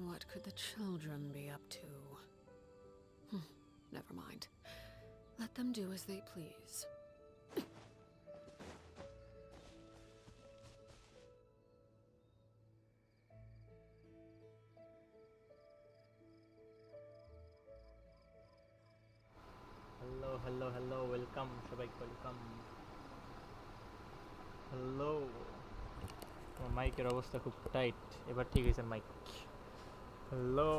What could the children be up to? Never mind. Let them do as they please. Hello, welcome, সবাই welcome. Hello. আমার মাইকের অবস্থা খুব tight, এবার ঠিক হয়েছে mic. Hello.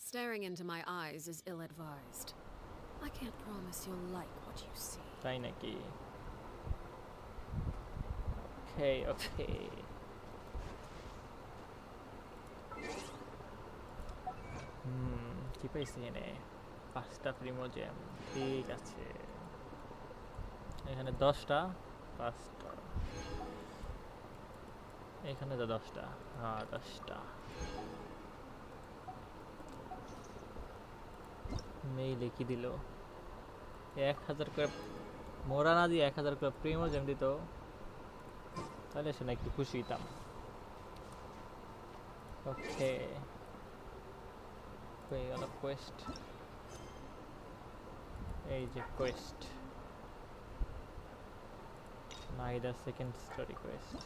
Staring into my eyes is ill-advised. I can't promise you'll like what you see. তাই নাকি? Okay. কি পাইছি এনে? 5টা প্রিমোজেম. ঠিক আছে. এখানে 10টা, 5টা. এখানে তো 10টা. হ্যাঁ, 10টা. মেইলে কি দিল? 1000 করে মোরা না দিয়ে 1000 করে প্রিমোজেম দিত, তাহলে শুনে একটু খুশি হইতাম. ওকে, কই গেল কোয়েস্ট? এই যে Quest, Nahida second story quest.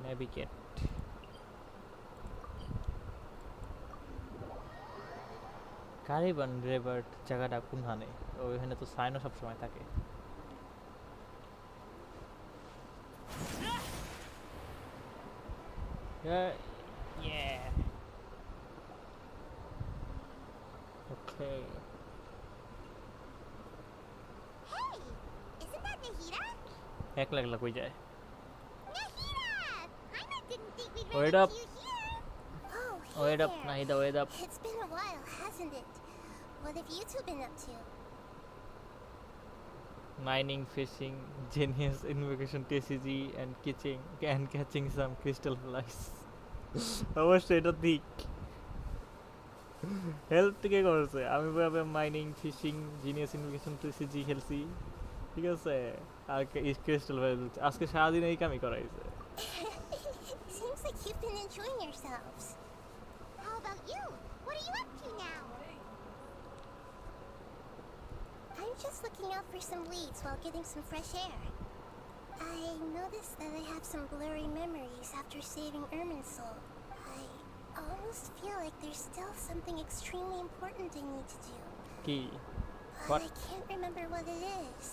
Navigate. কারিবান রেভার্ট জায়গাটা কোনখানে? ওইখানে তো সাইনও সবসময় থাকে. Yeah. Okay. Hey, isn't that Nahida? একলা কই যায়? Nahida! I didn't think we'd Wait run up. into you here. Oh, hey Wait up, there. Nahida, wait up. It's been a while, hasn't it? What have you two been up to? Mining, fishing, genius invocation TCG and catching some crystal flies. অবশ্যই এটা ঠিক. Help থেকে করছে. আমি ভাবে mining, fishing, genius invocation TCG খেলছি. ঠিক আছে, আর ক্রিস্টাল ফ্লাইস. আজকে সারাদিন এই কামই করাইছে. Seems like you've been enjoying yourselves. How about you? What are you up to now? I'm just looking out for some leads while getting some fresh air. I noticed that I have some blurry memories after saving Ermin's soul. I almost feel like there's still something extremely important I need to do. কি? But What? I can't remember what it is.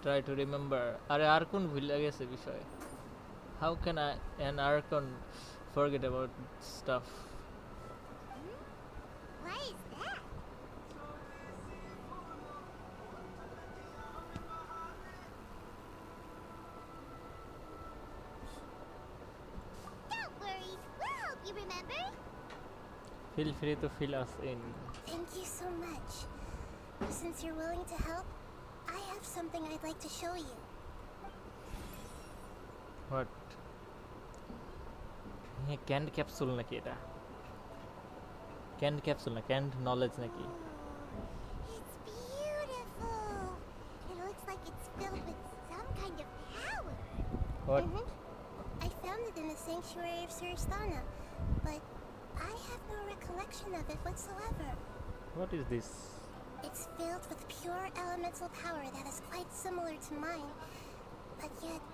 Try to remember. আরে আরকন ভুলে গেছে বিষয়. How can an Archon forget about stuff? Why is that? Don't worry, we'll help you remember. Feel free to fill us in. Thank you so much. Since you're willing to help, I have something I'd like to show you. What? ক্যান্ড capsule নাকি এটা? ক্যান্ড capsule না, ক্যান্ড knowledge নাকি? It's beautiful. It looks like it's filled with some kind of power. What? I found it in the sanctuary of Suristana, but I have no recollection of it whatsoever. What is this? It's filled with pure elemental power that is quite similar to mine, but yet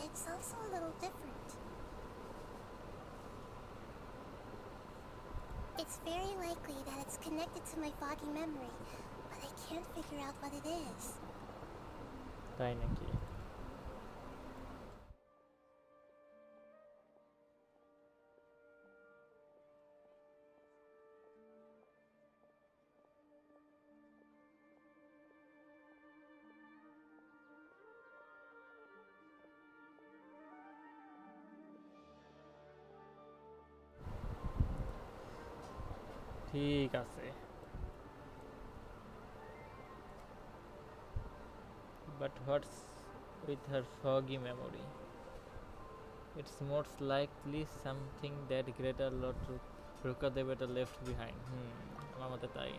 it's also a little different. It's very likely that it's connected to my foggy memory, but I can't figure out what it is. তাই নাকি? ঠিক আছে. But what's with her foggy memory? It's most likely something that Greater Lord Rukadevata left behind. আমার মতে তাই।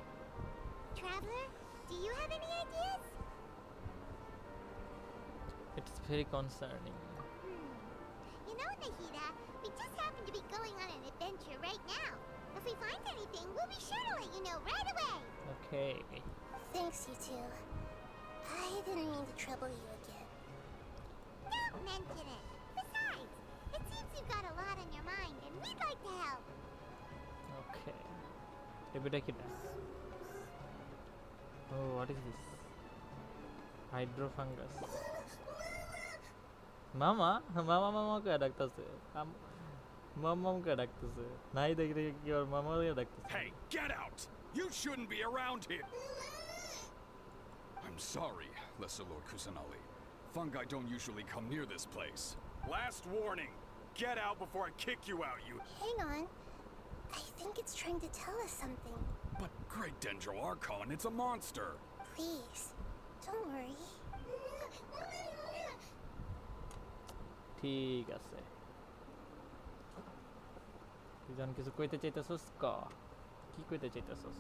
Traveler, do you have any ideas? It's very concerning. You know, Nahida, we just happen to be going on an adventure right now. If we find anything, we'll be sure to let you know right away. Okay. Thanks, you two. I didn't mean to trouble you again. Don't mention it. Besides, it seems you've got a lot on your mind, and we'd like to help. Okay. এটা কি না? Oh, what is this? Hydrofungus. মামা মামাকে ডাকতেছে। মামাকে ডাকতেছে। নাই দেখে কি ওর মামাকে ডাকতেছে। Hey, get out! You shouldn't be around here! I'm sorry, Lesser Lord Kusanali. Fungi don't usually come near this place. Last warning! Get out before I kick you out, you... Hang on. I think it's trying to tell us something. But Great Dendro Archon, it's a monster! Please, don't worry. ঠিক আছে। তুই যখন কিছু কইতে চাইতেছস ক। কি কইতে চাইতেছস?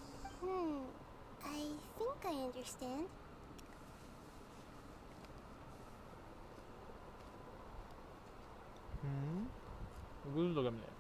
I think I understand. বুঝলো কেমনে?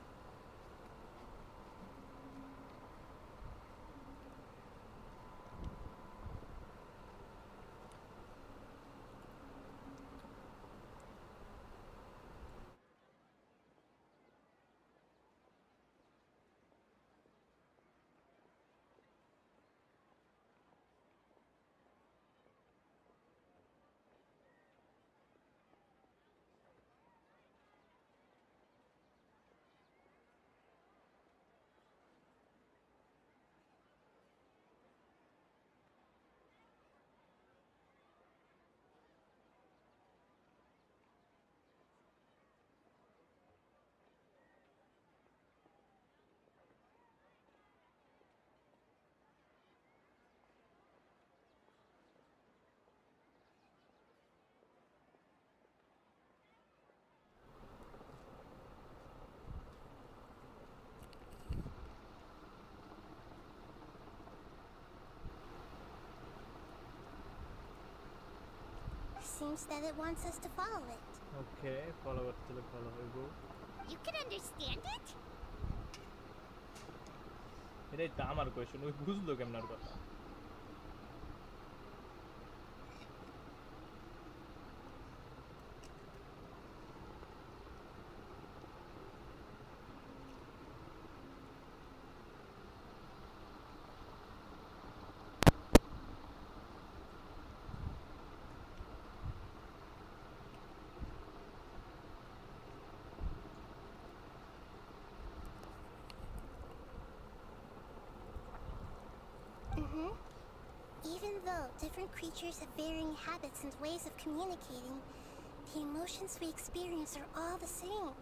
Seems that it wants us to follow it. Okay, follow করতে follow হইব। You can understand it? এটাই তো আমার কোয়েশ্চন, ওই বুঝলো কেমন আর কথা? Even though different creatures have varying habits and ways of communicating, the emotions we experience are all the same.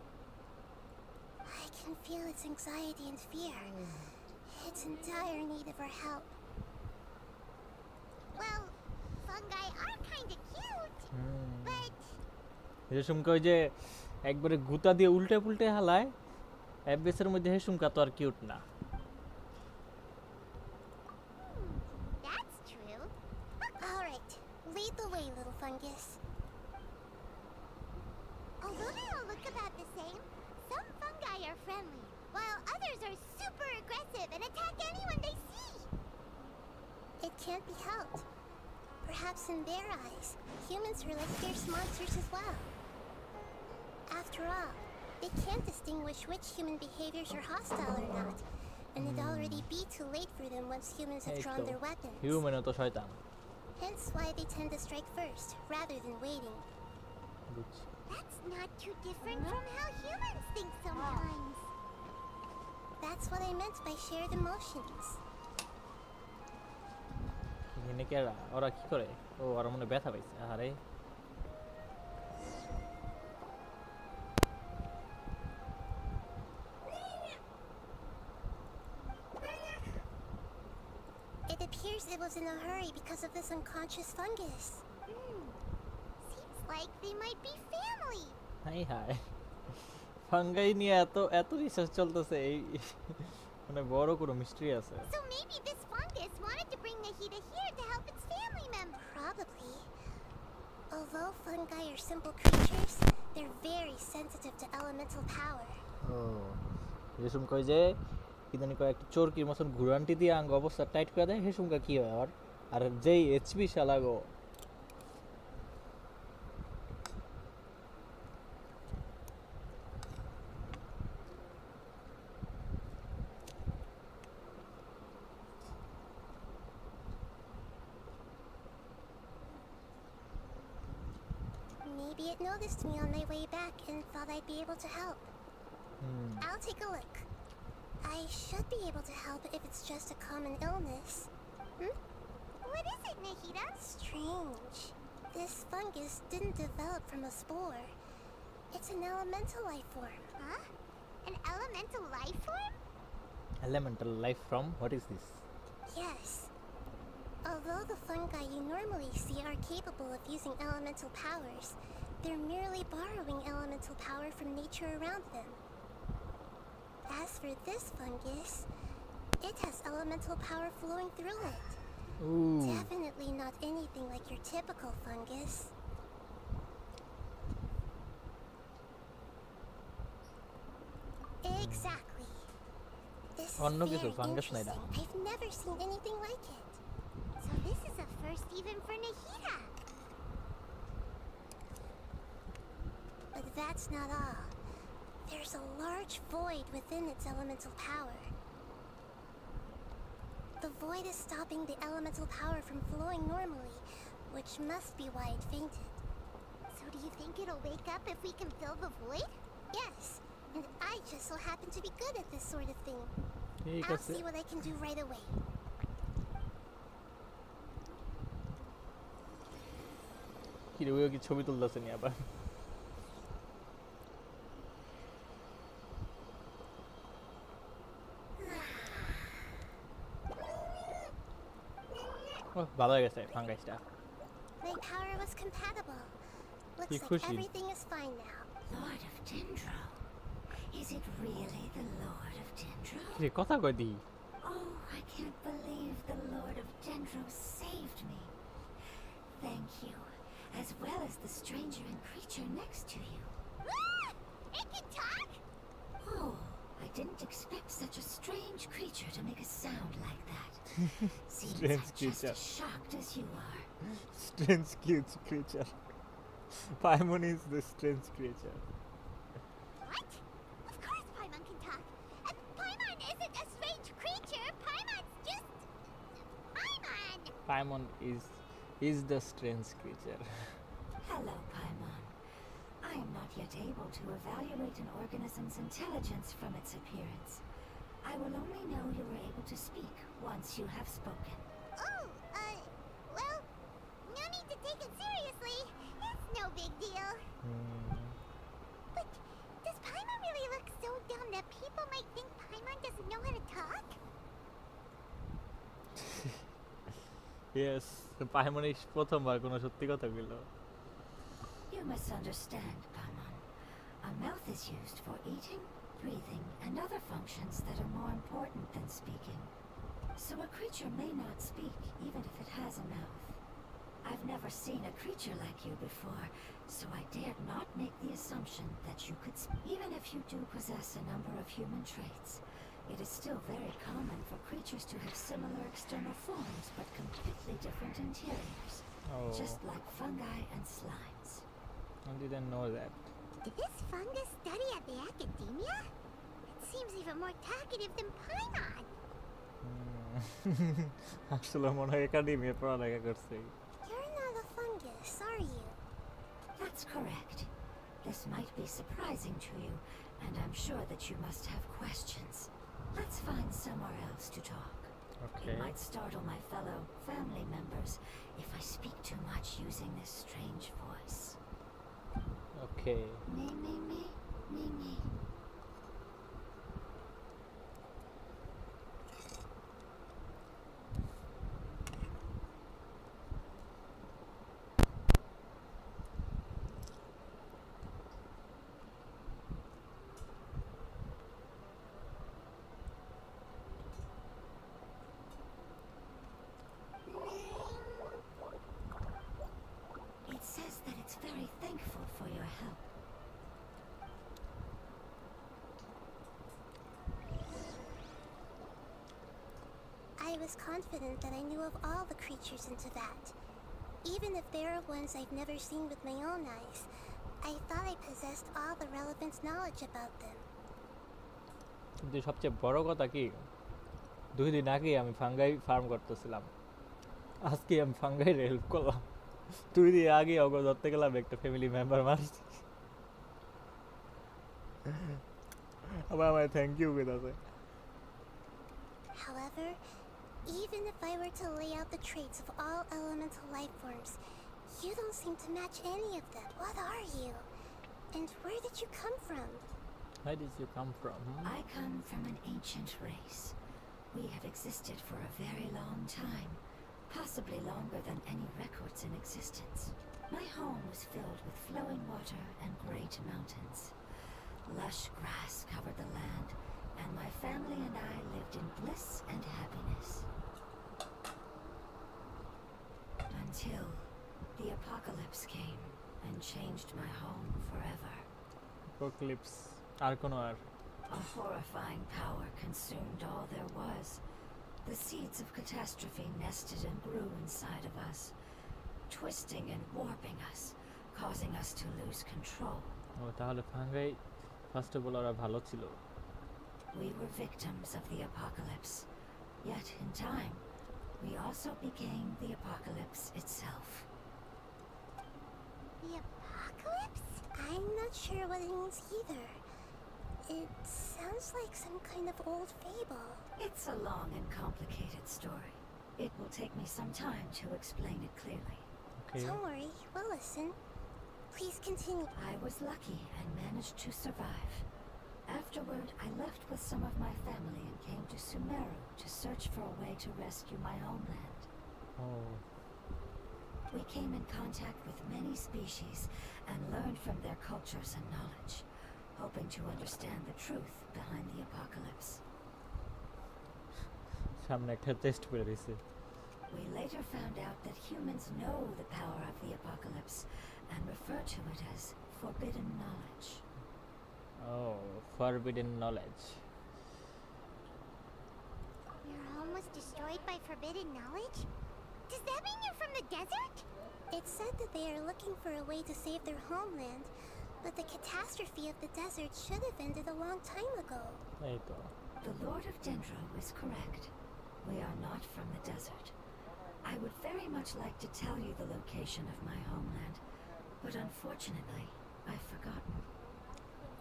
I can feel its anxiety and fear. It's in dire need of our help. Well, fungi are kind of cute, but... হেসুমকা ওই যে একবারে গুতা দিয়ে উল্টে পুল্টে হালায়, অ্যাবেসের মধ্যে হেসুমকা তো আর cute না। Lead the way, little fungus. Although they all look about the same, some fungi are friendly, while others are super aggressive and attack anyone they see. It can't be helped. Perhaps in their eyes, humans are like fierce monsters as well. After all, they can't distinguish which human behaviors are hostile or not, and it'd already be too late for them once humans have drawn their weapons. Human তো শয়তান। Hence why they tend to strike first, rather than waiting. That's not too different from how humans think sometimes. That's what I meant by shared emotions. এখানে কেরা ওরা কি করে? ও ওরা মনে ব্যথা পাইছে। আরে It appears it was in a hurry because of this unconscious fungus. Seems like they might be family. High high fungi নিয়ে এত এত রিসার্চ চলতেছে এই মানে বড় কোনো মিস্ট্রি আছে So maybe this fungus wanted to bring Nahida here to help its family member. Probably. Although fungi are simple creatures, they're very sensitive to elemental power. ও রেশম কয় যে ইদানি কয়েকটা চোরকির মতন ঘুরান্টি দিয়ে আঙ্গ অবস্থা টাইট করে দেয় হেসুমকা কি হয় আবার আর যেই HP শালাগো Maybe it noticed me on my way back and thought I'd be able to help. I'll take a look. I should be able to help if it's just a common illness. What is it, Nahida? Strange. This fungus didn't develop from a spore. It's an elemental life form. Huh? An elemental life form? elemental life from what is this Yes. Although the fungi you normally see are capable of using elemental powers, they're merely borrowing elemental power from nature around them. As for this fungus, it has elemental power flowing through it. Ooh. Definitely not anything like your typical fungus. Exactly. This is অন্য কিছু very fungus না এটা interesting. I've never seen anything like it. So this is a first even for Nahida. But that's not all. There's a large void within its elemental power. The void is stopping the elemental power from flowing normally, which must be why it fainted. So do you think it'll wake up if we can fill the void? Yes, and I just so happen to be good at this sort of thing. ঠিক I'll আছে see what I can do right away. কি রে ওই কি ছবি তুলতেছে নি আবার ভালো হয়ে গেছে ফাঙ্গাসটা My power was compatible. Looks He like pushed you. everything is fine now. Lord of Dendro? Is it really the Lord of Dendro? কি রে কথা কই দি Oh, I can't believe the Lord of Dendro saved me. Thank you, as well as the stranger and creature next to you. It can talk? Oh, I didn't expect such a strange creature to make a sound like that. Seems Strange I'm just creature. as shocked as you are. strange creature Paimon is the strange creature What? Of course Paimon can talk. And Paimon isn't a strange creature. Paimon's just... Paimon! Paimon is the strange creature Hello, Paimon. I am not yet able to evaluate an organism's intelligence from its appearance. I will only know you were able to speak once you have spoken. Oh, well, no need to take it seriously. It's no big deal. But does Paimon really look so dumb that people might think Paimon doesn't know how to talk? yes Paimon is প্রথমবার কোনো সত্যি কথা কইল You misunderstand, Paimon. A mouth is used for eating, breathing, and other functions that are more important than speaking. So a creature may not speak, even if it has a mouth. I've never seen a creature like you before, so I dared not make the assumption that you could even if you do possess a number of human traits. It is still very common for creatures to have similar external forms, but completely different interiors, just like fungi and slimes. I didn't know that Did this fungus study at the academia? It seems even more talkative than Paimon. আসলে মনে হয় academy পড়ালেখা করছে You're not a fungus, are you? That's correct. This might be surprising to you, and I'm sure that you must have questions. Let's find somewhere else to talk. okay It might startle my fellow family members if I speak too much using this strange voice. okay Me, me, me, me, me. confident that I knew of all the creatures into that. Even if there are ones I've never seen with my own eyes, I thought I possessed all the relevant knowledge about them. কিন্তু সবচেয়ে বড় কথা কি 2 দিন আগে আমি fungi farm করতেছিলাম আজকে আমি ফাঙ্গাই হেল্প করলাম 2 দিন আগে ওগো ধরতে গেলাম একটা ফ্যামিলি মেম্বার মারছি আবার আমার থ্যাংক ইউ কইতাছে However, even if I were to lay out the traits of all elemental life forms, you don't seem to match any of them. What are you? And where did you come from? Where did you come from? I come from an ancient race. We have existed for a very long time, possibly longer than any records in existence. My home was filled with flowing water and great mountains. Lush grass covered the land, and my family and I lived in bliss and happiness. Until the apocalypse came and changed my home forever. Apocalypse. Archon. A horrifying power consumed all there was. The seeds of catastrophe nested and grew inside of us, twisting and warping us, causing us to lose control. ও তাহলে fungi first of all ওরা ভালো ছিল We were victims of the apocalypse, yet in time, we also became the apocalypse itself. The apocalypse? I'm not sure what it means either. It sounds like some kind of old fable. It's a long and complicated story. It will take me some time to explain it clearly. Okay. Don't worry, we'll listen. Please continue. I was lucky and managed to survive. Afterward, I left with some of my family and came to Sumeru to search for a way to rescue my homeland. Oh. We came in contact with many species and learned from their cultures and knowledge, hoping to understand the truth behind the apocalypse. সামনে একটা test করে দিছে We later found out that humans know the power of the apocalypse and refer to it as forbidden knowledge. Oh, forbidden knowledge. Your home was destroyed by forbidden knowledge? Does that mean you're from the desert? It's said that they are looking for a way to save their homeland, but the catastrophe of the desert should have ended a long time ago. এই তো The Lord of Dendro is correct. We are not from the desert. I would very much like to tell you the location of my homeland, but unfortunately, I've forgotten.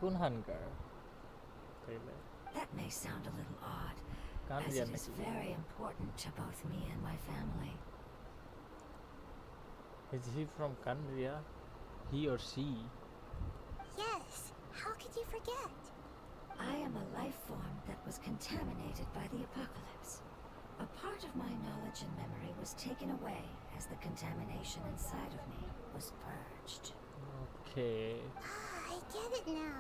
কোন হানকার তাইলে That may sound a little odd, as কান্দিয়া it is নাকি very important to both me and my family. Is he from Kandria? He or she? Yes, how could you forget? I am a life form that was contaminated by the apocalypse. A part of my knowledge and memory was taken away as the contamination inside of me was purged. Okay. I get it now.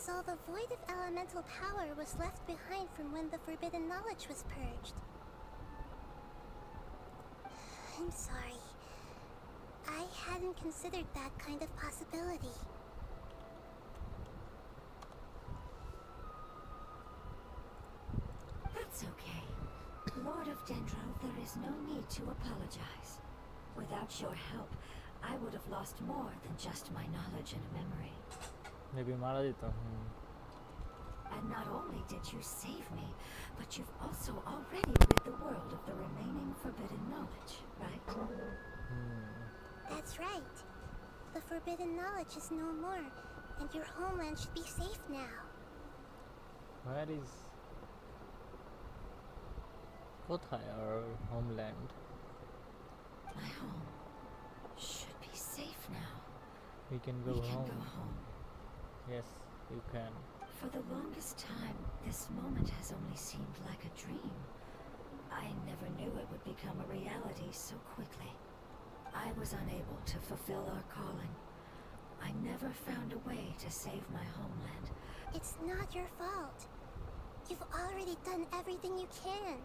So the void of elemental power was left behind from when the forbidden knowledge was purged. I'm sorry. I hadn't considered that kind of possibility. That's okay. Lord of Dendro, there is no need to apologize. Without your help, I would have lost more than just my knowledge and memory. Maybe মারা যেত And not only did you save me, but you've also already rid the world of the remaining forbidden knowledge, right? That's right. The forbidden knowledge is no more, and your homeland should be safe now. Where is কোথায় our homeland? My home should be safe now. We can We go can home. go home. Yes, you can. For the longest time, this moment has only seemed like a dream. I never knew it would become a reality so quickly. I was unable to fulfill our calling. I never found a way to save my homeland. It's not your fault. You've already done everything you can.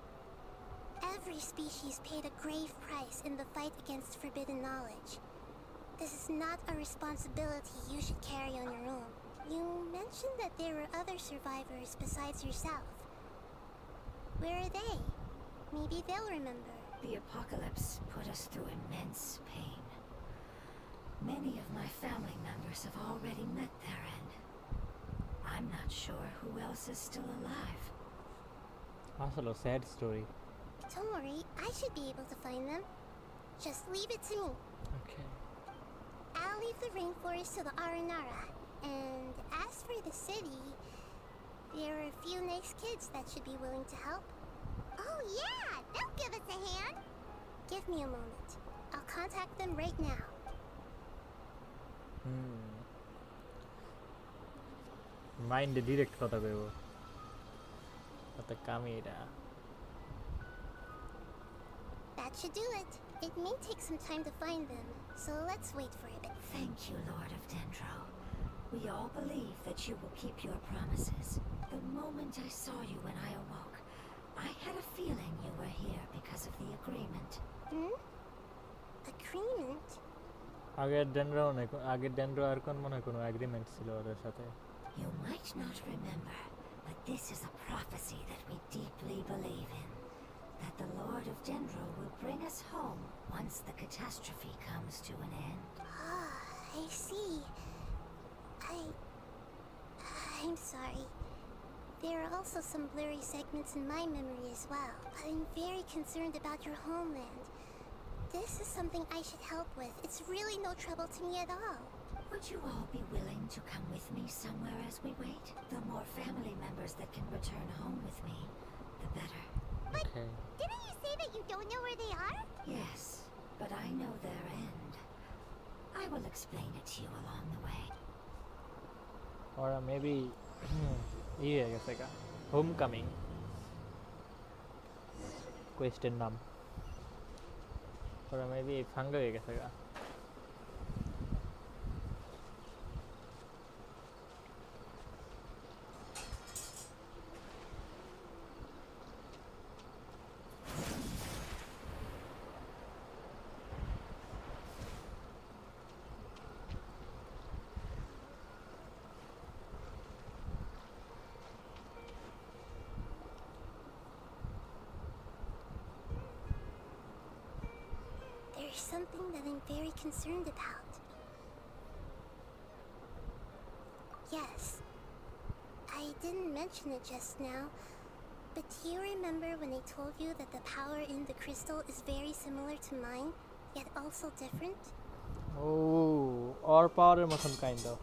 Every species paid a grave price in the fight against forbidden knowledge. This is not a responsibility you should carry on your own. You mentioned that there were other survivors besides yourself. Where are they? Maybe they'll remember. The apocalypse put us through immense pain. Many of my family members have already met their end. I'm not sure who else is still alive. আসলে sad story Don't worry, I should be able to find them. Just leave it to me. Okay I'll leave the rainforest to the Aranara. And as for the city, there are a few nice kids that should be willing to help. Oh yeah, they'll give us a hand. Give me a moment. I'll contact them right now. মাইন্ডে direct কথা কইব কত কামি এটা That should do it. It may take some time to find them, so let's wait for a bit. Thank you, Lord of Dendro. We all believe that you will keep your promises. The moment I saw you when I awoke, I had a feeling you were here because of the agreement. Agreement? আগের ডেন্ড্রো argon মনে হয় কোনো agreement ছিল ওদের সাথে You might not remember, but this is a prophecy that we deeply believe in. That the Lord of Dendro will bring us home once the catastrophe comes to an end. Ah, I see. I'm sorry. There are also some blurry segments in my memory as well. I'm very concerned about your homeland. This is something I should help with. It's really no trouble to me at all. Would you all be willing to come with me somewhere as we wait? The more family members that can return home with me, the better. Okay Didn't you say that you don't know where they are? Yes, but I know their end. I will explain it to you along the way. ওরা maybe হয়ে গেছে গা home coming কোয়েস্টের নাম ওরা maybe ফাঙ্গা হয়ে গেছে গা There's something that I'm very concerned about. Yes. I didn't mention it just now, but do you remember when I told you that the power in the crystal is very similar to mine, yet also different? ও অর পাওয়ারের মতন kind of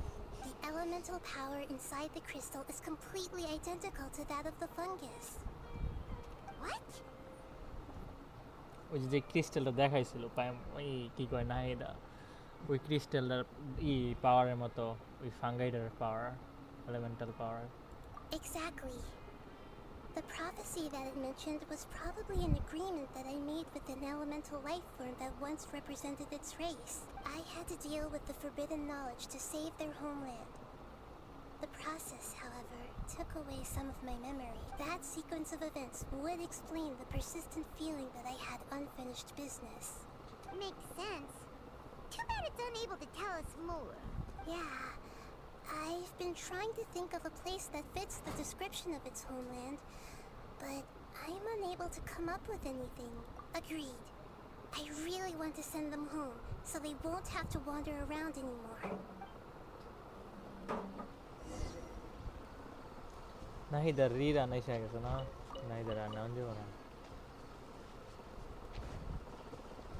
The elemental power inside the crystal is completely identical to that of the fungus. What? ওই যে ক্রিস্টালটা দেখাইছিল ওই কি কয় নাহিদা ওই ক্রিস্টালটার পাওয়ারের মতো ওই ফাঙ্গাইডার power elemental power Exactly. The prophecy that it mentioned was probably an agreement that I made with an elemental life form that once represented its race. I had to deal with the forbidden knowledge to save their homeland. The process, however, took away some of my memory. That sequence of events would explain the persistent feeling that I had unfinished business. Makes sense. Too bad it's unable to tell us more. Yeah. I've been trying to think of a place that fits the description of its homeland, but I'm unable to come up with anything. Agreed. I really want to send them home, so they won't have to wander around anymore. নাহিদার রিরান এসে গেছে না নাহিদার রান্না দেবো না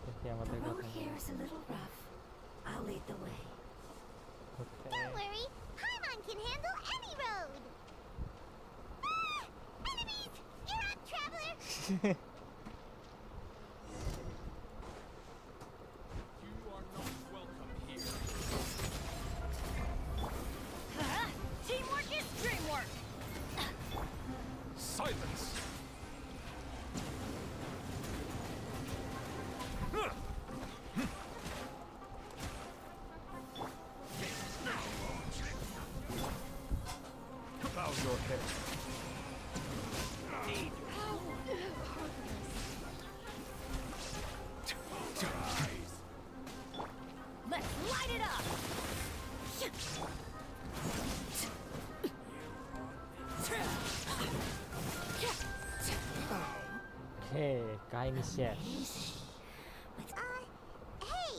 দেখি The আমাদের road কথা here is a little rough. I'll lead the way. Okay Don't worry, Paimon can handle any road. Ah! Enemies! You're up, traveler! You are not welcome here. Teamwork is dreamwork! Silence! Bow your head. আমি শেষ Amazing. With hey!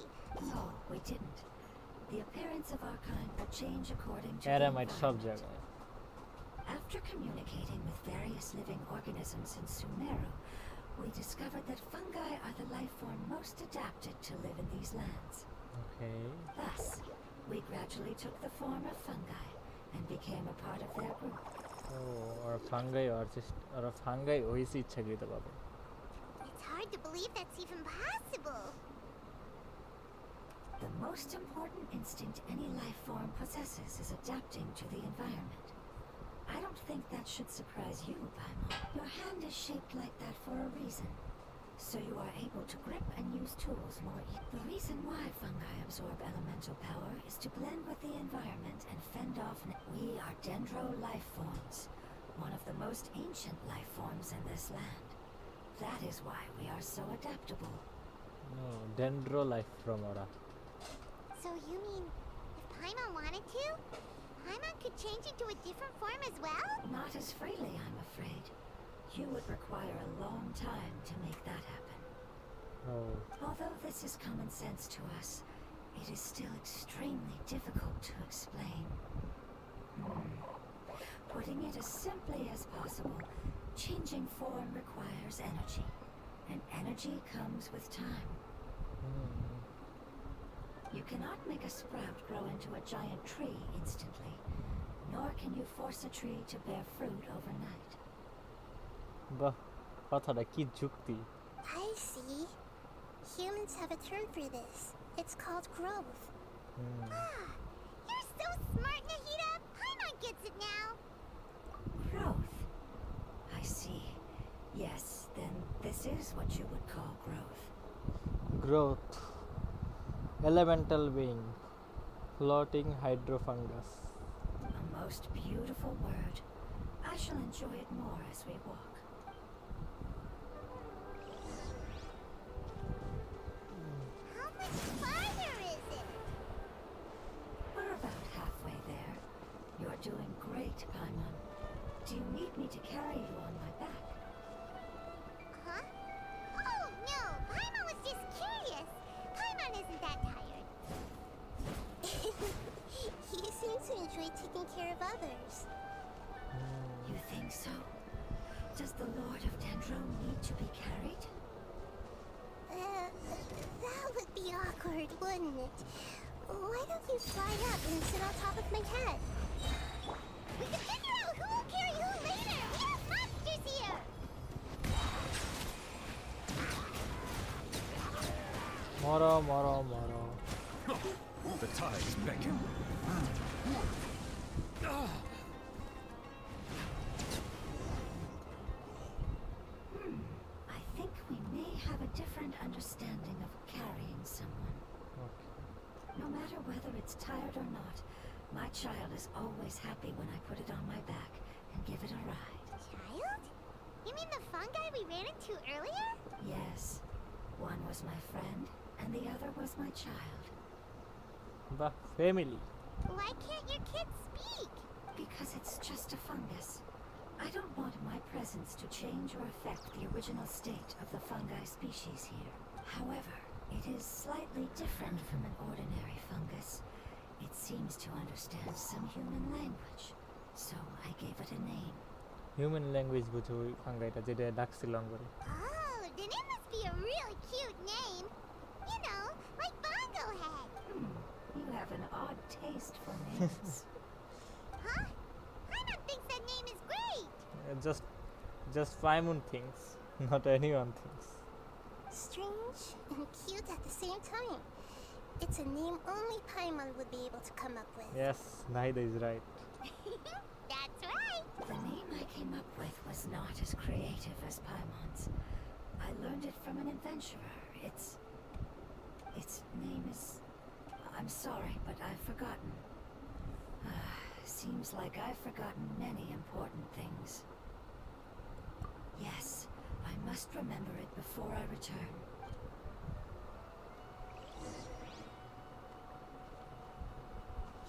no, we didn't. The appearance of our kind will change according to the অ্যারামাইট সব environment. জায়গায় After communicating with various living organisms in Sumeru, we discovered that fungi are the life form most adapted to live in these lands. Okay Thus, we gradually took the form of fungi and became a part of their group. ও ওরা fungi ওরা fungi হয়েছে ইচ্ছাকৃতভাবে It's hard to believe that's even possible. The most important instinct any life form possesses is adapting to the environment. I don't think that should surprise you, Paimon. Your hand is shaped like that for a reason. So you are able to grip and use tools more easily. The reason why fungi absorb elemental power is to blend with the environment and fend off. We are dendro life forms, one of the most ancient life forms in this land. That is why we are so adaptable. Dendro life from ওরা So you mean, if Paimon wanted to, Paimon could change into a different form as well? Not as freely, I'm afraid. You would require a long time to make that happen. ও Although this is common sense to us, it is still extremely difficult to explain. Putting it as simply as possible, changing form requires energy, and energy comes with time. You cannot make a sprout grow into a giant tree instantly, nor can you force a tree to bear fruit overnight. বাহ কথাটা কি যুক্তি I see. Humans have a term for this. It's called growth. You're so smart, Nahida! Paimon gets it now! Growth. I see. Yes, then this is what you would call growth. Growth elemental being floating hydrofungus A most beautiful word. I shall enjoy it more as we walk. How much farther is it? We're about halfway there. You're doing great, Paimon. Do you need me to carry you on my back? Huh? Oh, no! Paimon was just curious. Paimon isn't that tired. You seem to enjoy taking care of others. You think so? Does the Lord of Dendro need to be carried? That would be awkward, wouldn't it? Why don't you fly up and sit on top of my head? We can figure out who will carry who later! We have monsters here! Morrow morrow morrow The tides beckon. I think we may have a different understanding of carrying someone. No matter whether it's tired or not, my child is always happy when I put it on my back and give it a ride. Child? You mean the fungi we ran into earlier? Yes, one was my friend and the other was my child. বাহ family Why can't your kids speak? Because it's just a fungus. I don't want my presence to change or affect the original state of the fungi species here. However, it is slightly different from an ordinary fungus. It seems to understand some human language, so I gave it a name. Human language বুঝো ওই ফাঙ্গাইটা যেটা ডাকছিলাম করে Oh, then it must be a really cute name. You know, like Bongo Head. You have an odd taste for names. Huh? Paimon thinks that name is great. just Paimon thinks not anyone thinks Strange and cute at the same time. It's a name only Paimon would be able to come up with. yes Nahida is right That's right. The name I came up with was not as creative as Paimon's. I learned it from an adventurer. Its name is... I'm sorry, but I've forgotten. Seems like I've forgotten many important things. Yes, I must remember it before I return.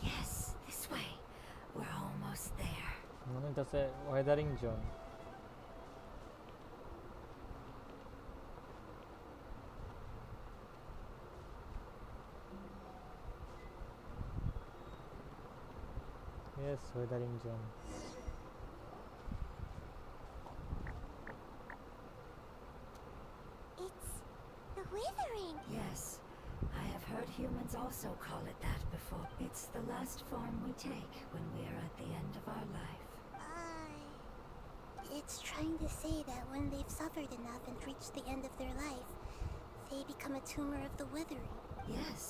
Yes, this way. We're almost there. মনে হইতাছে Wuthering zone Yes, weathering zone. It's the withering. Yes, I have heard humans also call it that before. It's the last form we take when we are at the end of our life. It's trying to say that when they've suffered enough and reached the end of their life, they become a tumor of the withering. Yes,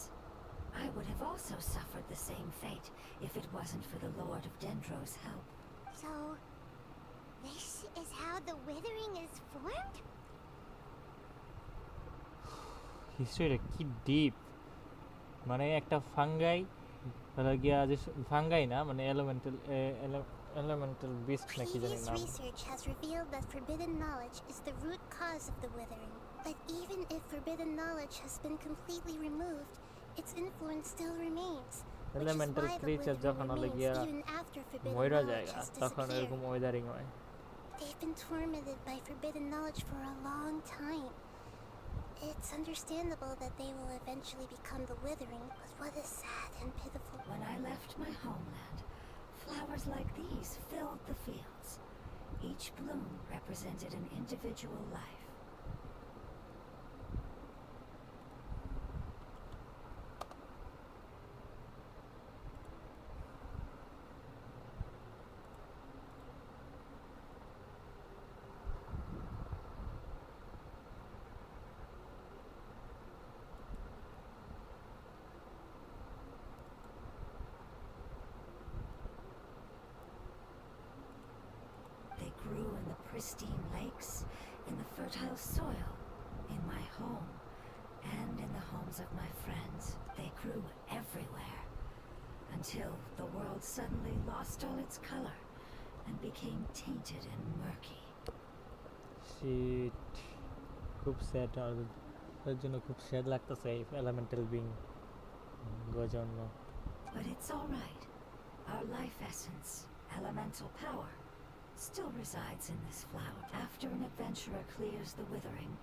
I would have also suffered the same fate if it wasn't for the Lord of Dendro's help. So, this is how the withering is formed? হিস্ট্রিটা কি deep, মানে একটা fungi গিয়া যে fungi না, মানে elemental beast নাকি জানি Previous নাম। research has revealed that forbidden knowledge is the root cause of the withering. But even if forbidden knowledge has been completely removed, its influence still remains. Which is elemental why the creature withering যখন হলে remains গিয়া even after forbidden মইরা knowledge জায়গা has তখন এরকম disappeared. Wuthering হয়। They've been tormented by forbidden knowledge for a long time. It's understandable that they will eventually become the withering, but what a sad and pitiful. When I left my homeland, flowers like these filled the fields. Each bloom represented an individual life. They grew in the pristine lakes, in the fertile soil, in my home, and in the homes of my friends. They grew everywhere, until the world suddenly lost all its color and became tainted and murky. Shit, খুব sad, আর জন্য খুব sad লাগতেছে এই elemental being জন্য। But it's all right. Our life essence, elemental power, still resides in this flower. After an adventurer clears the withering,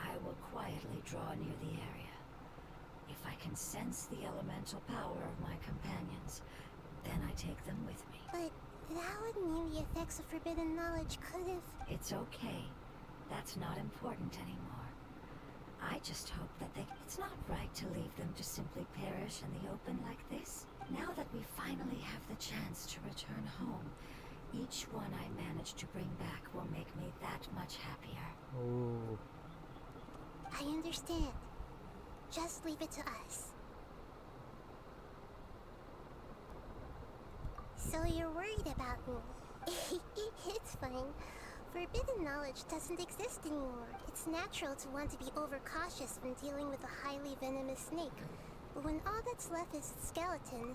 I will quietly draw near the area. If I can sense the elemental power of my companions, then I take them with me. But that would mean the effects of forbidden knowledge could have... It's okay. That's not important anymore. I just hope that it's not right to leave them to simply perish in the open like this. Now that we finally have the chance to return home, each one I manage to bring back will make me that much happier. ও I understand. Just leave it to us. So you're worried about me. It's fine. Forbidden knowledge doesn't exist anymore. It's natural to want to be overcautious when dealing with a highly venomous snake. But when all that's left is the skeleton...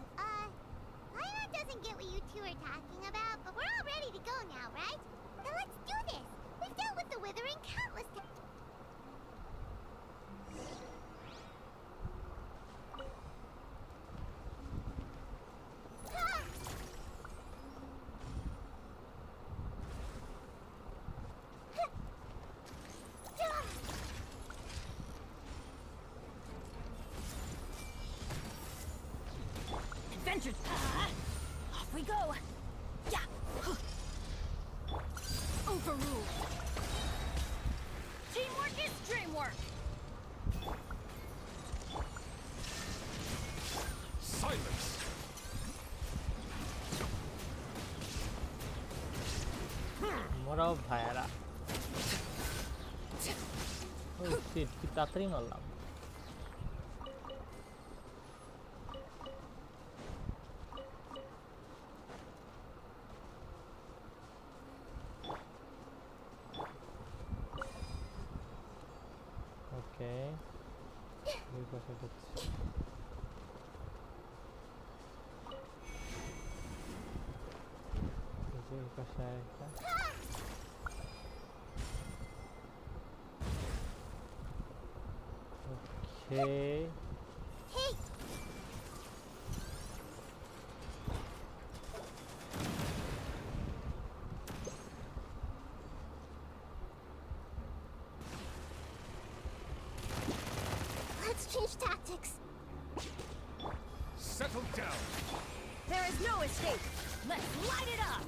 Lionel doesn't get what you two are talking about, but we're all ready to go now, right? Then let's do this! We've dealt with the withering countless times. Adventures! Off we go! Yeah! Overruled! Teamwork is dreamwork! Silence! মরাও ভাইয়ারা। ও sheet, কি তাড়াতাড়ি মারলাম। ওকে, এই পাশে যাচ্ছি। এই পাশে আরেকটা। ওকে, Hey! Let's change tactics. Settle down! There is no escape. Let's light it up.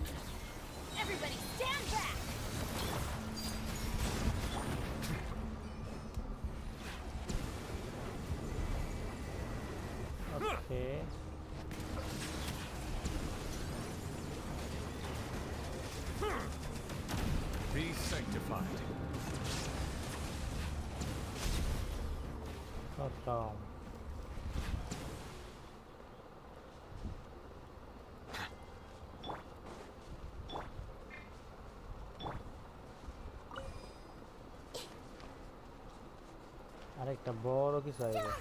Everybody stand back. Okay. Be sanctified. খতম। আরেকটা বড় কিছু আইবে।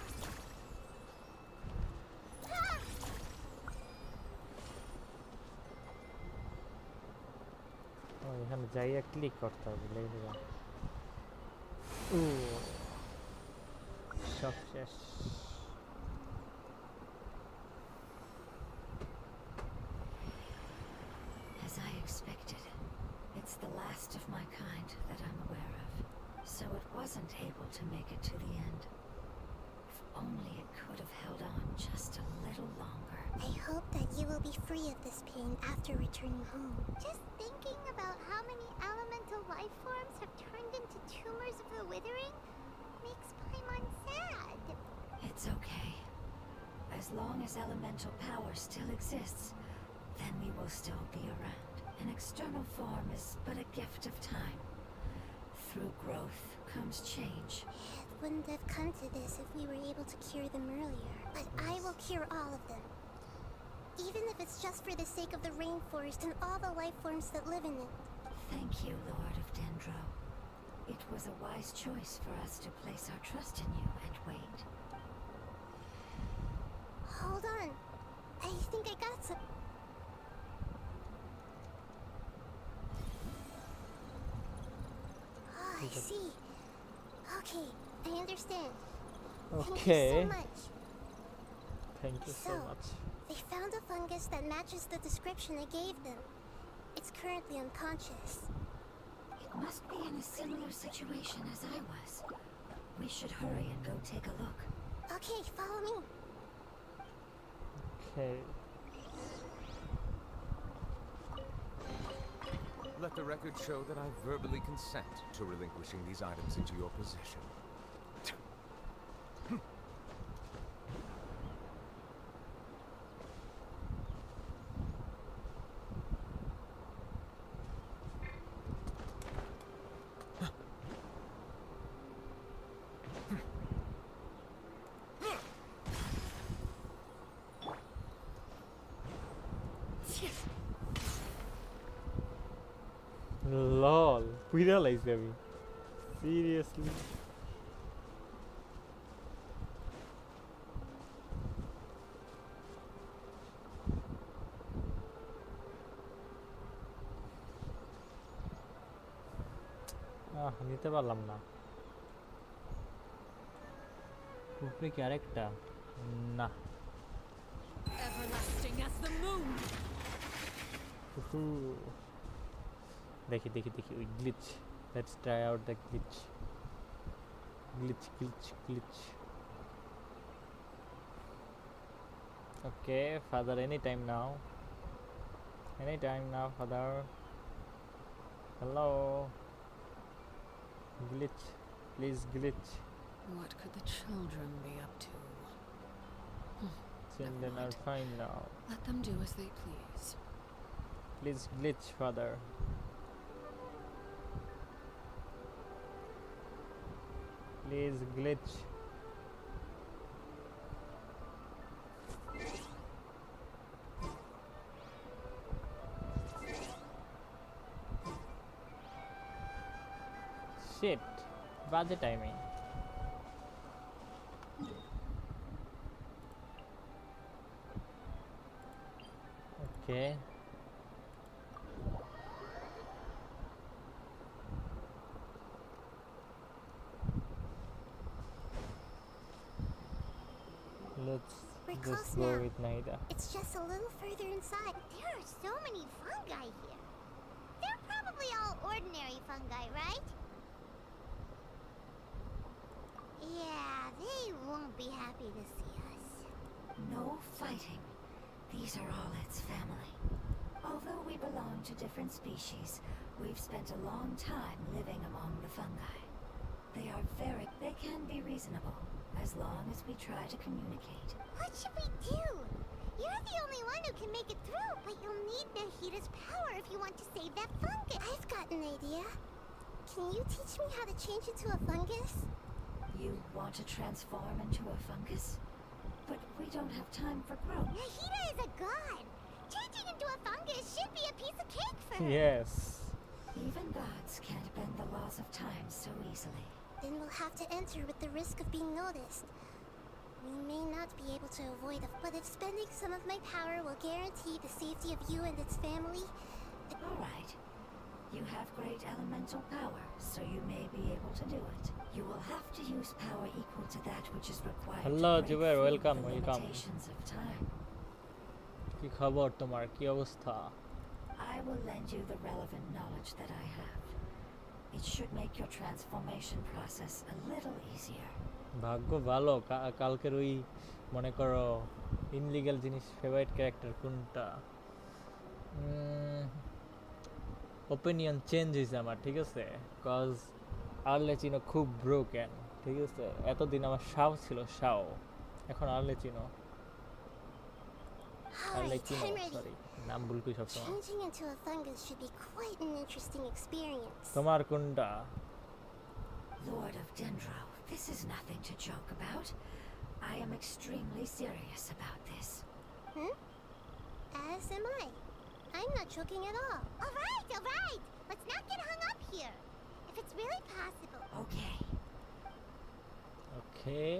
এখানে যাইয়া ক্লিক করতে হবে লেগে যাবে। সব শেষ। As I expected, it's the last of my kind that I'm aware of. So it wasn't able to make it to the end. If only it could have held on just a little longer. I hope that you will be free of this pain after returning home. Just thinking about how many elemental life forms have turned into tumors of the withering makes Paimon sad. It's okay. As long as elemental power still exists, then we will still be around. An external form is but a gift of time. Through growth comes change. It wouldn't have come to this if we were able to cure them earlier. But I will cure all of them. Even if it's just for the sake of the rainforest and all the life forms that live in it. Thank you, Lord of Dendro. It was a wise choice for us to place our trust in you and wait. Hold on. I think I got some. Oh, I see. Okay, I understand. Thank you Okay. so much. Thank you so much. They found a fungus that matches the description I gave them. It's currently unconscious. It must be in a similar situation as I was. We should hurry and go take a look. Okay, follow me. Okay. Let the record show that I verbally consent to relinquishing these items into your possession. Lol, realized আমি seriously নিতে পারলাম না উপরে কি আরেকটা না Everlasting as the moon. উহু। দেখি দেখি দেখি ওই glitch let's try out the glitch glitch okay father any time now father hello glitch please glitch What could the children be up to? children are fine now Let them do as they please. please glitch father please glitch shit বাজে timing okay let's We're just close go now. with Nahida. It's just a little further inside. There are so many fungi here. They're probably all ordinary fungi, right? Yeah, they won't be happy to see us. No fighting. These are all its family. Although we belong to different species, we've spent a long time living among the fungi. They can be reasonable, as long as we try to communicate. What should we do? You're the only one who can make it through, but you'll need Nahida's power if you want to save that fungus. I've got an idea. Can you teach me how to change into a fungus? You want to transform into a fungus? But we don't have time for growth. Nahida is a god. Changing into a fungus should be a piece of cake for her. Yes. Even gods can't bend the laws of time so easily. Then we'll have to enter with the risk of being noticed. We may not be able to avoid it, but if spending some of my power will guarantee the safety of you and its family, All right. You have great elemental power, so you may be able to do it. You will have to use power equal to that which is required Hello, to break Jubair, free welcome, of the welcome. limitations of time. কি খবর তোমার, কি অবস্থা? I will lend you the relevant knowledge that I have. It should make your transformation process a little easier. ভাগ্য ভালো, কালকের ওই মনে করো ইনলিগ্যাল জিনিস ফেভারিট ক্যারেক্টার কোনটা? ওপিনিয়ন চেঞ্জ হয়েছে আমার, ঠিক আছে? কজ আর্লেচিনো খুব ব্রোকেন, ঠিক আছে? এতদিন আমার শাও ছিল, শাও, এখন আর্লেচিনো। alright, আর্লেচিনো, I'm ready. সরি, নাম ভুল করি সবসময়। Changing into a fungus should be quite an interesting experience. তোমার কোনটা? Lord of Dendro, this is nothing to joke about. I am extremely serious about this. As am I. I'm not joking at all. Alright. Let's not get hung up here. If it's really possible. Okay. Okay,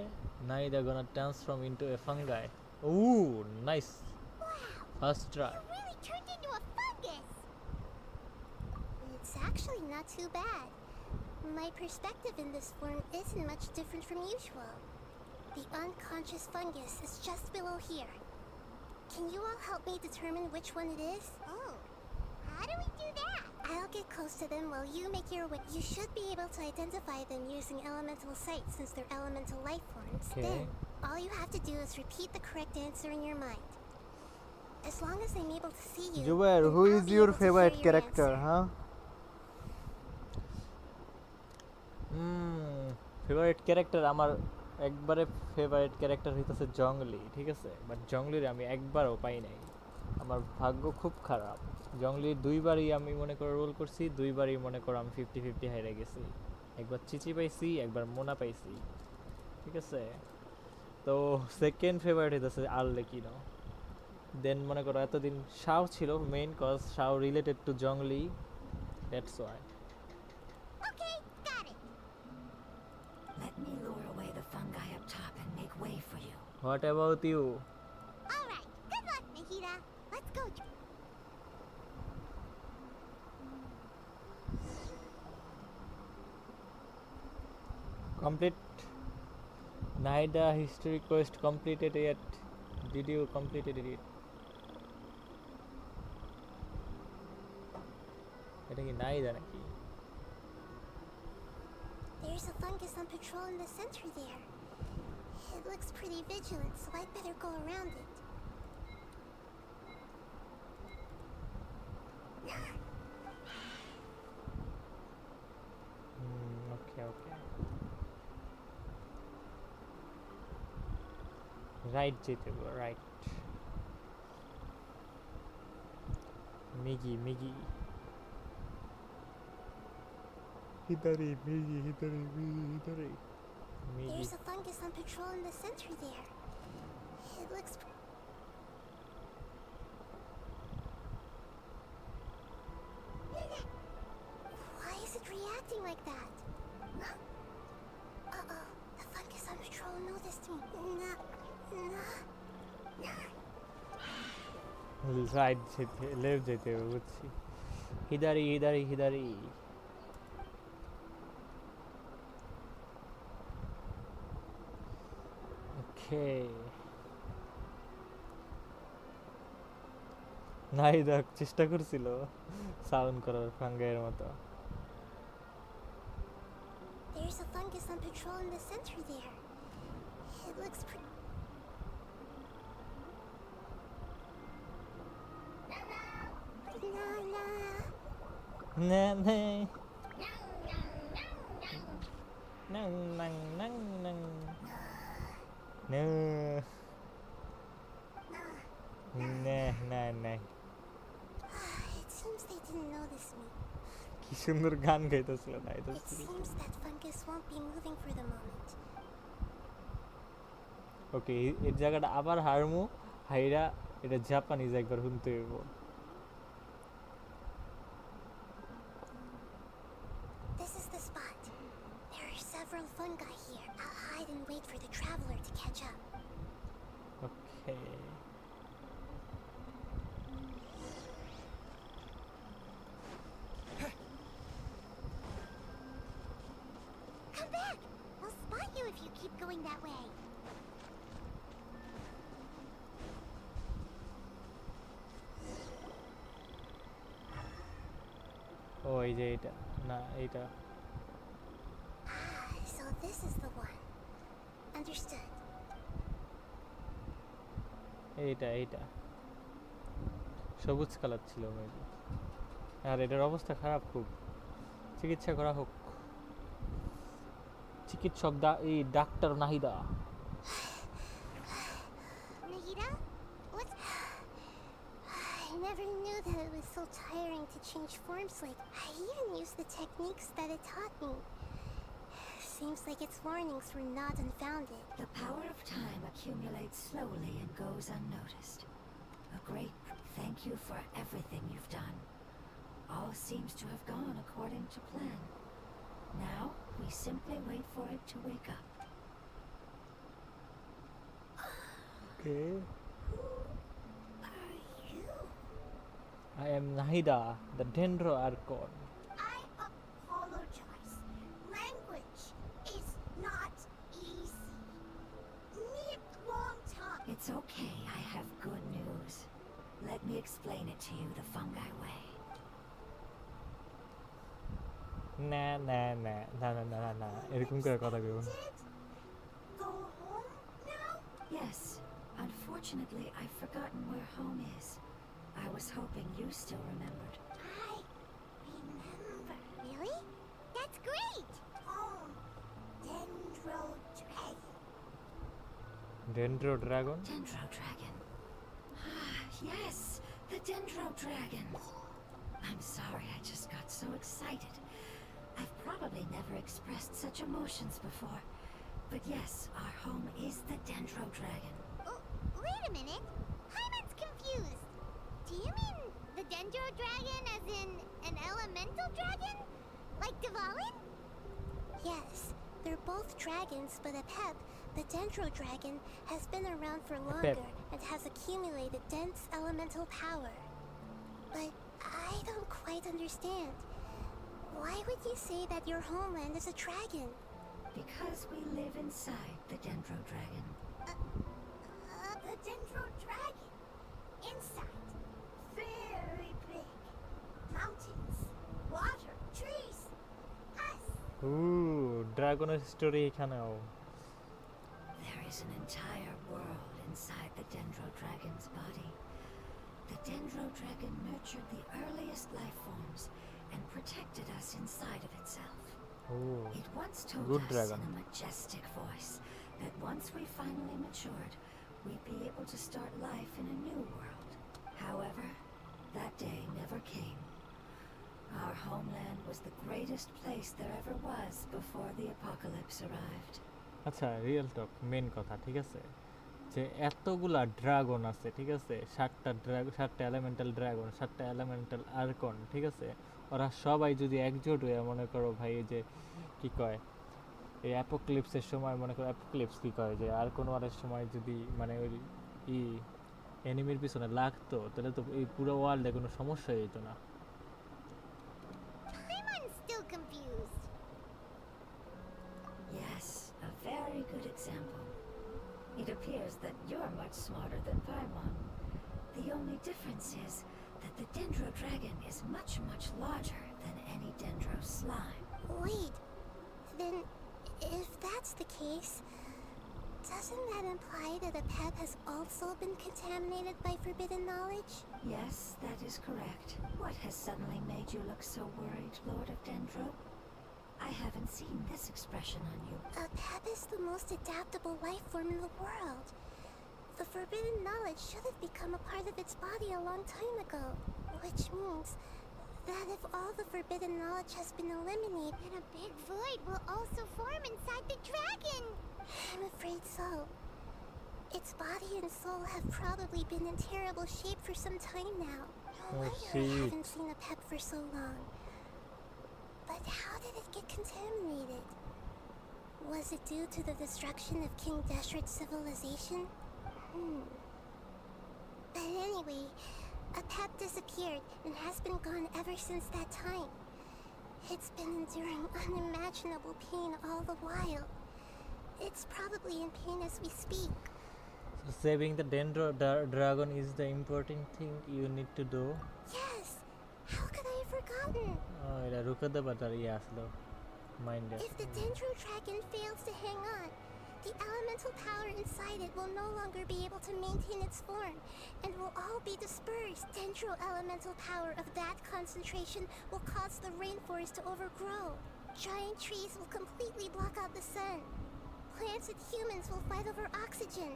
Nahida gonna transform into a fungi. Ooh, nice. Wow, First try. you really turned into a fungus. It's actually not too bad. My perspective in this form isn't much different from usual. The unconscious fungus is just below here. Can you all help me determine which one it is? Oh, how do we do that? I'll get close to them while you make your way. You should be able to identify them using elemental sight since they're elemental life forms. Okay. Then, all you have to do is repeat the correct answer in your mind. As long as I'm able to see you, Jubair, then who I'll is be your able to hear favorite your character, answer. huh? Favourite character আমার একবারে favourite character হইতেছে জংলি, ঠিক আছে? But জংলির আমি একবারও পাই নাই, আমার ভাগ্য খুব খারাপ। জংলির দুইবারই আমি মনে করো রোল করছি, দুইবারই মনে করো আমি 50-50 হাইরে গেছি। একবার চিচি পাইছি, একবার মোনা পাইছি, ঠিক আছে? তো সেকেন্ড ফেভারিট হইতেছে আর্লেকিনো। দেন মনে করো এতদিন শাও ছিল মেইন, কজ শাও রিলেটেড টু জংলি, that's why. Okay, got it. Let me lure away the fungi up top and make way for you. What about you? All right. Good luck, Nahida. Let's go. Complete Nahida History Quest completed yet? Did you completed it? এটা কি নাইদা নাকি? There's a fungus on patrol in the center there. It looks pretty vigilant, so I'd better go around it. Okay. Right যেতে হবে, right. Migi. Hidari, Migi. There's a fungus on patrol in the center there. It looks Why is it reacting like that? Uh-oh, the fungus on patrol noticed me. Right যেতে, left যেতে হবে, বুঝছি। হিদারি। Okay. Nahida চেষ্টা করছিল sound করার ফাঙ্গাইয়ের মতো। There's a fungus on patrol in the center there. It looks pretty. Nah, nah. Nang, nang, nang, nang. No. Nah, nah, nah. It seems they didn't notice me. কি সুন্দর গান গাইতেছিল Nahida It story. seems that fungus won't be moving for the moment. Okay এই জায়গাটা আবার হারমু হাইরা এটা Japanese একবার শুনতে হইব। This is the spot. There are several fungi here. I'll hide and wait for the traveler to catch up. Okay Come back! I'll spot you if you keep going that way. ও এই যে এটা না এটা So this is the one. Understood. এইটা এইটা সবুজ colour ছিল maybe. আর এটার অবস্থা খারাপ খুব, চিকিৎসা করা হোক। চিকিৎসক এই doctor Nahida. Nahida? What? I never knew that it was so tiring to change forms like. I even used the techniques that it taught me. Seems like its warnings were not unfounded. The power of time accumulates slowly and goes unnoticed. A great thank you for everything you've done. All seems to have gone according to plan. Now, we simply wait for it to wake up. Okay. Are you? I am Nahida, the Dendro Archon. I apologize. Language is not easy. Need long time. It's okay, I have good news. Let me explain it to you the fungi way. না না না না না না না এরকম করে কথা কইব। Go home now? Yes, unfortunately, I've forgotten where home is. I was hoping you still remembered. I remember. Really? That's great. Home. Dendro Dragon. Dendro Dragon? Dendro Dragon. Ah, yes, the Dendro Dragon. I'm sorry, I just got so excited. I've probably never expressed such emotions before. But yes, our home is the Dendro Dragon. Oh, wait a minute. Hyman's confused. Do you mean the Dendro Dragon as in an elemental dragon? Like Dvalin? Yes, they're both dragons, but Apep, the Dendro Dragon, has been around for longer and has accumulated dense elemental power. But I don't quite understand. Why would you say that your homeland is a dragon? Because we live inside the Dendro Dragon. The Dendro Dragon? Inside? Very big. Mountains, water, trees. Us. ড্রাগনের story এখানেও। There is an entire world inside the Dendro Dragon's body. The Dendro Dragon nurtured the earliest life forms and protected us inside of itself. It once told Good us dragon. in a majestic voice that once we finally matured, we'd be able to start life in a new world. However, that day never came. Our homeland was the greatest place there ever was before the apocalypse arrived. আচ্ছা real টক main কথা ঠিক আছে, যে এতগুলা dragon আছে ঠিক আছে, 7টা elemental dragon, 7টা elemental argon ঠিক আছে, ওরা সবাই যদি একজোট হয়ে মনে করো ভাই এই যে কি কয় এই অ্যাপোক্লিপসের সময় মনে করো অ্যাপোক্লিপস কি কয় যে আর্কন ওয়ারের সময় যদি মানে ওই এনিমির পিছনে লাগতো তাহলে তো এই পুরো ওয়ার্ল্ডে কোনো সমস্যাই হতো না। Hyman's still confused. Yes, a very good example. It appears that you're much smarter than Paimon. The only difference is that the Dendro Dragon is much, much larger than any Dendro slime. Wait, then if that's the case, Doesn't that imply that a pet has also been contaminated by forbidden knowledge? Yes, that is correct. What has suddenly made you look so worried, Lord of Dendro? I haven't seen this expression on you. A pet is the most adaptable life form in the world. The forbidden knowledge should have become a part of its body a long time ago. Which means that if all the forbidden knowledge has been eliminated, then a big void will also form inside the dragon! I'm afraid so. Its body and soul have probably been in terrible shape for some time now. No wonder I haven't seen a pet for so long. But how did it get contaminated? Was it due to the destruction of King Deshret's civilization? But anyway, a pet disappeared and has been gone ever since that time. It's been enduring unimaginable pain all the while. It's probably in pain as we speak. So saving the Dendro dragon is the important thing you need to do. Yes! How could I have forgotten? এটা রুকাতে পারতার আসলো মাইন্ডে If the Dendro dragon fails to hang on, the elemental power inside it will no longer be able to maintain its form and will all be dispersed. Dendro elemental power of that concentration will cause the rainforest to overgrow. Giant trees will completely block out the sun. Plants and humans will fight over oxygen.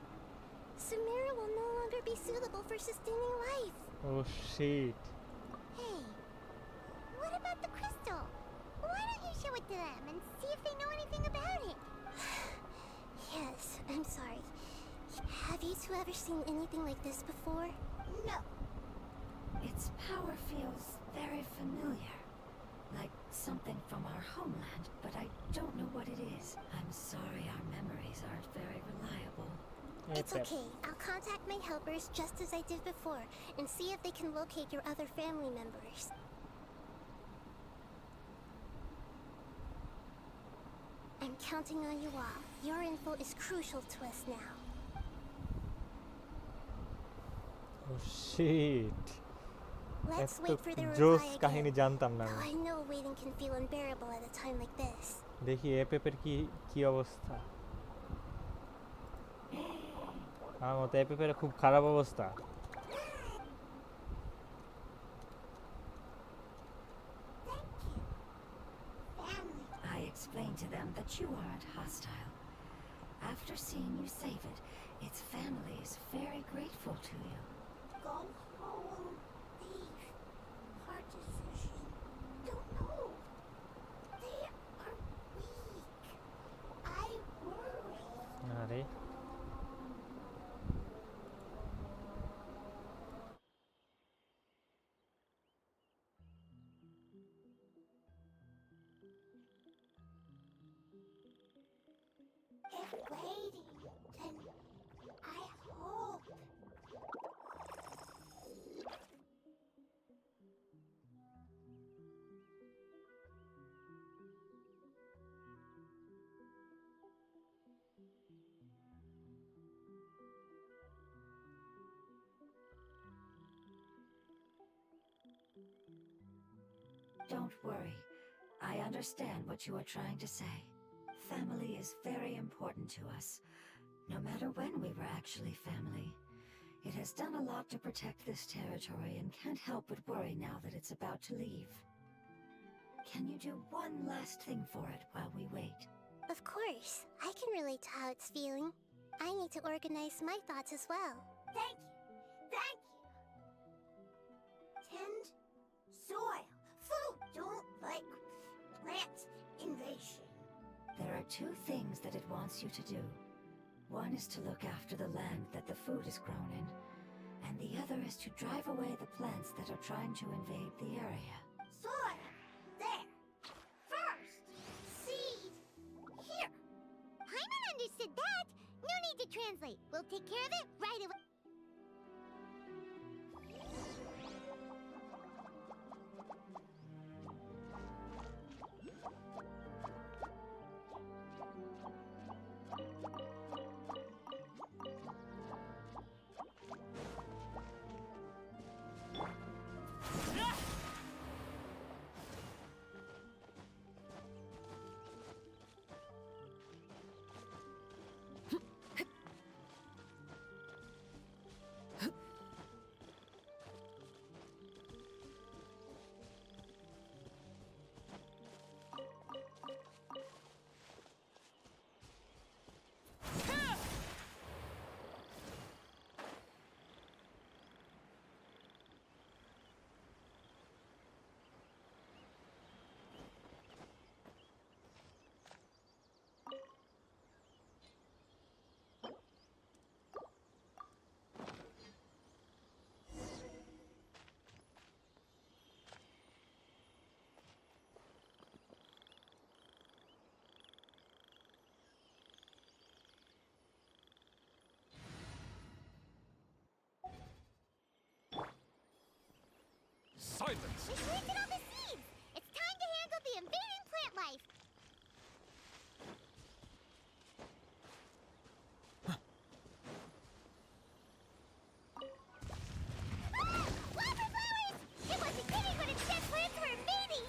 Sumeru will no longer be suitable for sustaining life. Oh shit. Hey, what about the crystal? Why don't you show it to them and see if they know anything about it? Yes, I'm sorry. Have you two ever seen anything like this before? No. Its power feels very familiar. Like something from our homeland, but I don't know what it is. I'm sorry our memories aren't very reliable. It's okay. I'll contact my helpers just as I did before and see if they can locate your other family members. I'm counting on you all. Your info is crucial to us now. Oh shit. Let's এত wait for their জোস reply কাহিনী again. জানতাম না Though আমি। I know waiting can feel unbearable at a time like this. দেখি এপেপের কি অবস্থা। আমার মতে এপেপের খুব খারাপ অবস্থা। I explained to them that you aren't hostile. After seeing you save it, its family is very grateful to you. Go home. Leave. Hard decision. Don't know. They are weak. I worry. আরে If waiting, then I hope. Don't worry. I understand what you are trying to say. Family is very important to us, no matter when we were actually family. It has done a lot to protect this territory and can't help but worry now that it's about to leave. Can you do one last thing for it while we wait? Of course. I can relate to how it's feeling. I need to organize my thoughts as well. Thank you. Thank you. Tend soil. Food. Don't like plant invasion. There are two things that it wants you to do. One is to look after the land that the food is grown in, and the other is to drive away the plants that are trying to invade the area. Soil. There. First. Seed. Here. Paimon understood that. No need to translate. We'll take care of it right away. We planted all the seeds! It's time to handle the invading plant life! Ah! Wildflowers! It wasn't kidding when it said plants were invading!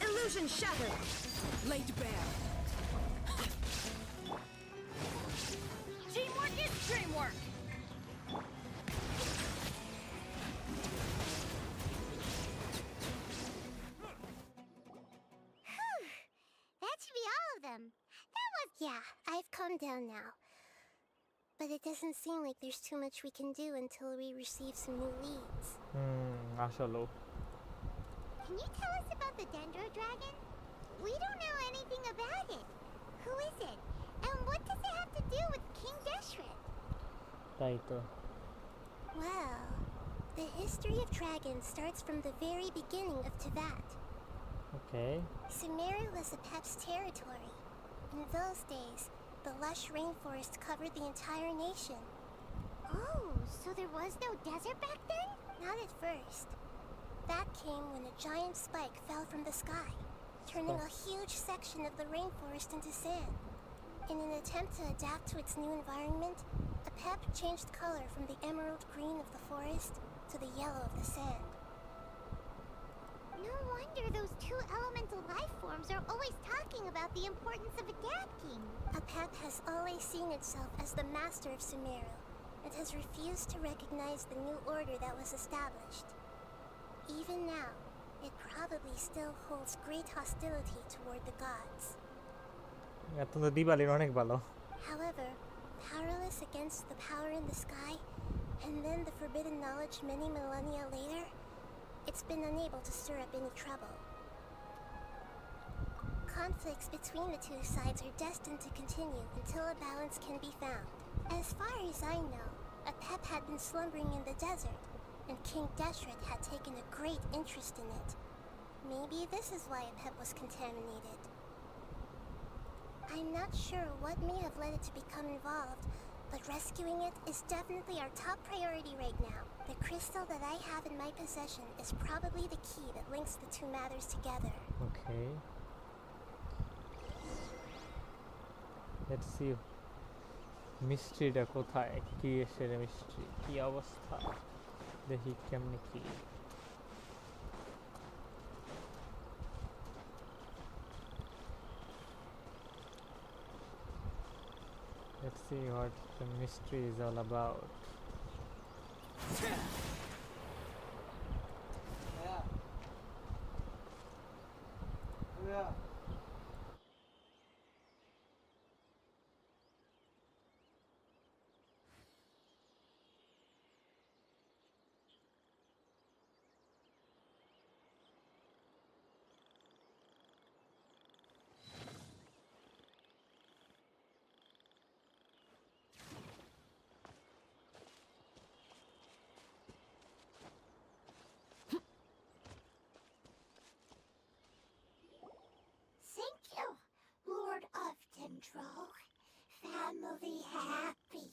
Illusion shattered. Laid bare. Teamwork is dreamwork. That should be all of them. Yeah, I've calmed down now. But it doesn't seem like there's too much we can do until we receive some new leads. আসলেও Can you tell us about the Dendro Dragon? We don't know anything about it. Who is it? And what does it have to do with King Deshret? তাই তো Well, the history of dragons starts from the very beginning of Teyvat. Okay Sumeru was the Pep's territory. In those days, the lush rainforest covered the entire nation. Oh, so there was no desert back then? Not at first. That came when a giant spike fell from the sky, turning a huge section of the rainforest into sand. In an attempt to adapt to its new environment, a Pep changed color from the emerald green of the forest to the yellow of the sand. No wonder those two elemental life forms are always talking about the importance of adapting. Apep has always seen itself as the master of Sumeru, and has refused to recognize the new order that was established. Even now, it probably still holds great hostility toward the gods. এখন তো দিবালির অনেক ভালো However, powerless against the power in the sky, and then the forbidden knowledge many millennia later, it's been unable to stir up any trouble. Conflicts between the two sides are destined to continue until a balance can be found. As far as I know, Apep had been slumbering in the desert, and King Deshret had taken a great interest in it. Maybe this is why Apep was contaminated. I'm not sure what may have led it to become involved, but rescuing it is definitely our top priority right now. The crystal that I have in my possession is probably the key that links the two matters together. Okay let's see মিস্ট্রিটা কোথায় কি এসের mystery কি অবস্থা দেখি কেমনে কি Let's see what the mystery is all about. Thank you, Lord of Dendro. Family happy.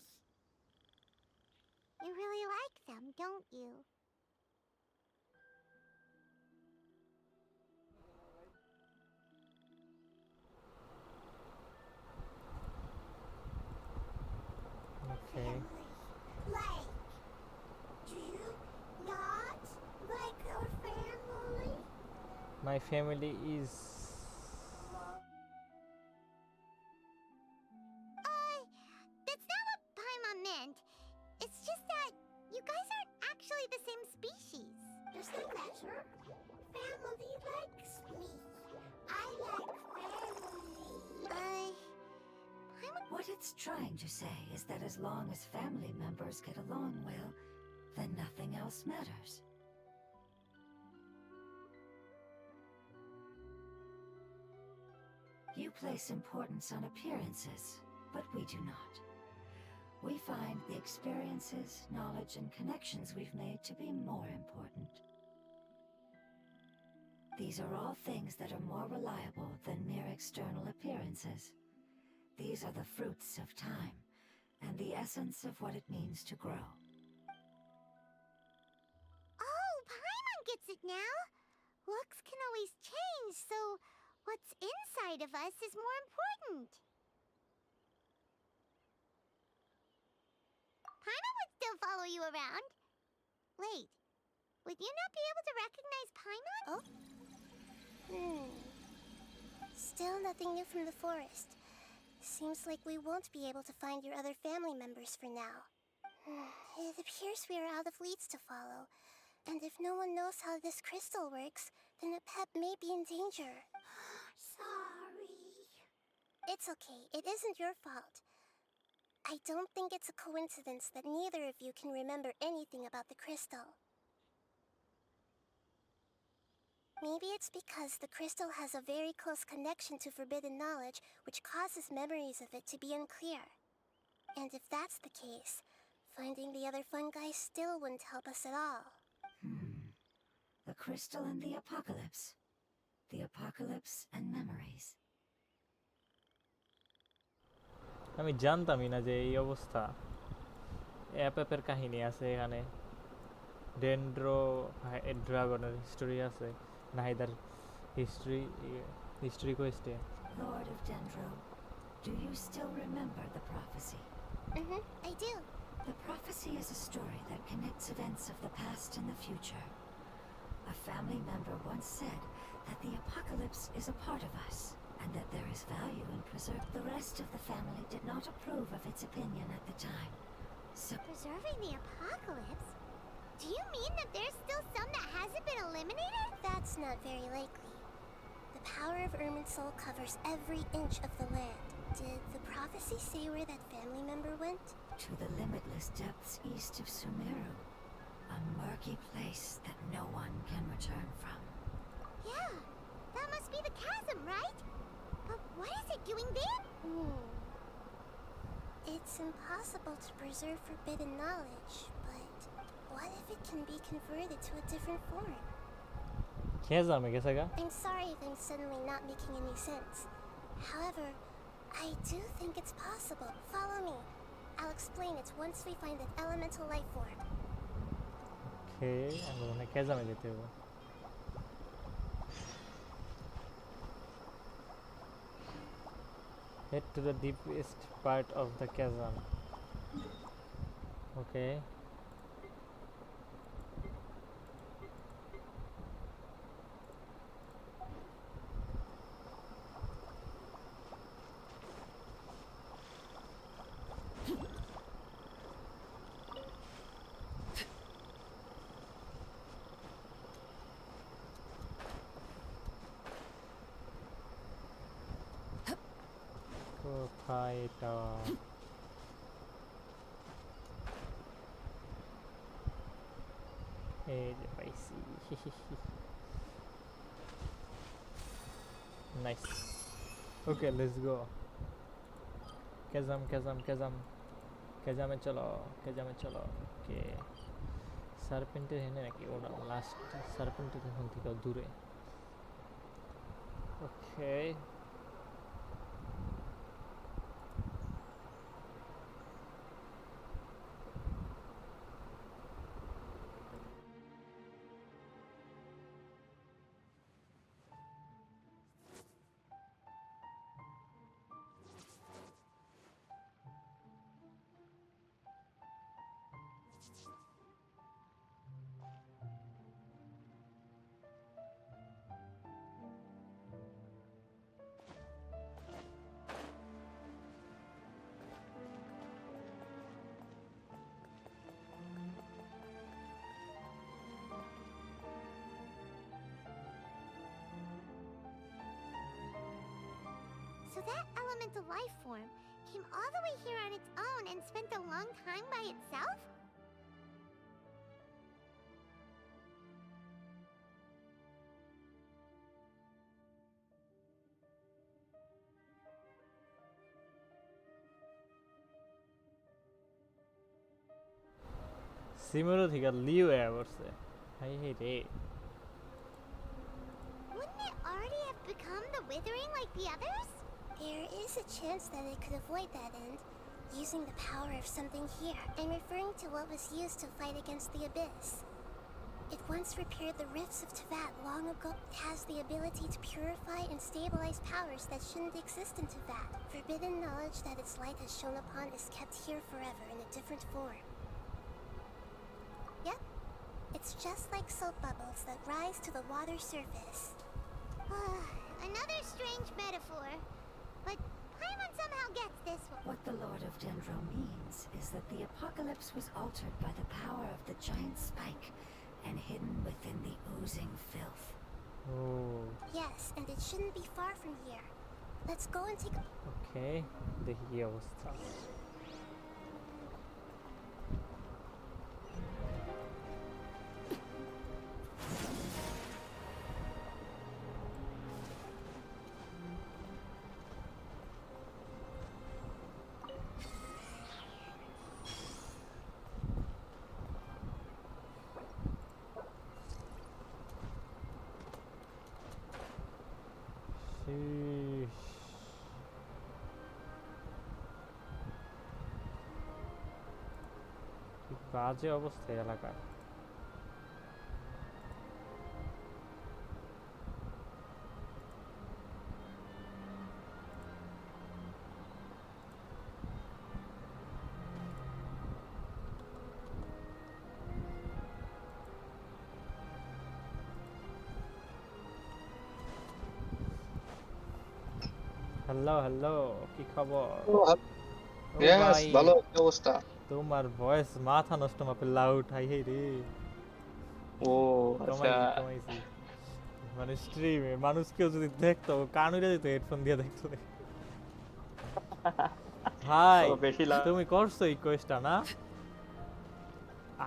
You really like them, don't you? Okay. Like, do you not like our family? My family is That's not what Paimon meant. It's just that you guys aren't actually the same species. Does that matter? Family likes me. I like family. What it's trying to say is that as long as family members get along well, then nothing else matters. You place importance on appearances, but we do not. We find the experiences, knowledge, and connections we've made to be more important. These are all things that are more reliable than mere external appearances. These are the fruits of time, and the essence of what it means to grow. Oh, Paimon gets it now. Looks can always change, so what's inside of us is more important. Paimon would still follow you around. Wait, would you not be able to recognize Paimon? Oh? Still nothing new from the forest. Seems like we won't be able to find your other family members for now. It appears we are out of leads to follow. And if no one knows how this crystal works, then a pet may be in danger. Sorry. It's okay. It isn't your fault. I don't think it's a coincidence that neither of you can remember anything about the crystal. Maybe it's because the crystal has a very close connection to forbidden knowledge, which causes memories of it to be unclear. And if that's the case, finding the other fungi still wouldn't help us at all. The crystal and the apocalypse. The apocalypse and memories. আমি জানতামই না যে এই অবস্থা অ্যাপের কাহিনী আছে এখানে ডেন্ড্রো ড্রাগনের হিস্টোরি আছে নাহিদার history কোয়েস্টে Lord of Dendro, do you still remember the prophecy? I do. The prophecy is a story that connects events of the past and the future. A family member once said that the apocalypse is a part of us, and that there is value in preserving. The rest of the family did not approve of its opinion at the time. So Preserving the apocalypse? Do you mean that there's still some that hasn't been eliminated? That's not very likely. The power of Irminsul covers every inch of the land. Did the prophecy say where that family member went? to the limitless depths east of Sumeru, a murky place that no one can return from. Yeah, that must be the chasm, right? But what is it doing there? It's impossible to preserve forbidden knowledge, but what if it can be converted to a different form? খেজামে গেছে গা I'm sorry if I'm suddenly not making any sense. However, I do think it's possible. Follow me. I'll explain it once we find that elemental life form. ওকে আমরা মানে খেজামে যেতে হবে head to the deepest part of the chasm okay কোথায় এটা এই যে পাইছি nice okay let's go কেজামে চলো ওকে সার্পেন্টের হেনে নাকি ওটা লাস্ট সার্পেন্টের এখন থেকে দূরে ওকে So that elemental life form came all the way here on its own and spent a long time by itself? সিমুরো থেকে লিও এ করছে হাই হাই রে Wouldn't it already have become the Withering like the others? There is a chance that it could avoid that end, using the power of something here. I'm referring to what was used to fight against the Abyss. It once repaired the rifts of Tevat long ago. It has the ability to purify and stabilize powers that shouldn't exist in Tevat. Forbidden knowledge that its light has shone upon is kept here forever in a different form. Yep, it's just like soap bubbles that rise to the water surface. Another strange metaphor, but Paimon somehow gets this one. What the Lord of Dendro means is that the apocalypse was altered by the power of the giant spike and hidden within the oozing filth. Oh, Yes, and it shouldn't be far from here. Let's go and take a... okay. দেখি কি অবস্থা। Sheesh. কি বাজে অবস্থা এই এলাকার। Hello hello, কি খবর? ও Yes, ভাই, ভালো কি অবস্থা? তোমার ভয়েস মাথা নষ্ট মাপে লাউড হাই হাই রে। ও আচ্ছা, কমাইছি মানে স্ট্রিমে মানুষ কেউ যদি দেখতো কান উড়ে যেত হেডফোন দিয়ে দেখতো। ভাই ও বেশি তুমি করছো এই কোয়েস্টটা না?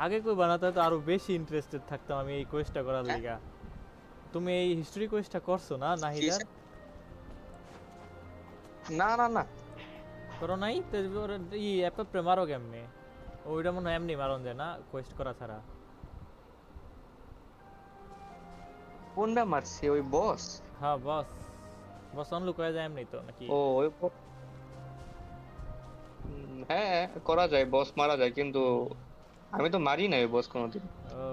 আগে কই বানাতে তো আরো বেশি ইন্টারেস্টেড থাকতাম আমি এই কোয়েস্টটা করার লিগা। তুমি এই হিস্টরি কোয়েস্টটা করছো না নাহিদার? না না না, করো নাই তো ই অ্যাপে মারো কেমনে? ওইটা মনে হয় এমনি মারন যায় না কোয়েস্ট করা ছাড়া। কোনটা মারছি? ওই বস? হ্যাঁ বস, বস অনলুক হয়ে যায় এমনি তো নাকি? ও ওই হ্যাঁ করা যায়, বস মারা যায়, কিন্তু আমি তো মারি না ওই বস কোনোদিন। ও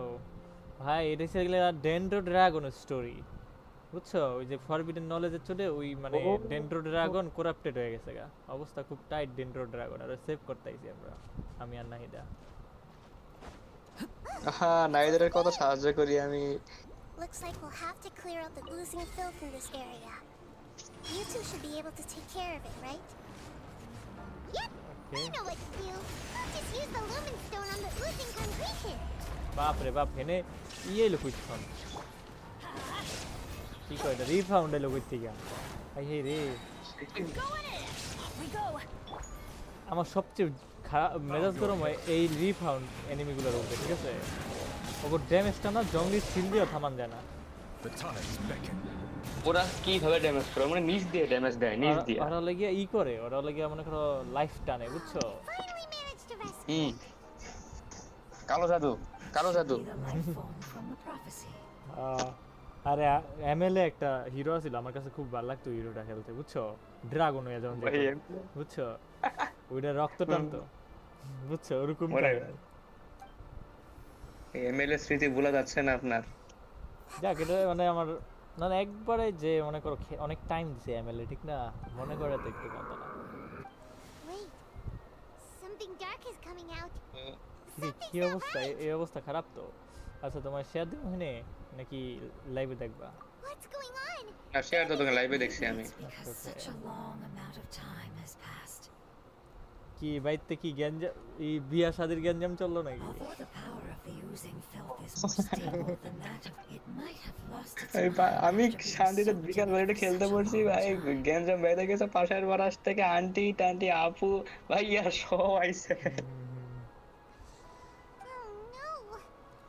ভাই, এটা হচ্ছে ডেন্ড্রো ড্রাগনের স্টোরি, বুঝছো? ওই যে ফরবিডেন নলেজের চলে ওই মানে ডেন্ড্রো ড্রাগন করাপ্টেড হয়ে গেছে গা, অবস্থা খুব টাইট ডেন্ড্রো ড্রাগন, আর সেভ করতে আইছি আমরা, আমি আর নাহিদা। হ্যাঁ, নাইদারের কত সাহায্য করি আমি। Looks like we'll have to clear out the oozing filth in this area. You two should be able to take care of it, right? Yep, Okay. I know what to do. I'll just use the lumen stone on the oozing concretion. বাপ রে বাপ, হেনে ইয়ে লুকুইছন কি কয় এটা, রিফাউন্ড এলো কই থেকে? আই হে রে, Going in. We go. আমার সবচেয়ে খারাপ মেজাজ গরম হয় এই রিফাউন্ড এনিমিগুলোর উপরে, ঠিক আছে? ওগো ড্যামেজটা না জঙ্গলি সিল দিয়ে থামান যায় না। The tides beckon. ওরা কিভাবে ড্যামেজ করে? মানে নিচ দিয়ে ড্যামেজ দেয়, নিচ দিয়ে। ওরা লাগিয়া ই করে, ওরা লাগিয়া মনে করো লাইফ টানে, বুঝছো? Finally managed to rescue. কালো জাদু, কালো জাদু। Be the life form from the prophecy. আরে এমএলএ একটা হিরো ছিল, আমার কাছে খুব ভালো লাগতো হিরোটা খেলতে, বুঝছো? ড্রাগন হয়ে যখন যেত, বুঝছো? ওইটা রক্ত টানতো, বুঝছো? ওরকম এমএলএ স্মৃতি ভোলা যাচ্ছে না আপনার? যাক, এটা মানে আমার না একবারে যে মনে করো অনেক টাইম দিছে এমএলএ, ঠিক না? মনে করে তো একটু কথা না। Wait, something dark is coming out. কি অবস্থা? এই অবস্থা খারাপ তো। আচ্ছা, তোমার শেয়ার দেবো এখানে নাকি লাইভে দেখবা? What's going on? R share তো তোকে লাইভে দেখছি আমি। Because such a long amount of time has passed. কি বাইতে কি গ্যাঞ্জাম, এই বিয়া শাদির গ্যাঞ্জাম চললো নাকি? Although the power of the oozing filth is more stable than that of it might have lost its আমি power to be শান্তিতে soaked বিকাল বেলাটা into খেলতে such a পড়ছি long ভাই, time. গ্যাঞ্জাম বেঁধে গেছে পাশের বারাস থেকে, আন্টি টান্টি আপু ভাই আর সব আইছে। Oh no!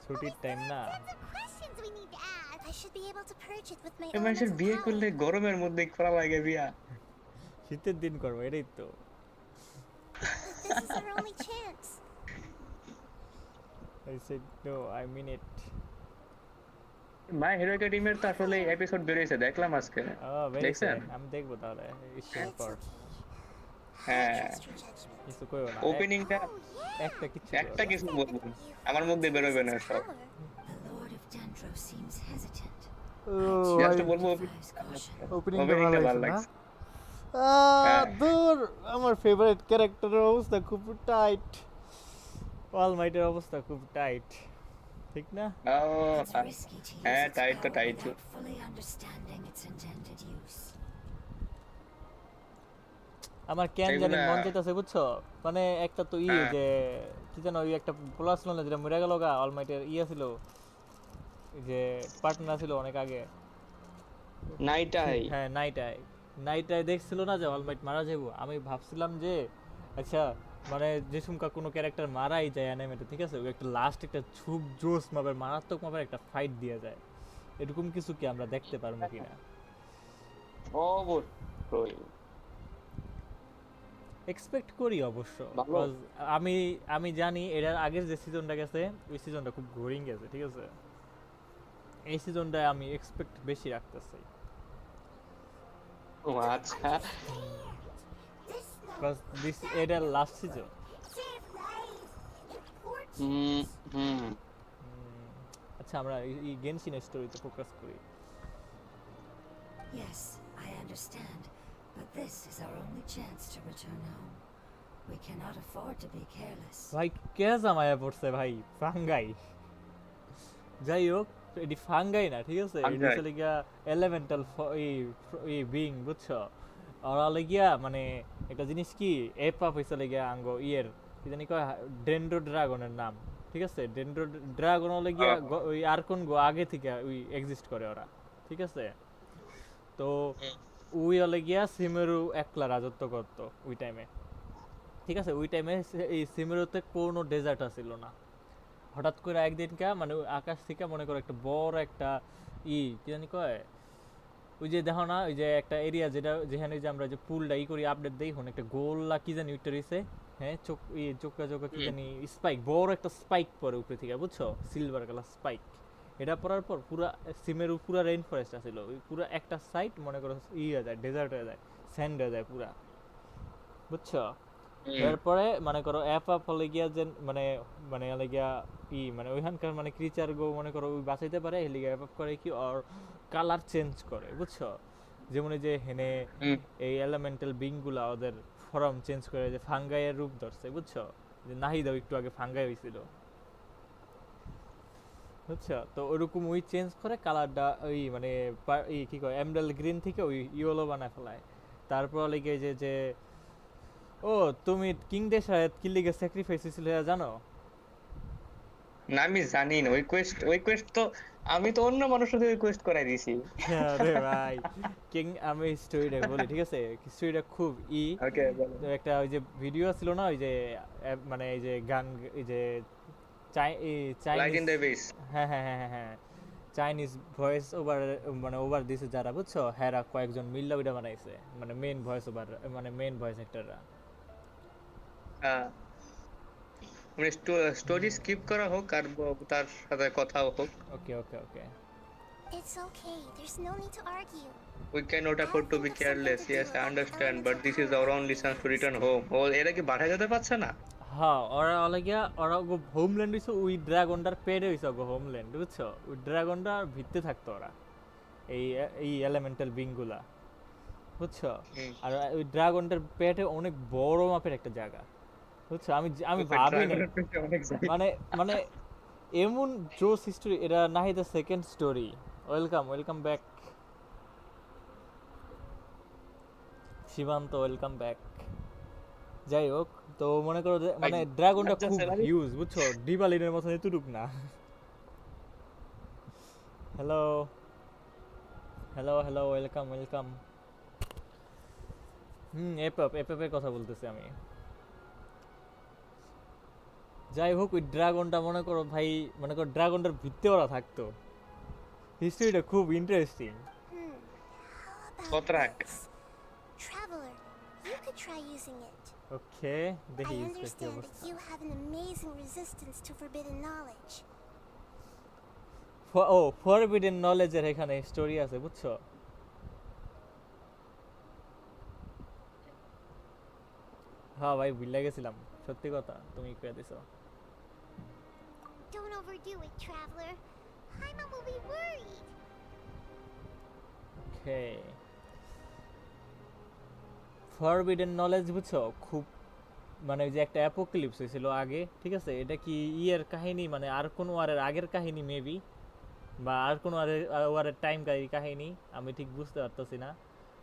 ছুটির টাইম না? Tons of questions we need to ask. I should be able to purge it with my এই মানুষের elemental বিয়ে power. করলে গরমের মধ্যে করা লাগে বিয়া। শীতের দিন করবো, এটাই তো। But this is our only chance. I said no, I mean it. My hero একাডেমির তো আসলে এপিসোড বেরিয়েছে, দেখলাম আজকে। Oh, very দেখছেন? sad. আমি দেখবো তাহলে শেয়ার It's কর। okay. হ্যাঁ Trust your judgment. কিছু কইও না ওপেনিংটা একটা কিছু একটা কইও না। কিছু বলবো আমার মধ্যে বেরোবে না সব The Lord of Dendro seems hesitant. ও জাস্ট ভাই বলবো Advise caution. ওপেনিংটা ভালো ওপেনিংটা ভালো লাগছে না লাগছে আহ, দূর আমার ফেভারিট ক্যারেক্টারের অবস্থা খুব টাইট অলমাইটের অবস্থা খুব টাইট ঠিক না ও It's risky to use হ্যাঁ its টাইট তো power tight without fully understanding its intended use. আমার কেন জানি সেগুলা- মন চাইতেছে বুঝছো মানে একটা তো হ্যাঁ। যে কি যেন ওই একটা প্লাস না যেটা মরে গেল গা অলমাইটের ছিল যে পার্টনার ছিল অনেক আগে নাইটাই হ্যাঁ নাইটাই দেখছিল না যে অলমাইট মারা যাবো আমি ভাবছিলাম যে আচ্ছা মানে যে সুমকা কোনো ক্যারেক্টার মারাই যায় অ্যানিমেতে ঠিক আছে ওই একটা লাস্ট একটা খুব জোস মাপের মারাত্মক মাপের একটা ফাইট দিয়ে যায় এরকম কিছু কি আমরা দেখতে পারবো কিনা অবশ্যই এক্সপেক্ট করি অবশ্য ভালো। 'cause আমি জানি এর আগের যে সিজনটা গেছে ওই সিজনটা খুব বোরিং গেছে ঠিক আছে এই সিজনটায় আমি এক্সপেক্ট বেশি রাখতেছি ও আচ্ছা বিকজ দিস এটার লাস্ট সিজন হুম হুম আচ্ছা আমরা এই গেনশিন স্টোরিতে ফোকাস করি Yes, I understand, but this is our only chance to return home. We cannot afford to be careless. ভাই কে জামায়া পড়ছে ভাই ফাঙ্গাই যাই হোক এটি ফাঙ্গাই না ঠিক আছে ফাঙ্গাই। এটা হচ্ছে গিয়া এলিমেন্টাল এই বিং বুঝছো ওরা লাগিয়া মানে একটা জিনিস কি এপ আপ হইছে লাগিয়া আঙ্গো ইয়ের কি জানি কয় ডেন্ড্রো ড্রাগনের নাম ঠিক আছে ডেন্ড্রো ড্রাগন লাগিয়া ওই আর্কন গো আগে থেকে ওই এক্সিস্ট করে ওরা ঠিক আছে তো ওই লাগিয়া সিমেরু একলা রাজত্ব করতো ওই টাইমে ঠিক আছে ওই টাইমে এই সিমেরুতে কোনো ডেজার্ট ছিল না হঠাৎ করে একদিনকা মানে ওই আকাশ থেকে মনে করো একটা বড় একটা কি জানি কয় ওই যে দেখো না ওই যে একটা এরিয়া যেখানে যে আমরা যে পুলটা করি আপডেট দেই হন একটা গোল্লা কি জানি ওইটা রইছে হ্যাঁ চোখা কি জানি স্পাইক বড় একটা স্পাইক পরে উপরে থেকে বুঝছো সিলভার কালার স্পাইক এটা পরার পর পুরা সিমেরু পুরা রেইন ফরেস্ট আছিল ওই পুরা একটা সাইড মনে করো হয়ে যায় ডেজার্ট হয়ে যায় স্যান্ড হয়ে যায় পুরা বুঝছো এরপরে মনে করো অ্যাপ হলে গিয়া যে মানে হলে গিয়া মানে ওইখানকার মানে ক্রিচার গো মনে করো ওই বাঁচাইতে পারে হেলে গিয়া অ্যাপ করে কি আর কালার চেঞ্জ করে বুঝছো যেমন এই যে হেনে এই এলিমেন্টাল বিংগুলা ওদের ফর্ম চেঞ্জ করে যে ফাঙ্গাইয়ের রূপ ধরছে বুঝছো যে নাহিদা একটু আগে ফাঙ্গাই হয়েছিল বুঝছো তো ওরকম ওই চেঞ্জ করে কালারটা ওই মানে কি কয় এমরাল্ড গ্রিন থেকে ওই ইয়েলো বানায় ফেলায় তারপর লেগে যে ও তুমি কিং দেশায় কি লিগে স্যাক্রিফাইস হয়েছিল জানো না আমি জানি না ওই কোয়েস্ট তো আমি তো অন্য মানুষের ওই কোয়েস্ট করাই দিয়েছি আরে ভাই কিং আমি স্টোরিটা বলি ঠিক আছে স্টোরিটা খুব ওকে বলো তো একটা ওই যে ভিডিও ছিল না ওই যে মানে এই যে গান এই যে লাইট ইন দ্য বেস হ্যাঁ চাইনিজ ভয়েস ওভার মানে ওভার দিছে যারা বুঝছো হ্যাঁ কয়েকজন মিল্লা ওইটা বানাইছে মানে মেইন ভয়েস ওভার মানে মেইন ভয়েস অ্যাক্টররা মানে স্টোরি স্কিপ করা হোক আর তার সাথে কথাও হোক ওকে It's okay. There's no need to argue. we cannot afford to be careless yes I understand but this is our only chance to return home ও এরা কি বাধা যেতে পারছে না হ্যাঁ ওরা হোমল্যান্ড হইছে ওই ড্রাগনটার পেটে হইছে হোমল্যান্ড বুঝছো ওই ড্রাগনটার ভিতরে থাকতো ওরা এই এলিমেন্টাল বিংগুলা বুঝছো আর ওই ড্রাগনটার পেটে অনেক বড় মাপের একটা জায়গা বুঝছো আমি ভাবি না মানে এমন জোস হিস্টোরি এটা Nahida second story welcome back সীমান্ত ওয়েলকাম ব্যাক যাই হোক তো মনে করো যে মানে ড্রাগনটা খুব হিউজ বুঝছো ডিবালিনের মতন এতটুক না হ্যালো ওয়েলকাম এপের কথা বলতেছি আমি যাই হোক ওই ড্রাগনটা মনে করো ড্রাগনটার ভিতরে ওরা থাকতো হিস্ট্রিটা খুব interesting How about Kotrak. this? Traveler, you could try using it. ওকে দেখি I ইউজ করতে understand that অবস্থা you have an amazing resistance to forbidden knowledge. Forbidden নলেজের এখানে স্টোরি আছে বুঝছো হ্যাঁ ভাই ভুলে গেছিলাম, সত্যি কথা তুমি কয়ে দিছো। Don't overdo it, traveler. Paimon will be worried. Okay, forbidden knowledge বুঝছো, খুব মানে ওই যে একটা অ্যাপোক্লিপস হয়েছিল আগে, ঠিক আছে, এটা কি ইয়ের কাহিনী, মানে আর কোন ওয়ারের আগের কাহিনী মেবি, বা আর কোন ওয়ারের টাইম কাহিনী, আমি ঠিক বুঝতে পারতেছি না।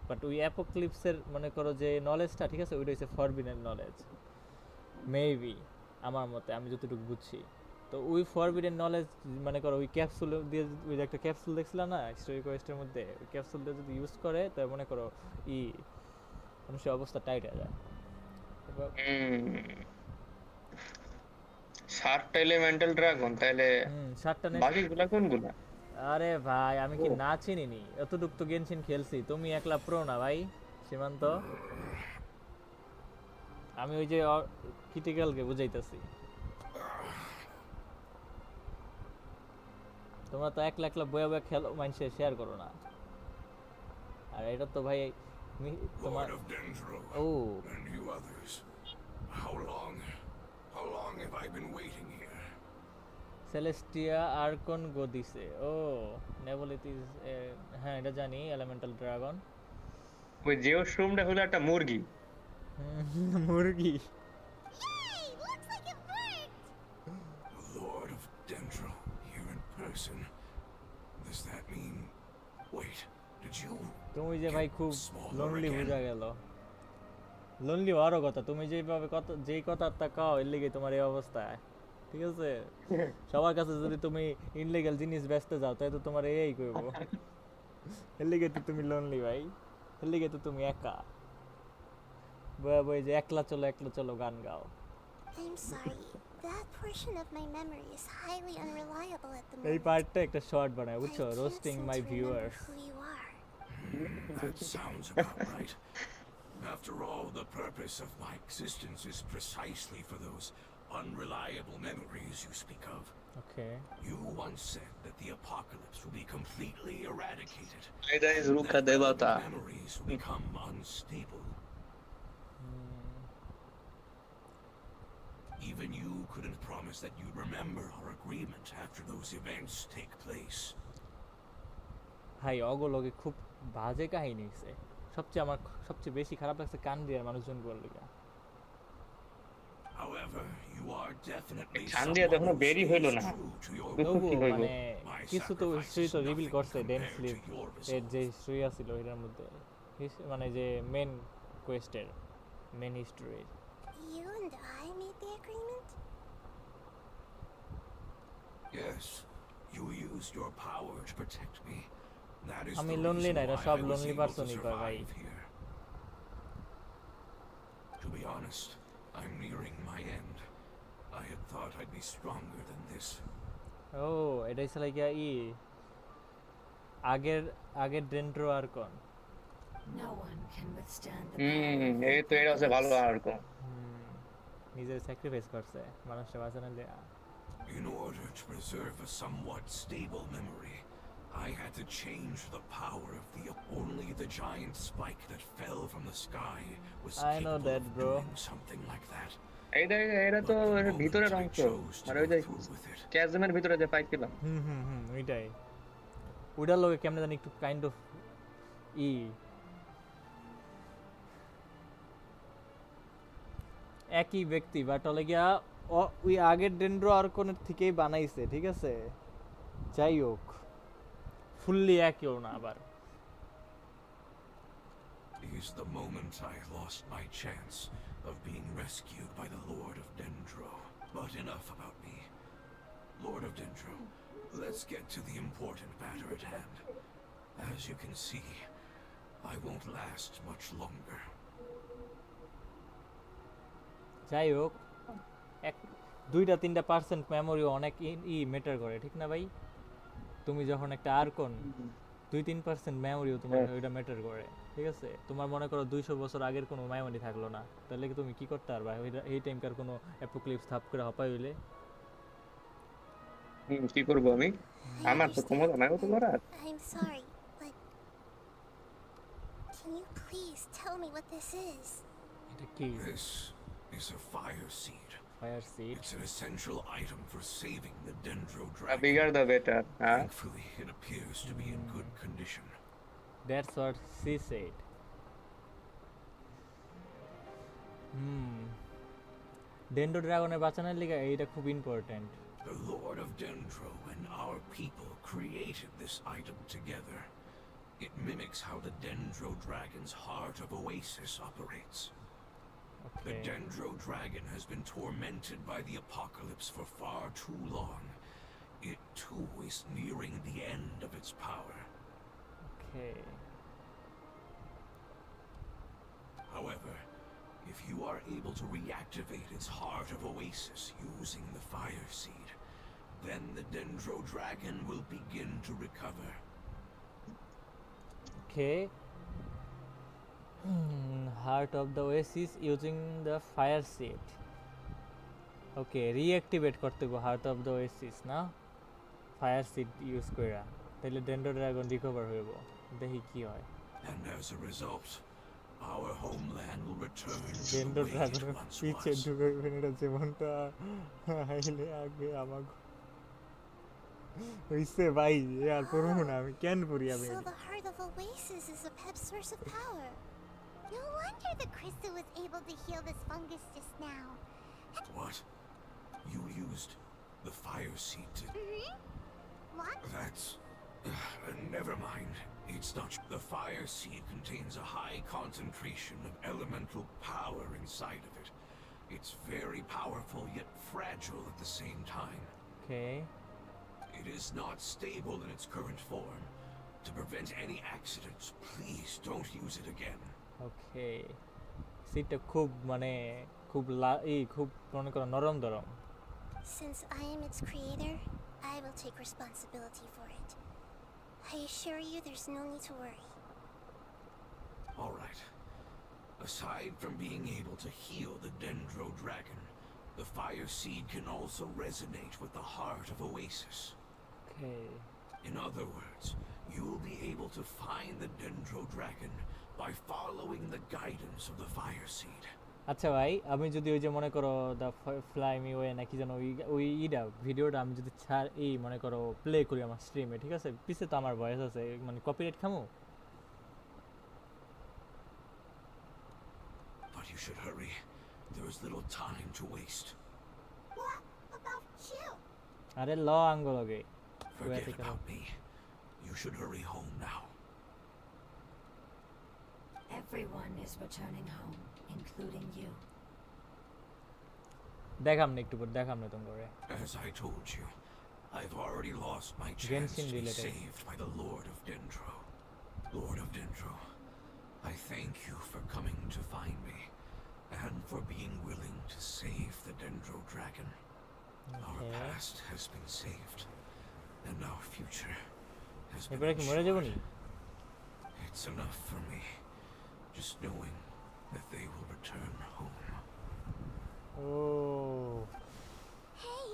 বাট ওই অ্যাপোক্লিপসের মনে করো যে নলেজটা, ঠিক আছে, ওইটা হচ্ছে ফরবিডেন নলেজ মেবি, আমার মতে আমি যতটুকু বুঝছি। তো ওই ফরবিডেন নলেজ মনে করো ওই ক্যাপসুল দিয়ে, ওই যে একটা ক্যাপসুল দেখছিলাম না স্টোরি কোয়েস্টের মধ্যে, ওই ক্যাপসুল দিয়ে যদি ইউজ করে তাহলে মনে করো মানুষের অবস্থা টাইট হয়ে যায়। সাতটা এলিমেন্টাল ড্রাগন, তাহলে সাতটা বাকিগুলা কোনগুলা? আরে ভাই আমি কি না চিনিনি? এতটুক তো গেনশিন খেলছি, তুমি একলা প্রো না ভাই সীমান্ত। আমি ওই যে ক্রিটিক্যালকে বুঝাইতেছি, তোমরা তো একলা একলা বয়া বয়া খেলো, মানুষে শেয়ার করো না। আর এটা তো ভাই তোমার ও সেলেস্টিয়া আর্কন গো দিছে। ও নেবলিটিস, হ্যাঁ এটা জানি, এলিমেন্টাল ড্রাগন। ওই জিওশ্রুমটা হলো একটা মুরগি। মুরগি। Yay! Looks like it worked! Lord of Dendro, here in person. Does that mean... Wait, did you... তুমি যে ভাই খুব লোনলি বুঝা গেল। লোনলি হওয়ারও কথা, তুমি যেভাবে যেই কথাটা কও এর লেগে তোমার এই অবস্থা, ঠিক আছে? সবার কাছে যদি তুমি ইনলিগাল জিনিস বেচতে যাও তাই তো তোমার এই করব। এর লেগে তো তুমি লোনলি ভাই, এর লেগে তো তুমি একা বই বই যে একলা চলো গান গাও। I'm sorry. That portion of my memory is highly unreliable at the এই moment. পার্টটা একটা শর্ট বানায় I বুঝছো, can't roasting seem my to remember viewers. who you are. That sounds about right. After all, the purpose of my existence is precisely for those unreliable memories you speak of. Okay, You once said that the apocalypse will be completely eradicated. এটা is and রুখা that দেবতা। the memories will become unstable. Even you couldn't promise that you'd remember our agreement after those events take place. ভাই অগলগে খুব বাজে কাহিনী হইছে। আমার সবচেয়ে বেশি খারাপ লাগছে কান্দিয়ার মানুষজন বলল। However, you are definitely কান্দিয়া তো এখনো বেরি হইলো না। তবু কি হইব? মানে কিছু তো হিস্ট্রি তো রিভিল করছে, ডেন্স লিভ এর যে হিস্ট্রি আছিল এটার মধ্যে, মানে যে মেন কোয়েস্টের main history. You and I made the agreement? Yes, you used your power to protect me. That is আমি the lonely reason না, এটা why সব I was lonely able person to ই করে ভাই। survive here. To be honest, I'm nearing my end. I had thought I'd be stronger than this. ও এটাই ছিল কি আগের ডেন্ড্রো argon. No one can withstand the এই তো এটা হচ্ছে ভালো আর কোন। নিজের স্যাক্রিফাইস করছে মানুষের বাঁচানোর লেগে। In order to preserve a somewhat stable memory, I had to change the power of only the giant spike that fell from the sky was I know capable that, of bro. doing something like that. এটা তো ভিতরের অংশ, মানে ওই যে ক্যাজমের ভিতরে যে পাইছিলাম। ওইটাই, ওইটার লগে কেমনে জানি একটু কাইন্ড অফ একই ব্যক্তি, বাট হলে গিয়া ওই আগের ডেন্ড্রো আর্কনের থেকেই বানাইছে, ঠিক আছে? যাই হোক, ফুললি একইও না আবার। Is the moment I lost my chance of being rescued by the Lord of Dendro. But enough about me. Lord of Dendro, let's get to the important matter at hand. As you can see, I won't last much longer. যাই হোক, 2-3% memory অনেক matter করে, ঠিক না ভাই? তুমি যখন একটা আর্কন 2-3% মেমোরিও তোমার ওইটা ম্যাটার করে, ঠিক আছে? তোমার মনে করো 200 বছর আগের কোনো মেমোরি থাকলো না, তাহলে কি তুমি কি করতে পারবা এই টাইমকার কোনো অ্যাপোক্লিপস থাপ করে হপাই হইলে? কি করব আমি? আমার তো ক্ষমতা নাই তো করার। I'm sorry, but can you please tell me what this is? এটা কি? This is a fire seed. Fire seed. It's an essential item for saving the Dendro The dragon. bigger the better, huh? Thankfully, it appears to be in good condition. That's what she said. ডেন্ড্রো ড্রাগনের বাঁচানোর লিগে এইটা খুব important. The Lord of Dendro and our people created this item together. It mimics how the Dendro dragon's heart of Oasis operates. The Dendro dragon has been tormented by the apocalypse for far too long. It too is nearing the end of its power. Okay. However, if you are able to reactivate its heart of Oasis using the fire seed, then the Dendro dragon will begin to recover. Okay. Heart of the Oasis using the fire seed. Okay, reactivate করতে হবে Heart of the Oasis না fire seed use কইরা তাহলে ডেন্ড্রো dragon recover হইব দেখি কি হয় And as a result, our homeland will return to ডেন্ড্রো the way it dragon once পিছে was. ঢুকাইবেন এটা যেমনটা আইলে আগে আমাকে হইছে ভাই আর পড়বো না আমি কেন পড়ি আমি So the heart of Oasis is a pep source of power. No wonder the crystal was able to heal this fungus just now. What? You used the fire seed to... What? That's... never mind. It's not... The fire seed contains a high concentration of elemental power inside of it. It's very powerful yet fragile at the same time. Okay. It is not stable in its current form. To prevent any accidents, please don't use it again. Okay. সিটটা খুব মানে খুব খুব মনে করো নরম দরম Since I am its creator, I will take responsibility for it. I assure you there's no need to worry. Alright. Aside from being able to heal the Dendro dragon, the fire seed can also resonate with the heart of Oasis. Okay. In other words, you'll be able to find the Dendro dragon by following the guidance of the fire seed. আচ্ছা ভাই আমি যদি ওই যে মনে করো the fly me way নাকি যেন ওই ভিডিওটা আমি যদি মনে করো প্লে করি আমার স্ট্রিমে ঠিক আছে পিছে তো আমার ভয়েস আছে মানে কপিরাইট খামো But you should hurry. There is little time to waste. What about you? আরে ল আঙ্গ লগে Forget about me. You should hurry home now. Everyone is returning home, including you. দেখাম না একটু পর দেখাম না তুমি করে As I told you, I've already lost my chance Genshin to be related. saved by the Lord of Dendro. Lord of Dendro, I thank you for coming to find me, and for being willing to save the Dendro dragon. Our Okay. past has been saved, and our future has been এবারে কি মরে যাবো নি ensured. It's enough for me, just knowing that they will return home. Oh, Hey,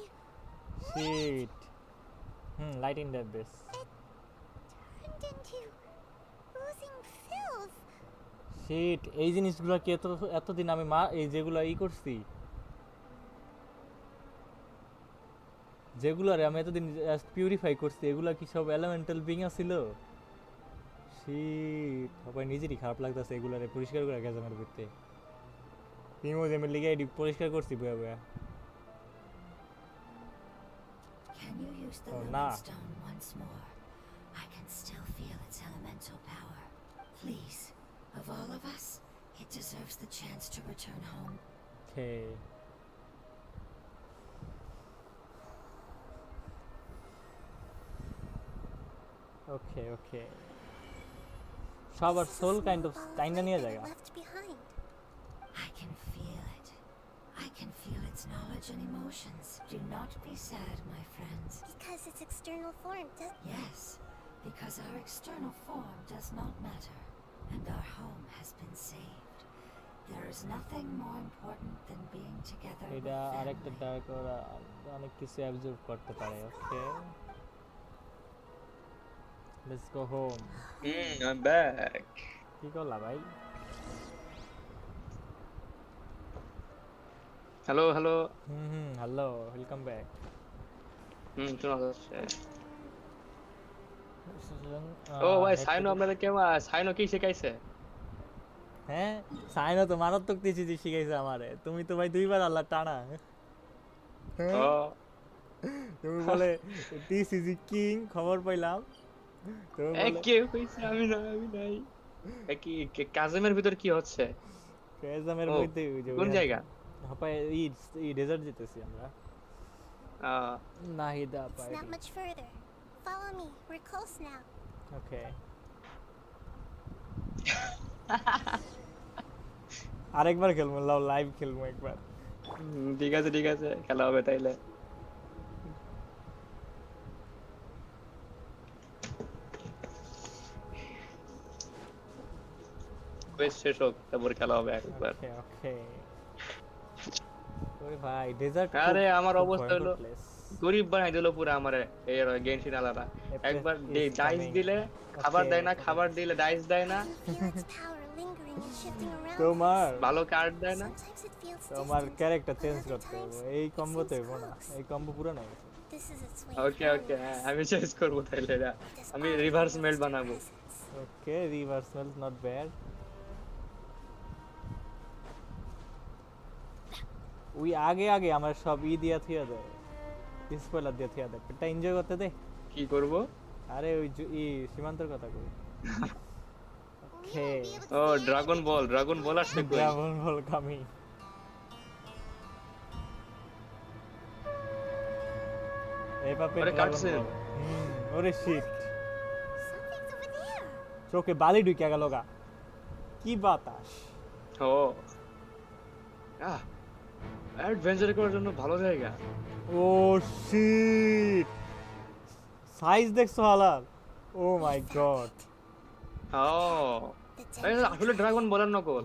shit. Light in the abyss. turned into oozing filth. Shit, এই জিনিসগুলো কি এতদিন আমি এই যেগুলো করছি যেগুলো আমি এতদিন পিউরিফাই করছি এগুলা কি সব এলিমেন্টাল বিং ছিল শিট সবাই নিজেরই খারাপ লাগতেছে এগুলারে পরিষ্কার করে গেছে আমার ভিতরে ইমোজেমের লিগে এডি পরিষ্কার করছি বয়া বয়া Can you use the Oh, Living nah. Stone once more? I can still feel its elemental power. Please, of all of us, it deserves the chance to return home. Okay. Okay. সবার soul kind of টাইনা নিয়ে জায়গা Left behind. I can feel it. I can feel its knowledge and emotions. Do not be sad, my friends. Because its external form does. Yes, because our external form does not matter, and our home has been saved. There is nothing more important than being together with এটা আরেকটা family. Dark ওরা অনেক কিছু absorb করতে পারে okay let's go home I'm back. কি করলা ভাই hello hello. Hello, welcome back. শোনা যাচ্ছে। ও ভাই সাইনো আপনাদের কেমন? সাইনো কি শিখাইছে? হ্যাঁ, সাইনো তো মারাত্মক তেজি শিখাইছে আমারে। তুমি তো ভাই 2 বার আল্লাহ টানা। হ্যাঁ, ও তুমি বলে টিসিজি কিং খবর পাইলাম। তুমি বলে কে কইছে? আমি নাই। কাজেমের ভিতর কি হচ্ছে? কেজামের ও মধ্যে ওই যে কোন জায়গা? হাপায় এই ডেজার্ট যেতেছি আমরা। Nahida It's party. not much further. Follow me. We're close now. ওকে। আরেকবার খেলবো, লাইভ খেলবো একবার। ঠিক আছে খেলা হবে তাইলে। কোয়েস্ট শেষ হোক তারপর খেলা হবে একবার। ওকে। ওরে ভাই ডেজার্ট। আরে আমার অবস্থা হলো গরিব বানাই দিল পুরো আমারে এই গেনশিন আলাদা। একবার ডাইস দিলে খাবার দেয় না, খাবার দিলে ডাইস দেয় না। তোমার ভালো কার্ড দেয় না। তোমার ক্যারেক্টার চেঞ্জ করতে হবে, এই কম্বোতে হইব না, এই কম্বো পুরো না। ওকে আমি চেঞ্জ করব তাইলে। আমি রিভার্স মেল্ট বানাবো। ওকে, রিভার্স মেল্ট নট ব্যাড। ওই আগে আমার সব দিয়া থিয়া দেয়, স্পয়লার দিয়া থিয়া দেয়, এটা এনজয় করতে দে। কি করব? আরে ওই সীমান্তর কথা কই। ওকে। ও ড্রাগন বল আসছে কই? ড্রাগন বল কামি। এই পাপে ড্রাগন বল। ওরে শিট, চোখে বালি ঢুকে গেল গা, কি বাতাস। ও অ্যাডভেঞ্চার করার জন্য ভালো জায়গা। ও শিট, সাইজ দেখছো হালাল? ও মাই গড। আসলে ড্রাগন বলার নকল।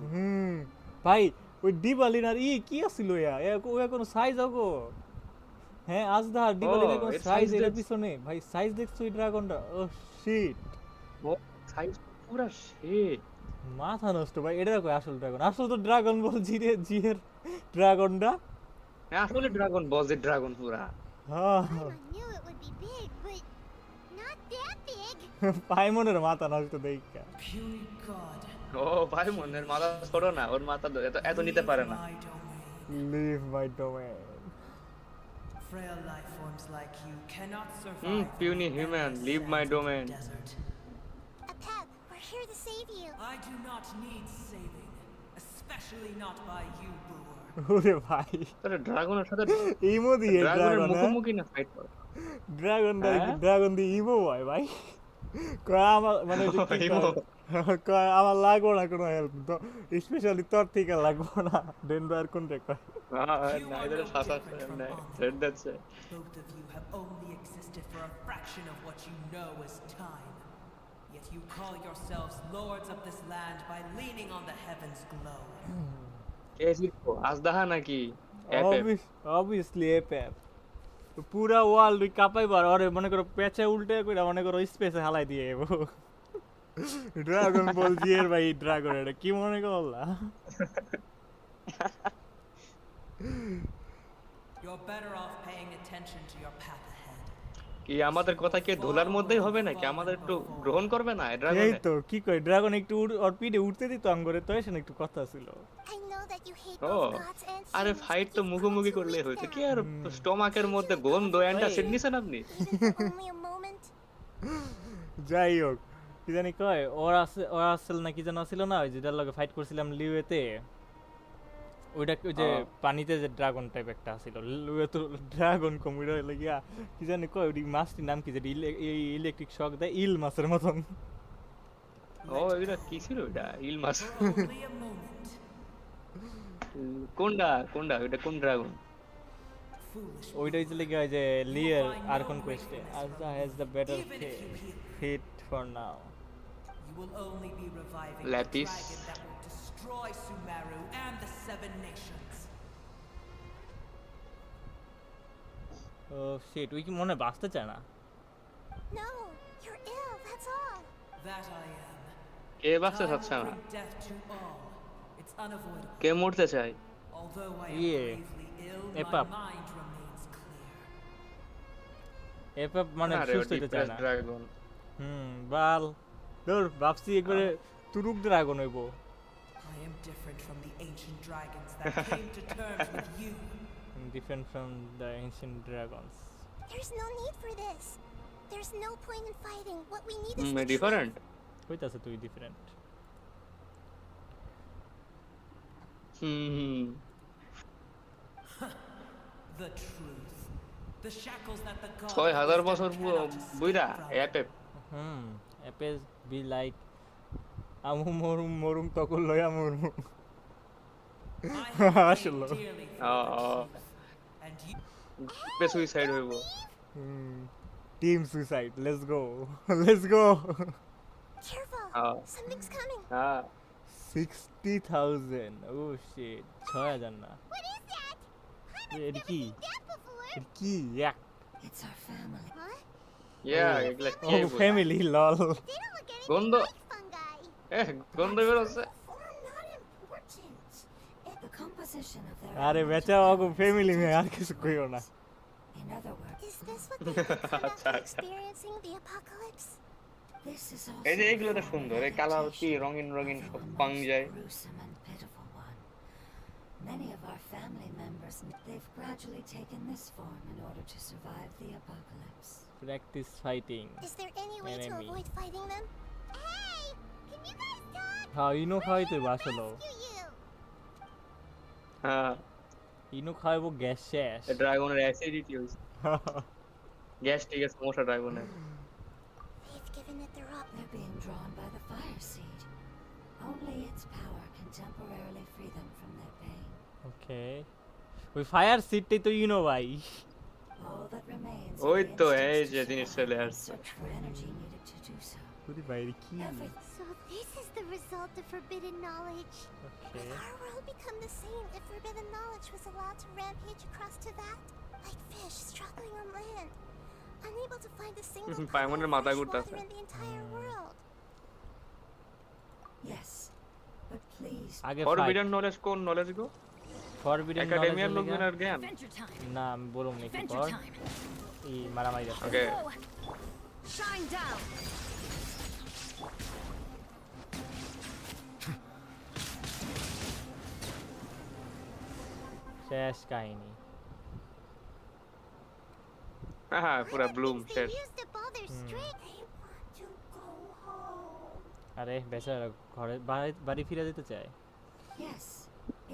ভাই ওই ডিবালিনার কি আছিল ওয়া কোন সাইজ আগো? হ্যাঁ আজদার ডিবালিনার কোন সাইজ এর পিছনে ভাই, সাইজ দেখছো এই ড্রাগনটা? ও শিট, ও সাইজ পুরো শিট, মাথা নষ্ট ভাই। এটা কই আসল ড্রাগন? আসল তো ড্রাগন বল জির ড্রাগনটা। আসলে ড্রাগন বল যে ড্রাগন পুরা। হ্যাঁ পাইমনের মাথা নষ্ট দেখা। ও পাইমনের মাথা ছোট না, ওর মাথা এত নিতে পারে না। Leave my domain. Frail life forms like you cannot survive. Puny human, leave my domain. Apep, we're here to save you. I do not need saving, especially not by you, Boor. ওরে ভাই তোরা ড্রাগনের সাথে imo দিয়ে ড্রাগনের মুখোমুখি না fight কর। ড্রাগন দিয়ে ইমো হয় ভাই। কয় আমার মানে কয় আমার লাগবো না কোনো হেল্প, স্পেশালি তোর থেকে লাগবো না। ডেনভার কোন রে কয় না এদের ফাসা না red that's Both of you have only existed for a fraction of what you know as time. Yet you call yourselves lords of this land by leaning on the heavens glow. আজদাহা নাকি? Obviously এপেপ পুরা world কাঁপাইবার আরে মনে করো পেঁচে উল্টে কইরা মনে করো স্পেসে হালাই দিয়ে এবো। ড্রাগন বল জিয়ের ভাই ড্রাগন এটা কি মনে করলা? You're better off paying attention to your path ahead. কি আমাদের কথা কি ধুলার মধ্যেই হবে নাকি? আমাদের একটু গ্রহণ করবে না ড্রাগন? এই তো কি কই ড্রাগন একটু ওর পিঠে উঠতে দিত আমগরে, তো এসে একটু কথা ছিল। আরে ফাইট তো মুখোমুখি করলেই হইতো, কি আর স্টমাকের মধ্যে গন্ধ অ্যান্টাসিড নিছেন আপনি? যাই হোক কি জানি কয় ওর আসল না কি জানো ছিল না, ওই যেটার লগে ফাইট করছিলাম লিওয়েতে, ওইটা ওই যে পানিতে যে ড্রাগন টাইপ একটা ছিল, লিওয়ে তো ড্রাগন কমিডা লাগিয়া কি জানি কয় ওই মাছটির নাম কি, যেটা ইলেকট্রিক শক দেয়, ইল মাছের মতন। ও এটা কি ছিল? এটা ইল মাছ? কোনটা ওটা কোন ড্রাগন? ওইটা হইছে লাগা যে লিয়ার আর্কন কোয়েস্টে আজদা has the better fit for now. You will only be reviving Lapis. the dragon that will destroy Sumeru and the 7 nations. ও শিট, ওই কি মনে বাঁচতে চায় না? No, you're ill, that's all. That I am. কে বাঁচতে চাচ্ছে না? Death to all. It's unavoidable. কে মরতে চায়? Although I am Yeah. gravely ill, Ep my up. mind remains clear. FF মানে আরে সুস্থ হইতে চায় না ড্রাগন বাল ধর ভাবছি একবারে তুরুক ড্রাগন হইব I am different from the ancient dragons that came to terms with you. different from the ancient dragons There's no need for this. There's no point in fighting. What we need is the different কইতাছে তুই different The truth. The shackles that the gods 6000 বছর cannot escape বুইরা from. অ্যাপে এপেস be like আমু মরুম তকল লয়া মরমু I have paid আসলে dearly for the truth. And you পে suicide হইব team suicide let's go Careful. Oh. Something's coming. হ্যাঁ 60,000 ও sheet 6000 না What is that? এটা কি That before? এটা কি এক It's our family. Huh? ইয়া এগুলা ও কি ফ্যামিলি লল They don't look anything গন্ধ like fungi. গন্ধ বেরোচ্ছে They're not important. The composition of their আরে বেচা ওগো ফ্যামিলি মে আর কিছু কইও না In other words, Is this what they think after experiencing the apocalypse? this is also এই যে এগুলো তো সুন্দর এই কালার কি রঙিন রঙিন সব পাং যায় gruesome and pitiful one. Many of our family members, they've gradually taken this form in order to survive the apocalypse. Practice fighting Is there any way to Enemy. avoid fighting them? Hey! Can you guys talk? হ্যাঁ ইনো খাইতে বাসলো Rescue you! হ্যাঁ ইনো খাইবো gas শেষ ড্রাগনের acidity হইছে গ্যাস্ট্রিকের সমস্যা ড্রাগনের They've given it their up. They're being drawn by the fire seed. Only its power can temporarily free them from their pain. ওকে ওই ফায়ার সিটটাই তো ইনো ভাই All that remains ওই are the তো instincts এই to যে জিনিস survive চলে and আসছে search for energy needed to do so. ওরে ভাই কি Everything. So this is the result of forbidden knowledge. Okay Would our world become the same if forbidden knowledge was allowed to rampage across to that? Like fish struggling on land, unable to find a single puddle পাইমনের of মাথা fresh ঘুরতাছে water in the entire world. Yes, but please আগে forbidden knowledge কোন knowledge গো forbidden একাডেমিয়ার knowledge লোকজনের জ্ঞান Adventure time. না আমি বলুম নাকি Adventure পর time. এই মারামারি যাচ্ছে ওকে Whoa. Shine down. শেষ কাহিনী হ্যাঁ পুরা ব্লুম They শেষ used up all their strength. They want to go home. আরে বেচারা ঘরে বাড়ি ফিরে যেতে চায় yes.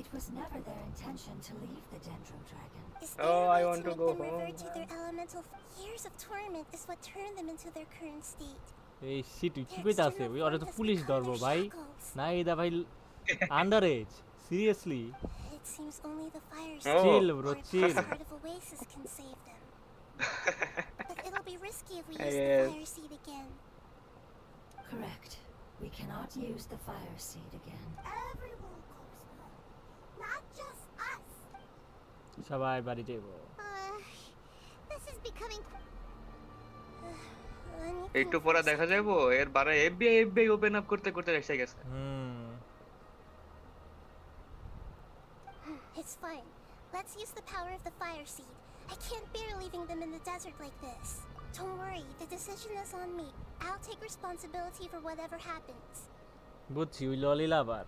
It was never their intention to leave the Dendro Dragon. Is Oh, there a I way want to to make go them revert home. to their elemental? Years of torment is what turned them into their current state. এই city কি Their কইতা আছে external ওই ওরে তো form has police become ধরবো their ভাই shackles. না এটা ভাই under age seriously It seems only the fire Oh. Chill or bro a chill part of Oasis can save them. But it'll be risky if we use Yes. the fire seed again. Correct. We cannot use the fire seed again. Everyone goes home, not just us. সবাই বাড়ি যাইবো This is becoming. একটু পরে দেখা যাবো এর বারে FBI open up করতে করতে এসে গেছে It's fine. Let's use the power of the fire seed. I can't bear leaving them in the desert like this. Don't worry, the decision is on me. I'll take responsibility for whatever happens. বুঝছি ওই ললিল আবার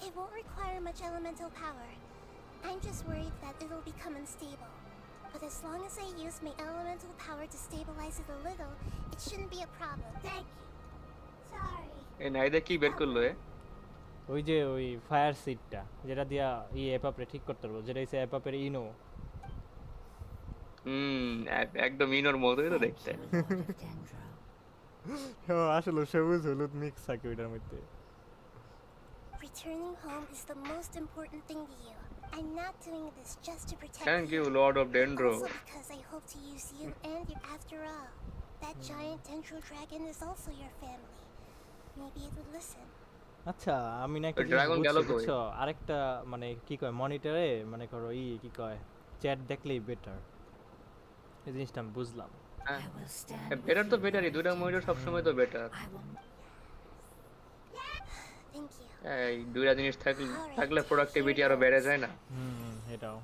It won't require much elemental power. I'm just worried that it'll become unstable. But as long as I use my elemental power to stabilize it a little, it shouldn't be a problem. Thank you. Sorry. এই নাইদা কি বের করলো ওই যে ওই fire সিটটা যেটা দিয়া এই এপাপরে ঠিক করতে পারবো যেটা হইছে এপাপের ইনো একদম ইনোর মতোই তো দেখতে Lord of Dendro. আসলে সবুজ হলুদ মিক্স থাকে ওইটার মধ্যে Returning home is the most important thing to you. I'm not doing this just to protect thank you. You lord of Dendro Also because I hope to use you and you after all. That giant dendro dragon is also your family. Maybe it would listen. আচ্ছা আমি না একটা ওই জিনিস dragon গেল বুঝছি, কই? বুঝছো আরেকটা মানে কি কয় মনিটরে মনে করো কি কয় চ্যাট দেখলেই বেটার এই জিনিসটা আমি বুঝলাম I will stand with better তো you, বেটারই Lord দুইটা of মনিটর Dendro. সবসময় তো বেটার I will এই দুইটা জিনিস থাকলে প্রোডাক্টিভিটি আরো বেড়ে যায় না? এটাও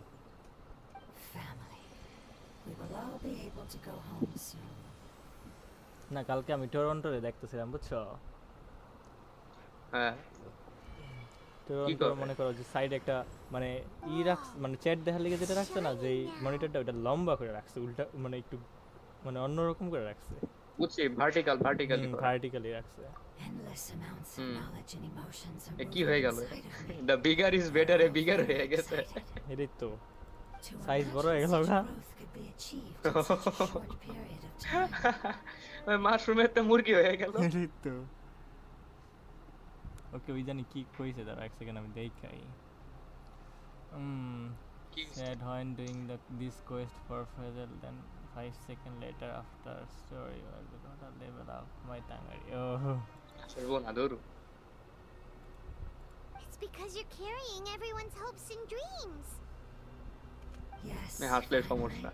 Family. We will all be able to go home soon. না, কালকে আমি টরন্টোরে দেখতেছিলাম, বুঝছো? হ্যাঁ, টরন্টো মনে করো যে সাইডে একটা মানে রাখছে, মানে চ্যাট দেখার লিগে যেটা রাখছে না, যে মনিটরটা ওটা লম্বা করে রাখছে, উল্টা মানে একটু মানে অন্যরকম করে রাখছে। বুঝছি, ভার্টিক্যালি রাখছে। Endless amounts of knowledge and emotions are কি হয়ে গেল? moving inside of me. The bigger is better, bigger হয়ে গেছে। এটাই তো To সাইজ বড় হয়ে imagine গেল such না? growth could be achieved in such a short period of time. ওই মাশরুমের তো মুরগি হয়ে গেল। এটাই তো। ওকে, ওই জানি কি কইছে, দাঁড়া এক সেকেন্ড আমি দেখাই। Said when doing this quest for further than 5 seconds later after story was the level of my tangari. Oh. It's because you're carrying everyone's hopes and dreams. Yes. হাসলে সমস্যা।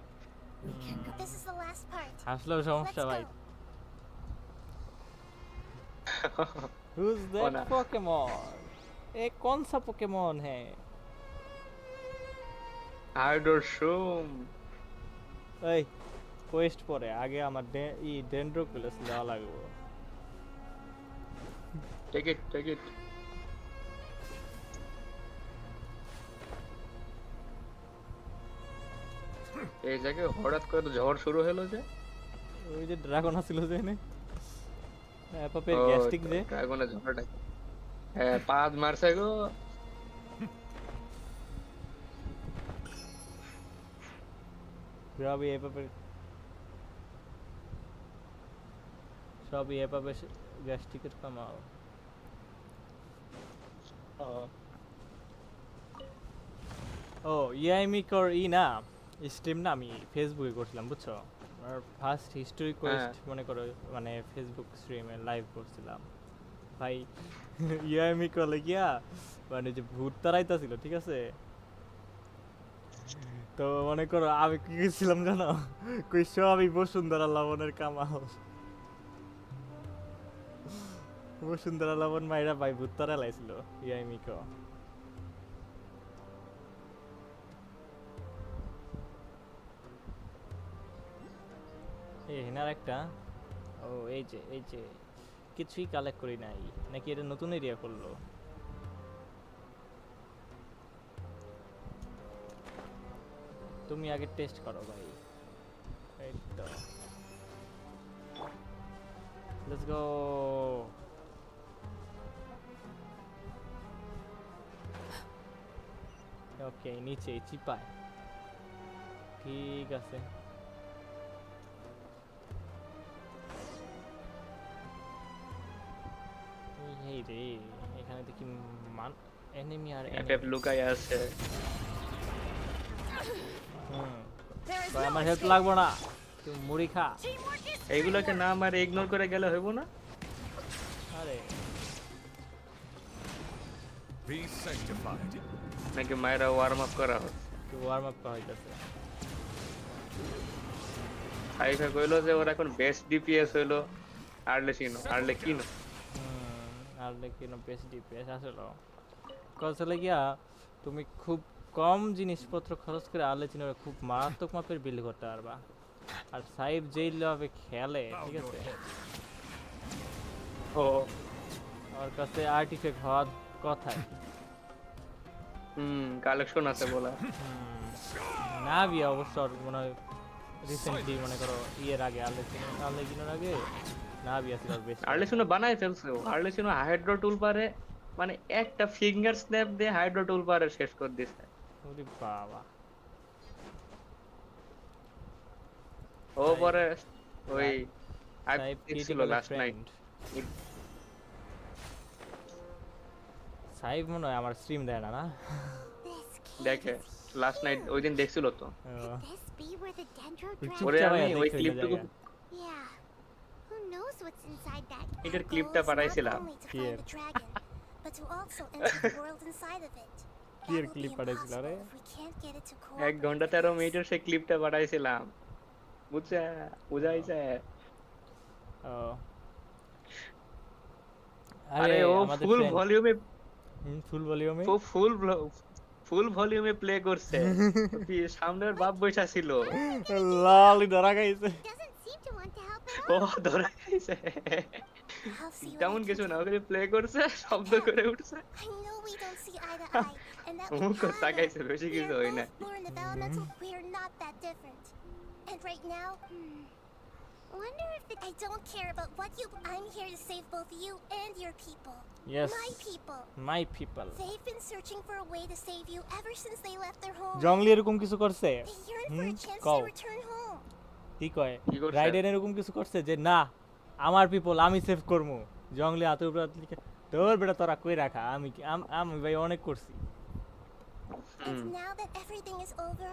We can go. This is the last part. হাসলেও সমস্যা Let's ভাই। go. Who's that Pokemon? ये कौन सा Pokemon है? হাইড্রোশুম। এই Quest পরে আগে আমার ডেন্ড্রোকুলাস দেওয়া লাগবে। Take it. এই জায়গায় হঠাৎ করে তো ঝড় শুরু হলো যে? ওই যে ড্রাগন আছিল যে এনে পাপের গ্যাস্ট্রিক যে ড্রাগনের ঝড়টা। হ্যাঁ, পাদ মারছে গো। সবই এ পাপে গ্যাস্ট্রিকের কামাও। ও ইয়াইমিকর না স্ট্রিম না, আমি ফেসবুকে করছিলাম, বুঝছো? আর ফার্স্ট হিস্টোরি কোয়েস্ট মনে করো, মানে ফেসবুক স্ট্রিমে লাইভ করছিলাম ভাই। ইয়াইমিকর লাগিয়া মানে যে ভূত তারাইতাছিল, ঠিক আছে? তো মনে করো আমি কি করছিলাম জানো, কই সবই বসুন্ধরা লবণের কামাও। বসুন্ধরা লবণ মাইরা ভাই ভূত তারা লাইছিল ইয়াইমিকো। হেনার একটা এই যে কিছুই কালেক্ট করি নাই নাকি, এটা নতুন এরিয়া করলো? তুমি আগে টেস্ট করো ভাই। এই তো লেটস গো। ওকে, নিচে চিপায়, ঠিক আছে। এই রে, এখানে দেখি এনিমি আর এনিমি লুকায় আছে। ভাই আমার হেল্প লাগবে না, তুমি মুড়ি খা। এইগুলোকে না মারে ইগনোর করে গেলে হইব না? আরে Be sanctified. নাকি মায়েরা ওয়ার্ম আপ করা হচ্ছে? ওয়ার্ম আপ করা হইতাছে। আইসা কইলো যে ওর এখন বেস্ট ডিপিএস হইলো আর্লেকিনো। আর্লেকিনো বেস্ট ডিপিএস আসলে কসলে গিয়া তুমি খুব কম জিনিসপত্র খরচ করে আর্লেকিনোর খুব মারাত্মক মাপের বিল করতে পারবা। আর সাইব যেই লবে খেলে, ঠিক আছে, ও ওর কাছে আর্টিফ্যাক্ট হওয়ার কথাই। কালেকশন আছে বলা। না বিয়া অবশ্য মনে হয় রিসেন্টলি মনে করো ইয়ের আগে আর্লেকিনোর আগে না বিয়া ছিল বেশ। আর্লেকিনো বানায় ফেলছে ও। আর্লেকিনো হাইড্রো টুল পারে, মানে একটা ফিঙ্গার স্ন্যাপ দিয়ে হাইড্রো টুল পারে শেষ করে দিছে। ওরে বাবা। ও পরে ওই ছিল লাস্ট নাইট। সাইব মনে হয় আমার স্ট্রিম দেয় না। দেখে লাস্ট নাইট ওই দিন দেখছিল তো। This be where the dendro ওরে dragon? আমি ওই ক্লিপটুকু Yeah. Who knows what's inside that? এটার Our ক্লিপটা goal is not পাঠাইছিলাম। only to find the dragon, but to also enter the world inside of it. কি এর ক্লিপ পাঠাইছিল রে? If we can't get it to 1 ঘন্টা 13 মিনিটের সেই ক্লিপটা পাঠাইছিলাম, বুঝাইছে? ও আরে ও ফুল ভলিউমে ফুল ভলিউমে ফুল ভলিউমে প্লে করছে সামনের বাপ বৈশা ছিল লাল ধরা খাইছে Doesn't seem to want to help at O all. ধরে খাইছে I'll see what তেমন I কিছু can না do. ওখানে প্লে করছে শব্দ করে উঠছে I know we don't see eye to eye, and that মুখ we have তাকাইছে বেশি We কিছু are হয় না both born of elemental. We are not that different. And right now, wonder if I don't care about what you. I'm here to save both you and your people. Yes. My people. My people They've been searching for a way to save you ever since they left their home. জংলি এরকম কিছু করছে They yearn for a chance কও to return home. কি কয় কি করছে? রাইডেন এরকম কিছু করছে যে না আমার পিপল আমি সেভ করবো জংলি হাতের উপর হাত লিখে তোর বেটা তোরা কই রাখা আমি ভাই অনেক করছি And now that everything is over,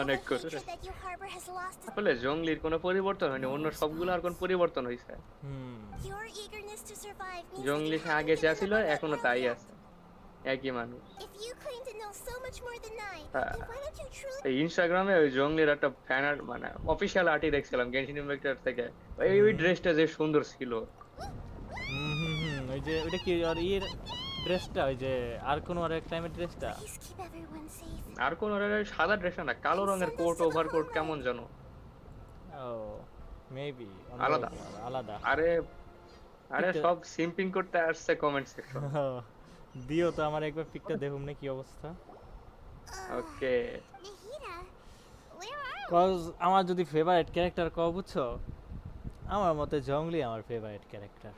অনেক the করছে hatred that you harbor has lost its বলে জংলির কোনো পরিবর্তন হয়নি অন্য সবগুলো আর কোন পরিবর্তন হইছে Your eagerness to survive means জংলি that you আগে haven't যা given ছিল up on that এখনো path তাই yet. আছে একই মানুষ If you claim to know so much more than I, Ah. then why don't you truly এই ইনস্টাগ্রামে ওই জংলির একটা ফ্যান আর্ট মানে অফিশিয়াল আর্টই দেখছিলাম গেনশিন ইম্প্যাক্ট থেকে ওই ড্রেসটা যে সুন্দর ছিল ওই যে ওইটা কি আর এর ড্রেসটা ওই যে আর কোন আর এক টাইমের ড্রেসটা please keep everyone safe? আর কোন সাদা ড্রেসটা না কালো রঙের কোট ওভারকোট কেমন জানো ও মেবি আলাদা আলাদা আরে সব সিম্পিং করতে আসছে কমেন্ট সেকশন দিও তো আমার একবার পিকটা দেখুম না কি অবস্থা ওকে Nahida, where are কজ আমার যদি ফেভারিট ক্যারেক্টার কও বুঝছো আমার মতে জংলি আমার ফেভারিট ক্যারেক্টার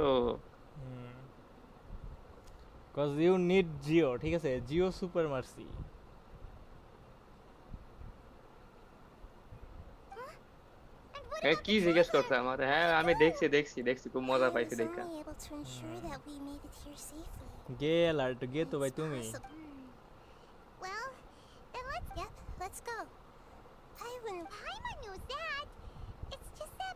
ও কজ ইউ নিড জিও ঠিক আছে জিও সুপার মার্সি এ কি জিজ্ঞেস করতে আমার হ্যাঁ আমি দেখছি খুব মজা পাইছি was দেখা only able to ensure that we made it here safely? গে অ্যালার্ট গে তো ভাই তুমি Well, then let's go. Paimon knows that. It's just that.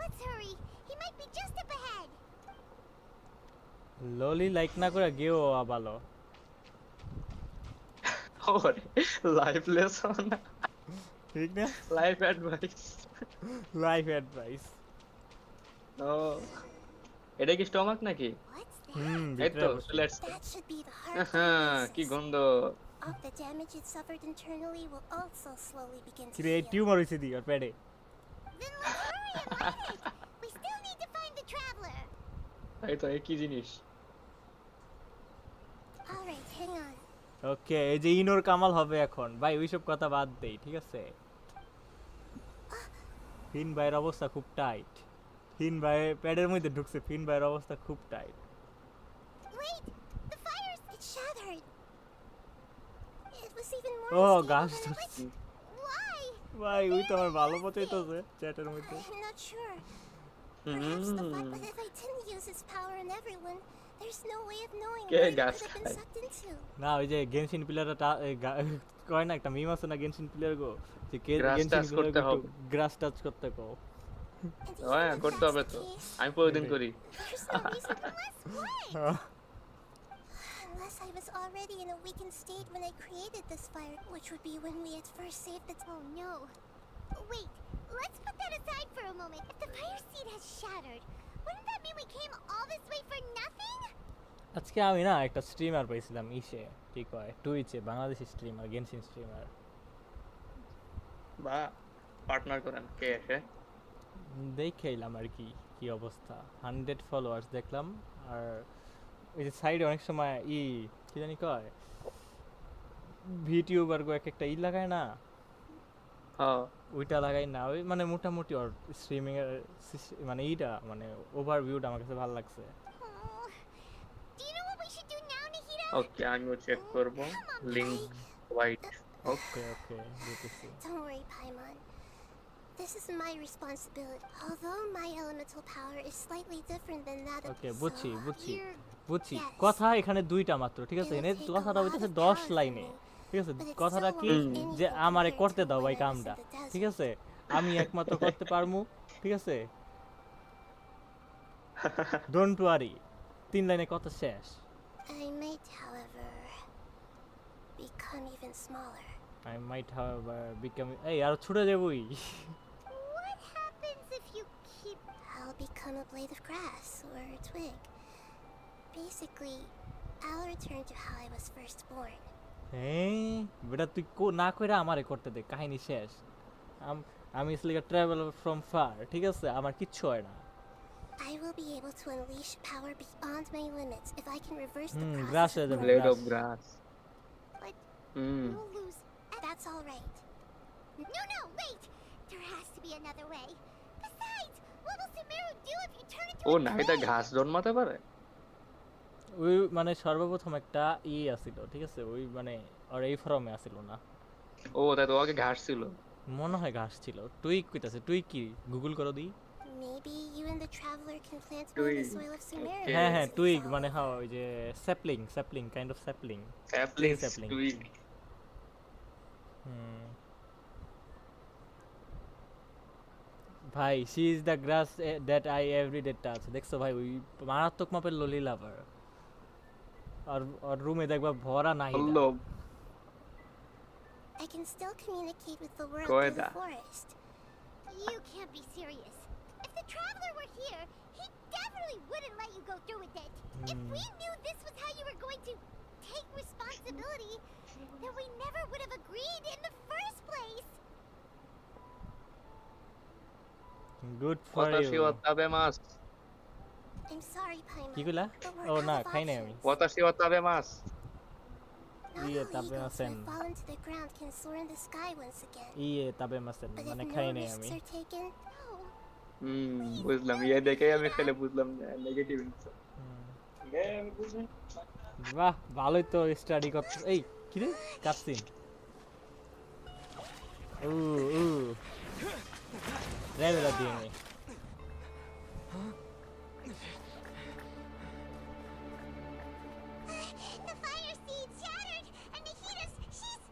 Let's hurry. He might be just up ahead. ললি লাইক না করে গেও আবালো ওরে লাইফ লেসন ঠিক না লাইফ অ্যাডভাইস লাইফ অ্যাডভাইস ও এটা কি স্টমাক নাকি What's that? এই তো let's That should be the heart. কি গন্ধ All the damage it suffered internally will also slowly begin to create heal. Tumour হইছে দি আর পেডে Then let's hurry and light it. We still need to find the traveler. এই তো একই জিনিস All right, hang on. ওকে এই যে ইনোর কামাল হবে এখন ভাই ওইসব কথা বাদ দেই ঠিক আছে ফিন ভাইয়ের অবস্থা খুব টাইট ফিন ভাই প্যাডের মধ্যে ঢুকছে ফিন ভাইয়ের অবস্থা খুব tight Wait, the fires! It shattered. It was even more ও unstable গাছ than it ধরছে was. Why? ভাই ওই তো আমার ভালো মতোই তো চ্যাটের মধ্যে I'm not sure. Perhaps the fire, but if I didn't use its power on everyone, there's no way of knowing K where it গাছ could have been খায়? sucked into. না ওই যে গেনশিন প্লেয়ারটা কয় না একটা মিম আছে না গেনশিন প্লেয়ার গো যে Grass গেনশিন touch করতে প্লেয়ার হবে। গ্রাস টাচ করতে কও And হ্যাঁ even if করতে that's হবে the তো case, আমি প্রতিদিন করি there's no reason unless what? Unless I was already in a weakened state when I created this fire, which would be when we at first saved the. Oh no! Wait, let's put that aside for a moment. If the fire seed has shattered, wouldn't that mean we came all this way for nothing? আজকে আমি না একটা streamer পাইছিলাম ইসে ঠিক হয় টুইচে Bangladeshi streamer Genshin streamer বা partner করেন কে এসে দেখেইলাম আর কি কি অবস্থা 100 ফলোয়ার্স দেখলাম আর ওই যে সাইডে অনেক সময় কি জানি কয় ভিটিউবার গো একটা লাগায় না হ্যাঁ ওইটা লাগাই না ওই মানে মোটামুটি ওর স্ট্রিমিং এর মানে মানে ওভারভিউটা আমার কাছে ভালো লাগছে Oh, do you know what we should do now, Nahida? ওকে আমিও চেক করব লিংক হোয়াইট ওকে ওকে দেখতেছি Don't worry, Paimon. This is my responsibility. Although my elemental power is slightly different than that of okay so বুঝছি you're- বুঝছি Yes. কথা এখানে দুইটা মাত্র ঠিক আছে It will এনে take a কথাটা lot হইতেছে of 10 power লাইনে from me. ঠিক আছে But it কথাটা still কি won't be যে anything আমারে compared করতে to দাও when ভাই I was in কামটা the desert. ঠিক আছে আমি একমাত্র করতে পারমু ঠিক আছে ডোন্ট ওয়ারি 3 লাইনে কথা শেষ I might, however, become even smaller. I might however become এই আর ছুটে যাবই What happens if you keep? I'll become a blade of grass or a twig. Basically, I'll return to how I was first born. হ্যাঁ বেটা তুই না কইরা আমারে করতে দে কাহিনী শেষ আমি আসলে ট্রাভেলার ফ্রম ফার ঠিক আছে আমার কিচ্ছু হয় না I will be able to unleash power beyond my limits if I can reverse the grass process is of a Blade growth. of grass. But Hmm. we'll lose. That's all right. No, wait! There has to be another way. Besides, what will Sumeru do if you turn into O a Nahida twin? ঘাস জন্মাতে পারে? ওই মানে সর্বপ্রথম একটা আছিল ঠিক আছে ওই মানে আর এই ফর্মে আছিল না ও তাই তো আগে ঘাস ছিল। মনে হয় ঘাস ছিল টুইক কইতাছে টুইক কি গুগল করো দি Maybe you and the traveler can plant me in the Twig. soil of Sumeru. হ্যাঁ হ্যাঁ once টুইক it's মানে all- হ্যাঁ ওই যে sapling kind of sapling Saplings, sapling. twig. ভাই she is the grass that I everyday touch দেখছো ভাই ওই মারাত্মক মাপের ললি লাভার আর রুমে দেখবা ভরা নাহিদা পল্লব। I can still communicate with the world Go through the ahead. forest. You can't be serious. If the traveler were here, he definitely wouldn't let you go through with it. If we knew this was how you were going to take responsibility, then we never would have agreed in the first place. Good for ওয়াতাশি you ওয়াতাবে মাস। I'm sorry, Paimon. কি কইলা but we're O out না of খাই নাই আমি options. ওয়াতাশি ওয়াতাবে mass. Not Iya, all tabe eagles masen. who have fallen to the ground can soar in the sky once again. ইয়ে তাবে মাসেন But মানে if খাই no নাই risks আমি are taken, no. বুঝলাম ইয়ে দেখে আমি খেলে বুঝলাম নেগেটিভ বাহ ভালোই তো স্টাডি করতে এই কি রে কাটসিন ও রেভেলা দিয়ে নে The fire seed shattered, and Nahida's, she's...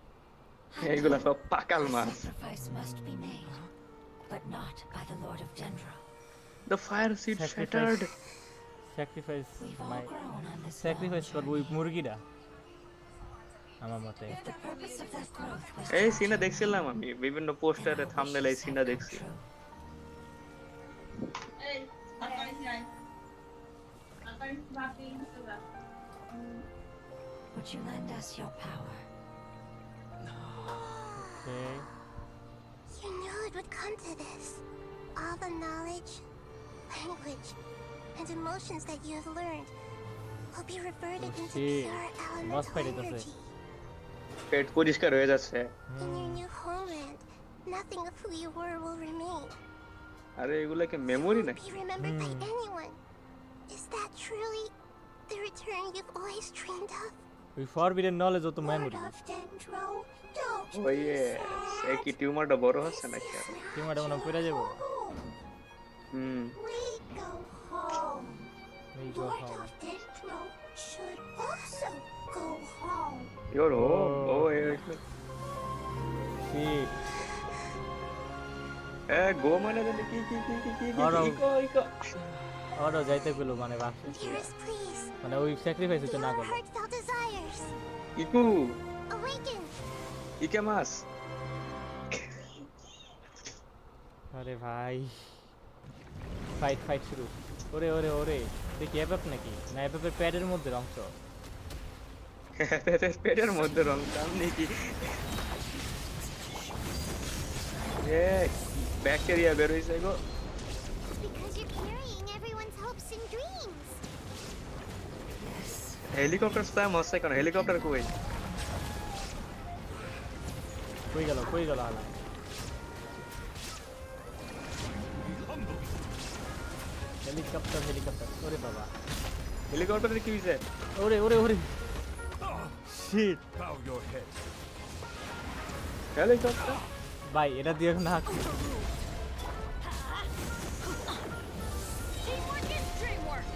এইগুলা সব পাকাল মাছ। Sacrifice must be made, but not by the Lord of Dendro. The fire seed shattered. Sacrifice We've all my grown on this sacrifice long করব ওই journey. মুরগিটা আমার মতে If the purpose of that growth was এই to সিনটা ultimately দেখছিলাম আমি বিভিন্ন পোস্টারে our থাম্বনেলে এই wishes সিনটা have come দেখছি। true. Would you lend us your power? Okay. You knew it would come to this. All the knowledge, language, and emotions that you have learned will be reverted into shit. pure Boss fight elemental it, does it? energy. পেট পরিষ্কার হয়ে যাচ্ছে। In your new homeland, nothing of who you were will remain. আরে এগুলা কি memory Won't নাকি? be remembered by anyone. Is that truly the return you've always dreamed of? ওই forbidden knowledge ও তো memory Lord of Dendro, don't ওই এই কি টিউমারটা বড় হচ্ছে নাকি? টিমাটা মনে পড়ে যাব হুম। we go home. এই গো Lord হাও of Dendro should also go home. Your home. Oh shit go মানে জানি কি কি কি কি কি আর ইকো ইকো। ওরা যাইতে গেল মানে বাসে Dearest, please. মানে ওই স্যাক্রিফাইস হচ্ছে না Your করলো heartfelt desires. ইকু Awaken. ইকে মাস। আরে ভাই ফাইট শুরু ওরে ওরে ওরে দেখি অ্যাপ নাকি না অ্যাপের প্যাডের মধ্যে অংশ পেটের মধ্যে রং সামনে কি ব্যাকটেরিয়া বের হইছে গো। Because you're carrying everyone's hopes and dreams. Helicopter spam হচ্ছে কেন? হেলিকপ্টার কই? কই গেল আলা হেলিকপ্টার ওরে বাবা হেলিকপ্টারে কি হইছে? ওরে shit Bow your head. Helicopter ভাই এটা দিয়ে না Teamwork is dreamwork.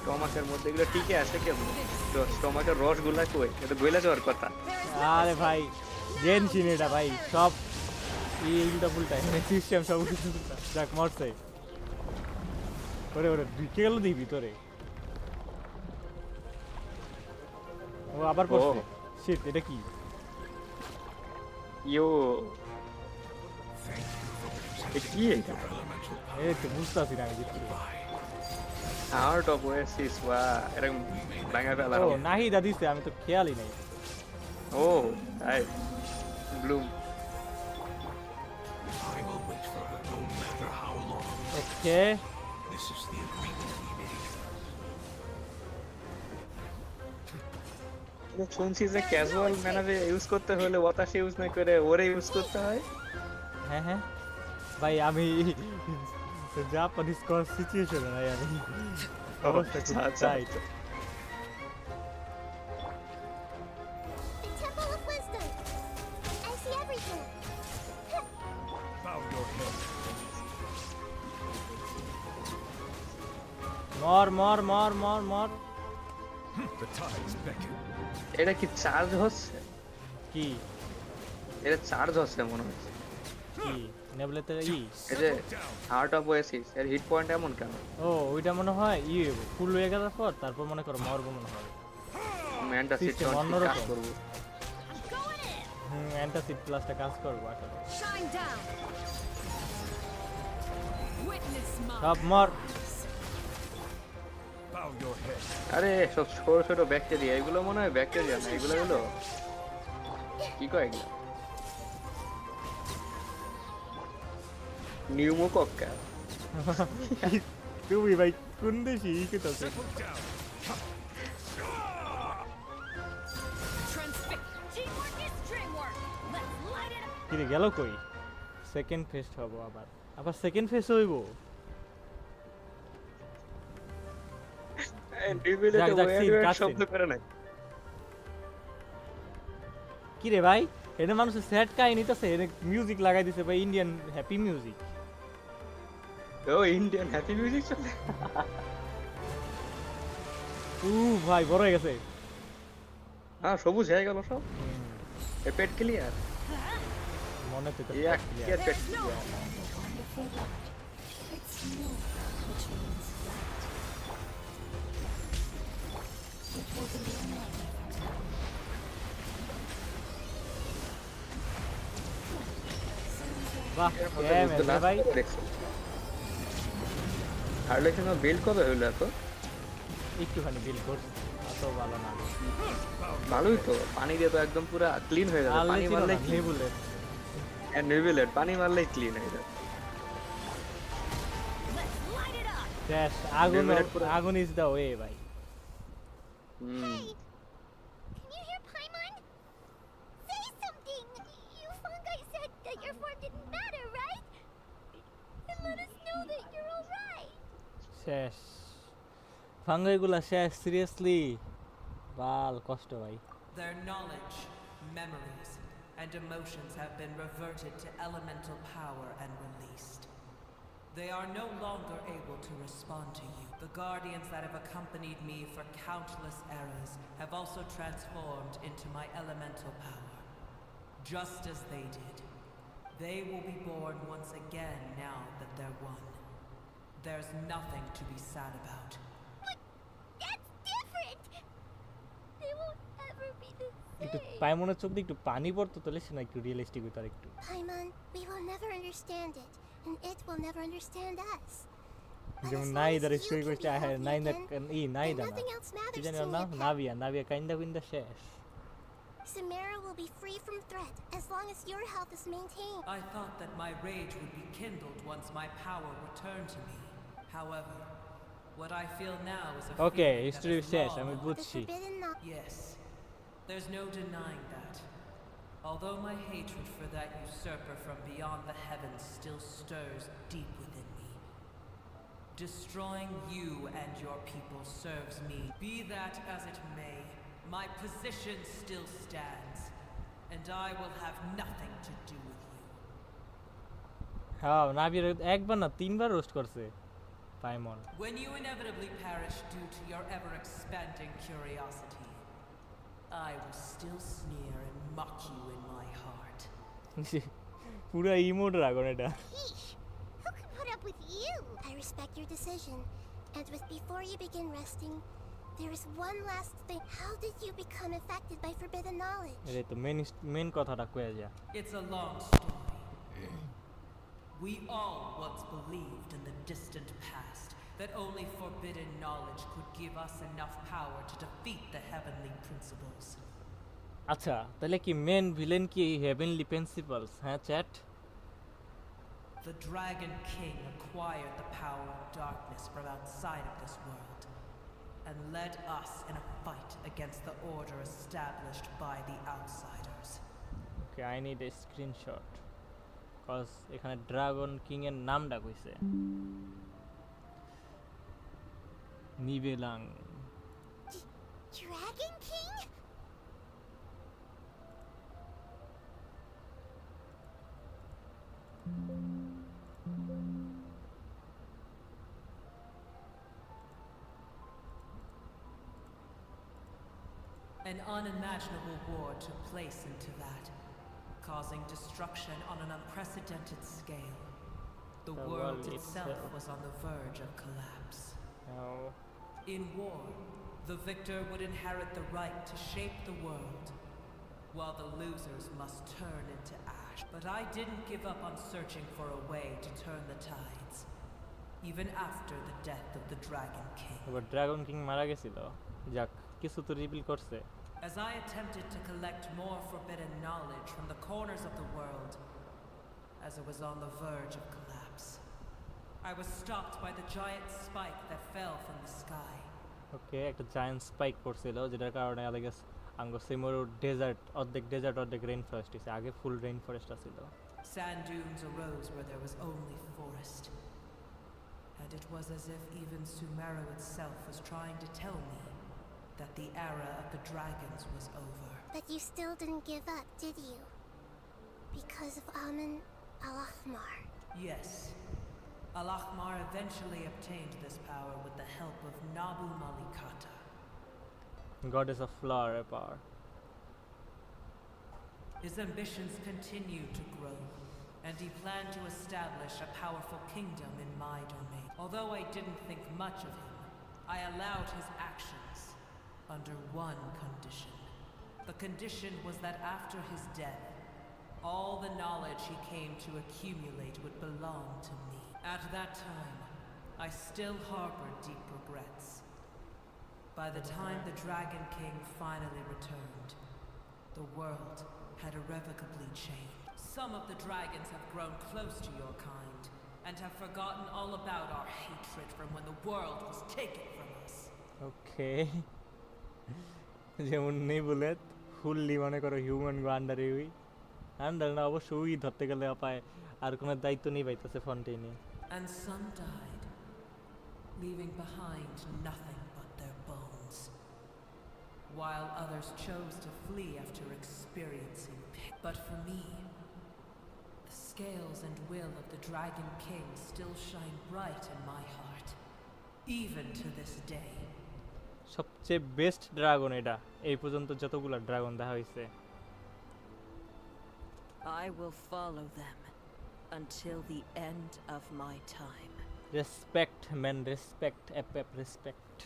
স্টমাকের মধ্যে এগুলো টিকে আছে কেমন? স্টমাকের রসগুলা কই? এটা গইলা যাওয়ার কথা। আরে ভাই গেনশিন এটা ভাই সব এইটা উল্টা এখানে সিস্টেম সব উল্টা যাক মরছে ওরে ঢুকে গেল দিই ভিতরে ও আবার পড়ছে শিট এটা কি ইয়ো Thank you for protecting কি এটা এই তো বুঝতাছি না আমি কিছু আউট অফ ওয়েসিস ওয়া এরকম ভাঙা ফেলা ও নাহিদা দিছে আমি তো খেয়ালই নাই ও তাই Bloom I will wait for her no matter how long. Okay This is the agreement we made. শুনছি যে ক্যাজুয়াল ম্যানারে ইউজ করতে হলে ওয়াতাসে ইউজ না করে ওরে ইউজ করতে হয় হ্যাঁ হ্যাঁ ভাই আমি জাপানিজ কোর্স সিচুয়েশনে নাই আমি অবস্থা খুব tight The Temple of Wisdom. I see everything. Bow your head. মর মর মর মর মর The tides beckon. এটা কি চার্জ হচ্ছে কি এটা চার্জ হচ্ছে মনে হচ্ছে কি নেবলেতে ই এই যে হার্ট অফ ওয়েসিস এর হিট পয়েন্ট এমন কেন ও ওইটা মনে হয় ই ফুল হয়ে গেলার পর তারপর মনে করো মরবো মনে হয় অ্যান্টাসিড System কাজ অন্যরকম। করব অ্যান্টাসিড প্লাসটা কাজ করবো আসলে Shine down. Witness my সব মর Bow your head. আরে সব ছোট ছোট ব্যাকটেরিয়া এগুলো মনে হয় ব্যাকটেরিয়া না এগুলো হলো কি কয় এগুলো নিউমোকক্কা তুমি ভাই কোন দেশি কি তো Settle down. Transfix. Teamwork is dreamwork. Let's light it up. কি রে গেল কই সেকেন্ড ফেজ হবো আবার আবার সেকেন্ড ফেজ হইবো ডিভিলেটে যাক, যাক, scene, ওয়ার্ড cut শব্দ scene। করে নাই কি রে ভাই এটা মানুষের স্যাড কাহিনী তো সে মিউজিক লাগাই দিছে ভাই ইন্ডিয়ান হ্যাপি মিউজিক ও ইন্ডিয়ান হ্যাপি মিউজিক চলে ভাই বড় হয়ে গেছে হ্যাঁ সবুজ হয়ে গেল সব এ পেট ক্লিয়ার মনে তো ইয়া পেট Wonderful light. It's new, which means light. It will be the name for time. বাহ ক্যাম ভাই হার্লেশন বিল্ড কবে হলো এত একটুখানি বিল করছি অত ভালো না ভালোই তো পানি দিয়ে তো একদম পুরো ক্লিন হয়ে যাবে পানি মারলে নেবুলে নেভিলেট পানি মারলেই ক্লিন হয়ে যাবে Let's light it up. শেষ আগুন Nebulet পুরো- আগুন ইজ দা ওয়ে ভাই হুম Can you hear Paimon? Say something! You fungi said that your form didn't matter, right? Then let us know that you're alright. শেষ ফাঙ্গাইগুলা শেষ seriously বাল কষ্ট ভাই Their knowledge, memories, and emotions have been reverted to elemental power and released. They are no longer able to respond to you. The guardians that have accompanied me for countless eras have also transformed into my elemental power. Just as they did. They will be born once again now that they're one. There's nothing to be sad about. But that's different! They won't ever be the একটু same. পাইমনের চোখ দিয়ে একটু পানি পড়তো তাহলে সে না একটু realistic হইতো আর একটু Paimon, we will never understand it, and it will never understand us. But যেমন as long neither as you story can করছে be healthy নাইদা again, E then নাইদা না nothing else কি matters জানি to ওর me নাম apart. নাভিয়া কাইন্দা শেষ Samara will be free from threat as long as your health is maintained. I thought that my rage would be kindled once my power returned to me. However, what I feel now is a okay feeling that history is শেষ long আমি The বুঝছি forbidden knowledge. Yes, there's no denying that. Although my hatred for that usurper from beyond the heavens still stirs deep within me. Destroying you and your people serves me. Be that as it may, my position still stands, and I will have nothing to do with you. হ্যাঁ নাভিয়ার একবার না তিনবার roast করছে পাইমন When you inevitably perish due to your ever-expanding curiosity, I will still sneer and mock you in my heart. পুরা emote রাগন এটা Yeesh! Who can put up with you? I respect your decision. And with before you begin resting, there is one last thing. How did you become affected by forbidden knowledge? এটা তো main কথাটা কয়ে যা It's a long story. We all once believed in the distant past that only forbidden knowledge could give us enough power to defeat the heavenly principles. আচ্ছা তাহলে কি main villain কি heavenly principles হ্যাঁ chat The Dragon King acquired the power of darkness from outside of this world and led us in a fight against the order established by the outsiders. Okay, I need a screenshot cause এখানে dragon king এর নামটা কইছে নিবেলাং Dragon King? An unimaginable war took place into that, causing destruction on an unprecedented scale. The world itself was on the verge of collapse. No. In war, the victor would inherit the right to shape the world, while the losers must turn into ash. But I didn't give up on searching for a way to turn the tides, even after the death of the Dragon King. এবার dragon king মারা গেছিল যাক কিছু তো reveal করছে As I attempted to collect more forbidden knowledge from the corners of the world, as it was on the verge of collapse, I was stopped by the giant spike that fell from the sky. ওকে একটা giant spike পড়ছিল যেটার কারণে I guess আঙ্গো see more dessert অর্ধেক rain forest হইছে আগে ফুল rain forest ছিল Sand dunes arose where there was only forest. And it was as if even Sumeru itself was trying to tell me that the era of the dragons was over. But you still didn't give up, did you? Because of Amun al-Ahmar. Yes. Al-Ahmar eventually obtained this power with the help of Nabu Malikata. goddess of flower power His ambitions continued to grow, and he planned to establish a powerful kingdom in my domain. Although I didn't think much of him, I allowed his actions under one condition. The condition was that after his death, all the knowledge he came to accumulate would belong to me. At that time, I still harbored deep regrets. By the time the Dragon King finally returned, the world had irrevocably changed. Some of the dragons have grown close to your kind and have forgotten all about our hatred from when the world was taken from us. okay যেমন নেবুলেট fully মনে করো human গো আন্ডারে we under না অবশ্য we ধরতে গেলে আপায় আর কোনো দায়িত্ব নেই পাইতেছে ফন্টেইনে And some died, leaving behind nothing but their bones, while others chose to flee after experiencing pain. But for me, the scales and will of the Dragon King still shine bright in my heart, even to this day. সবচেয়ে best dragon এটা এই পর্যন্ত যতগুলো dragon দেখা হইছে I will follow them until the end of my time. Respect man respect respect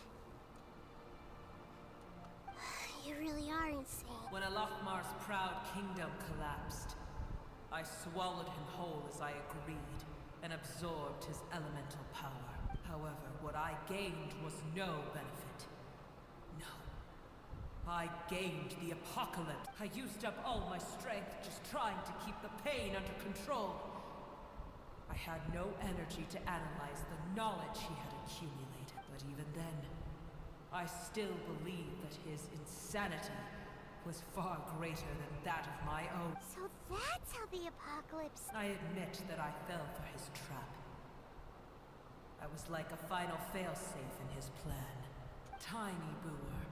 You really are insane. When Al-Ahmar's proud kingdom collapsed, I swallowed him whole as I agreed and absorbed his elemental power. However, what I gained was no benefit. No. I gained the apocalypse. I used up all my strength just trying to keep the pain under control. I had no energy to analyze the knowledge he had accumulated. But even then, I still believed that his insanity was far greater than that of my own. So that's how the apocalypse... I admit that I fell for his trap. I was like a final failsafe in his plan. Tiny Booer,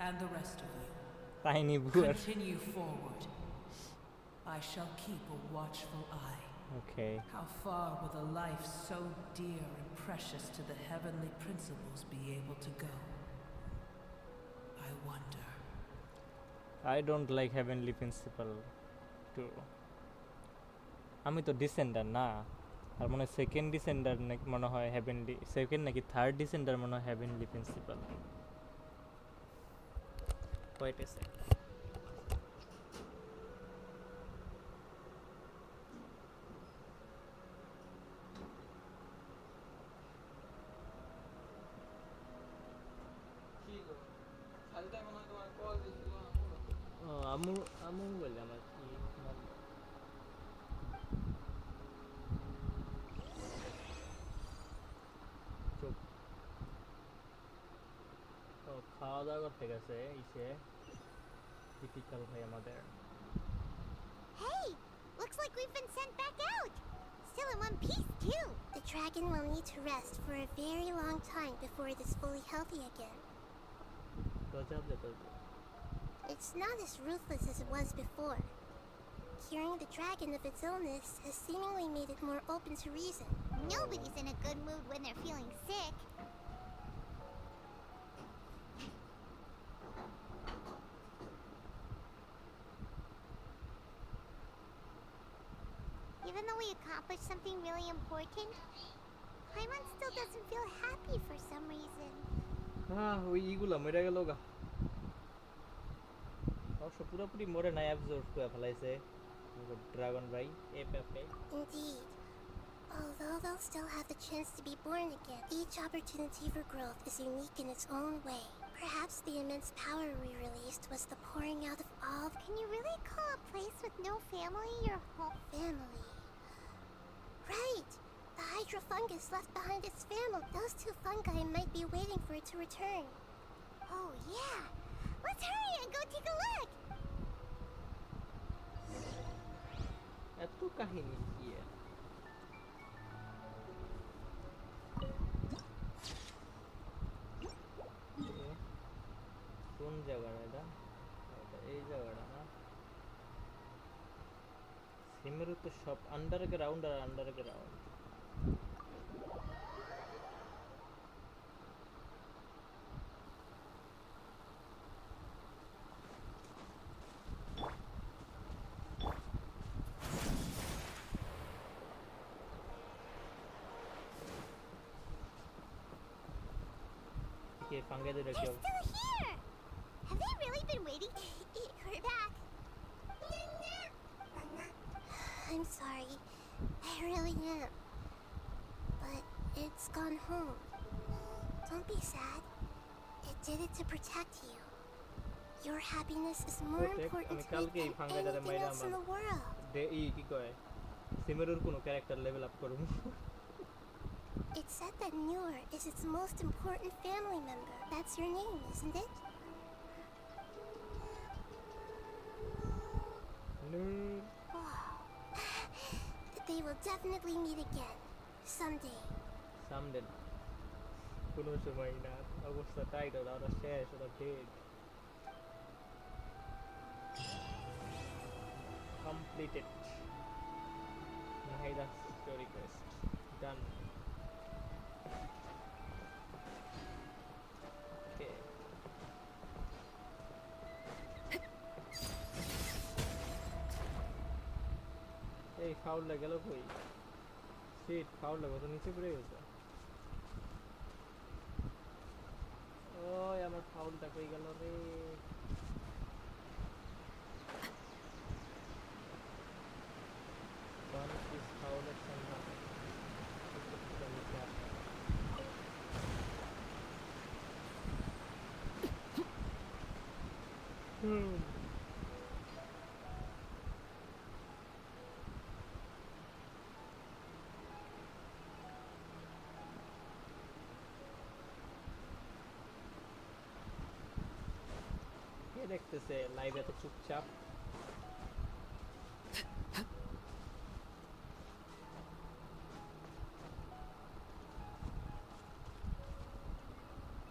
and the rest of you, tiny বুয়ার continue forward. I shall keep a watchful eye. Okay How far will a life so dear and precious to the heavenly principles be able to go? I wonder. I don't like heavenly principle too. আমি তো descender না আর মনে হয় second descender মনে হয় heavenly second নাকি third descender মনে হয় heavenly principal wait a second পড়া করতে গেছে ইসে টিপিক্যাল ভাই আমাদের Hey! Looks like we've been sent back out! Still in one piece, too! The dragon will need to rest for a very long time before it is fully healthy again. It's not as ruthless as it was before. Curing the dragon of its illness has seemingly made it more open to reason. Nobody's in a good mood when they're feeling sick. Even though we accomplished something really important, Paimon still doesn't feel happy for some reason. ওই ইগুলা মরে গেল গা অবশ্য পুরোপুরি মরে নাই absorb করে ফেলাইছে ড্রাগন ভাই এপএফএ Indeed. Although they'll still have the chance to be born again, each opportunity for growth is unique in its own way. Perhaps the immense power we released was the pouring out of all. Can you really call a place with no family your home? Family. Right! The Hydra fungus left behind its family. Those two fungi might be waiting for it to return. Oh, yeah! Let's hurry and go take a look! এত কাহিনী কি কোন জায়গাটা এটা এই জায়গাটা না সিমেরু তো সব underground R underground Okay, They're still here! Have they really been waiting? We're back. I'm sorry. I really am. But it's gone home. Don't be sad. It did it to protect you. Your happiness is more important to me than anything else in the world. কি কয় সিমেরুর কোনো character level up করব It's said that Muir is its most important family member. That's your name, isn't it? No. They will definitely meet again. Someday. Someday. কোনো সময় না অবস্থা tight ওরা শেষ ওরা dead completed. Nahida Story Quest done. Okay. এই ফাউলটা গেল কই শিট ফাউলটা কত নিচে পড়ে গেছে ওই আমার ফাউলটা কই গেল রে কে দেখতেছে লাইভে তো চুপচাপ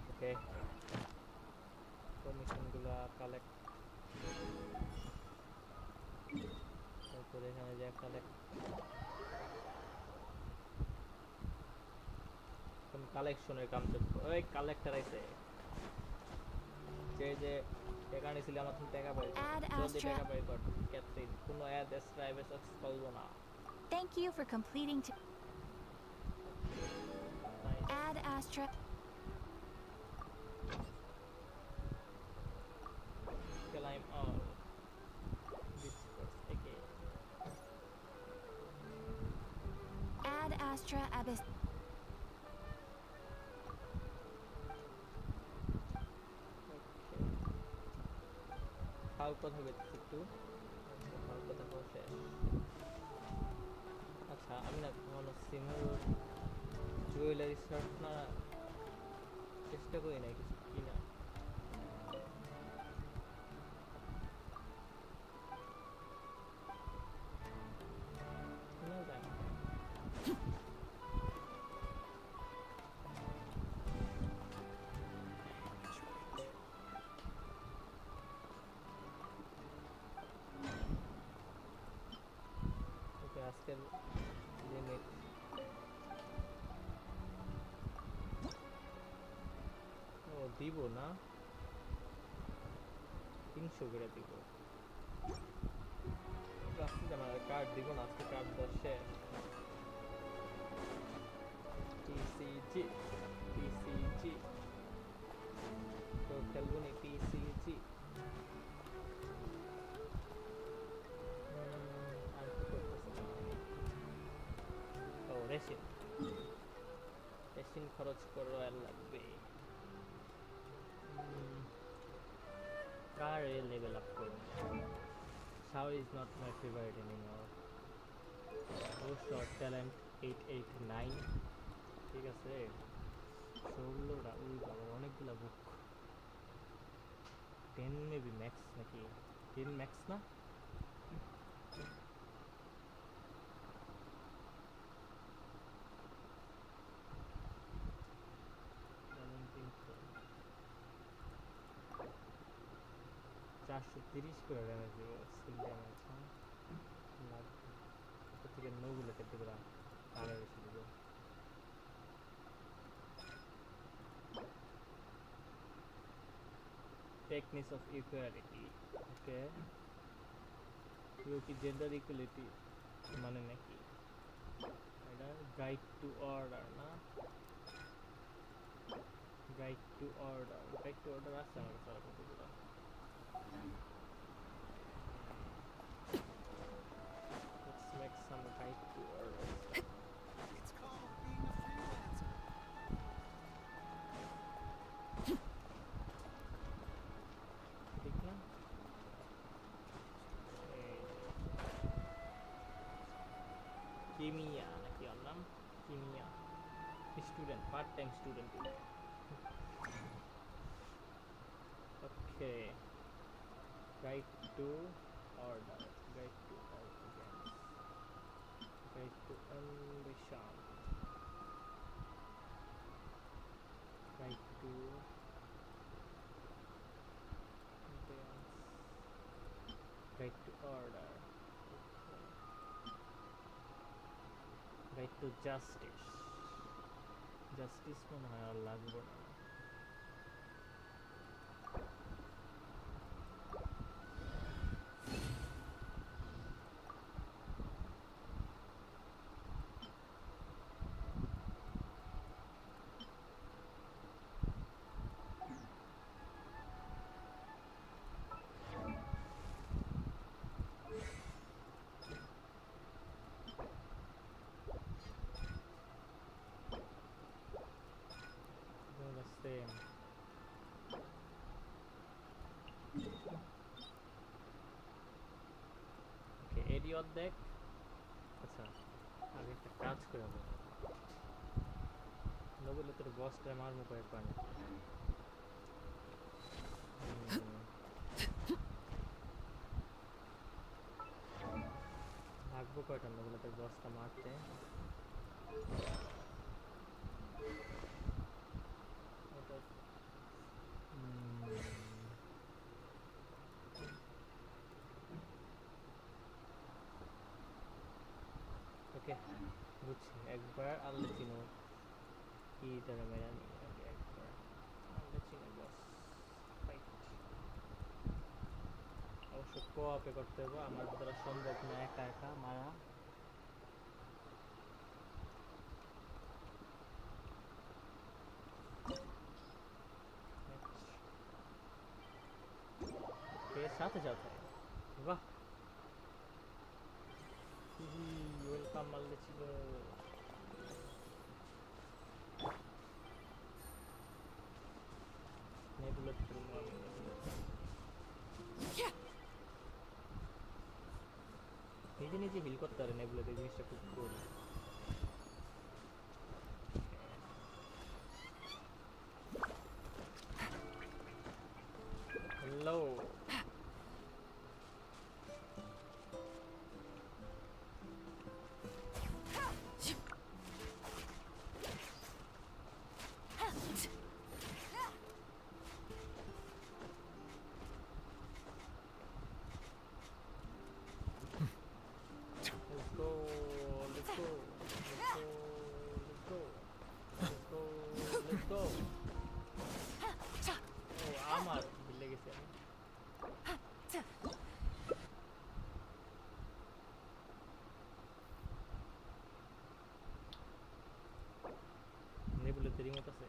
ওকে কমিশনগুলো কালেক্ট তারপরে এখানে যা কালেক্ট কোন কালেকশনের কাম করবো ওই কালেক্টর আইছে যে টাকা নিছিল আমার থেকে টাকা পাই জলদি টাকা পাই কর ক্যাথরিন কোনো অ্যাড এসক্রাইবেস করবো না Thank you for completing to Ad Astra. Climb all. This first again. Ad Astra Abyss. How কথা বলছিস একটু how কথা বলছে আচ্ছা আমি না কোনো সিমের জুয়েলারি শার্ট না চেষ্টা করি না কিছু কিনা আজকের লিমিট ও দিব না 300 করে দিব আজকে আমার কার্ড দিব না আজকে কার্ড দেওয়া শেষ পিসিজি তো খেলবো নি পিসিজি আর কি করতেছিলাম ও রেশিন খরচ করা লাগবে কার লেভেল আপ করুন Shao is not my favorite anymore. Oh short talent 889 ঠিক আছে 16টা ওই বাবা অনেকগুলা বুক 10 মেবি ম্যাক্স নাকি 10 ম্যাক্স না চারশো 30 করে ড্যামেজ দিব স্কিল ড্যামেজ লাগবে থেকে নগুলো কেটে দিলাম আরো বেশি দিব টেকনিক্স অফ ইকুয়ালিটি ওকে কি জেন্ডার ইকুয়ালিটি মানে নাকি এটা গাইড টু অর্ডার না গাইড টু অর্ডার আছে আমার সারা কতগুলো let's make some guide to order It's called being a freelancer. ঠিক না কিমিয়া নাকি ওর নাম কিমিয়া স্টুডেন্ট পার্ট টাইম স্টুডেন্ট ওকে guide to order guide to order guide to ambition guide to guide to order guide to justice মনে হয় আর লাগবে না same okay এডি অর্ধেক আচ্ছা আগে একটা কাজ করে হবে নবলে তোর বসটা মারমু কয়েকবার ভাগবো কয়টা নবলে তোর বসটা মারতে ওকে বুঝছি একবার আল্লেচিনো কি তারা মেরা নিয়ে আগে একবার আল্লেচিনো বস ফাইট অবশ্য কোঅপে করতে হবে আমার দ্বারা সম্ভব না একা একা মারা সাথে সাথে বাহ ওয়েলকাম মারলে ছিল নিজে নিজে হিল করতে পারে নেবুলাতে জিনিসটা খুব কুল হ্যালো Let's go. নেবুলেতে রিমোট আছে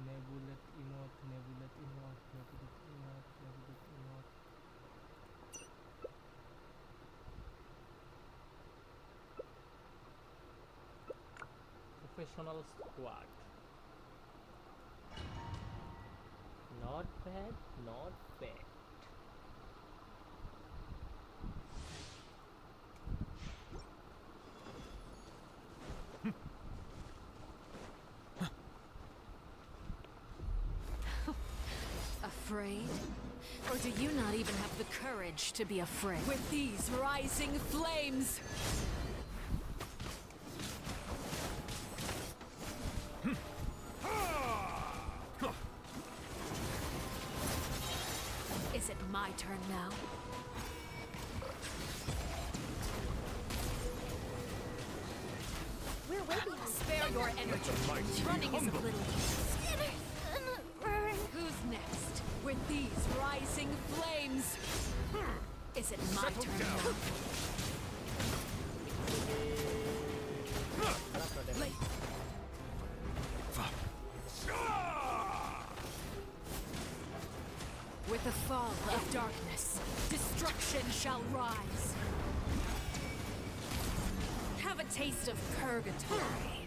নেবুলেট emote professional squad not bad Afraid? Or do you not even have the courage to be afraid? With these rising flames! Is it my turn now? We're way behind. Spare your energy. Running is a little use. Who's next? With these rising flames! Is it my turn now? With the fall of darkness, destruction shall rise. Have a taste of purgatory.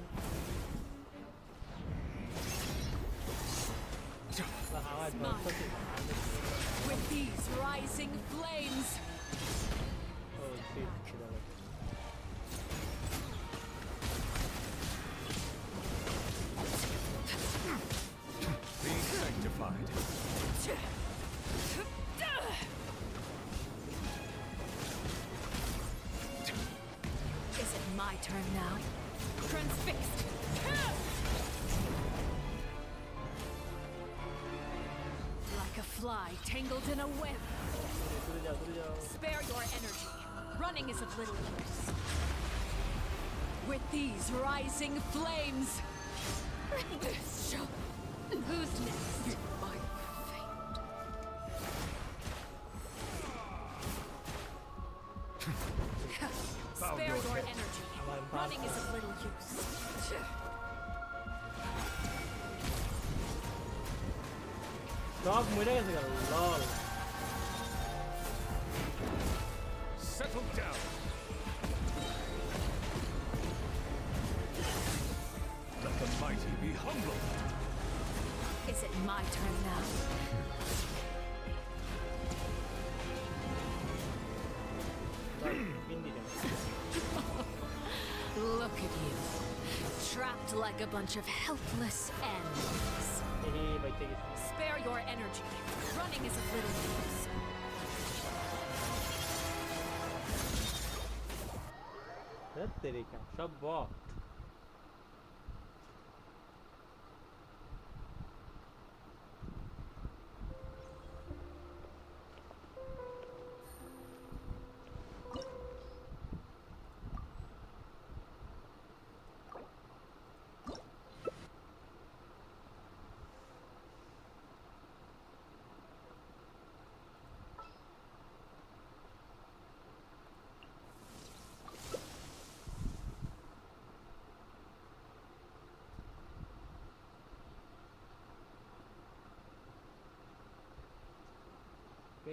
With these rising flames. Be sanctified. Is it my turn now? Transfixed. Like a fly tangled in a web. Spare your energy. Running is of little use. With these rising flames. Who's next? My fate. Spare your energy. Running is of little use. Dog mure gেছে কেন lol Settle down. Let the mighty be humble. Is it my turn now? Look at you. Trapped like a bunch of helpless animals. Spare your energy. Running is of little use. সব বট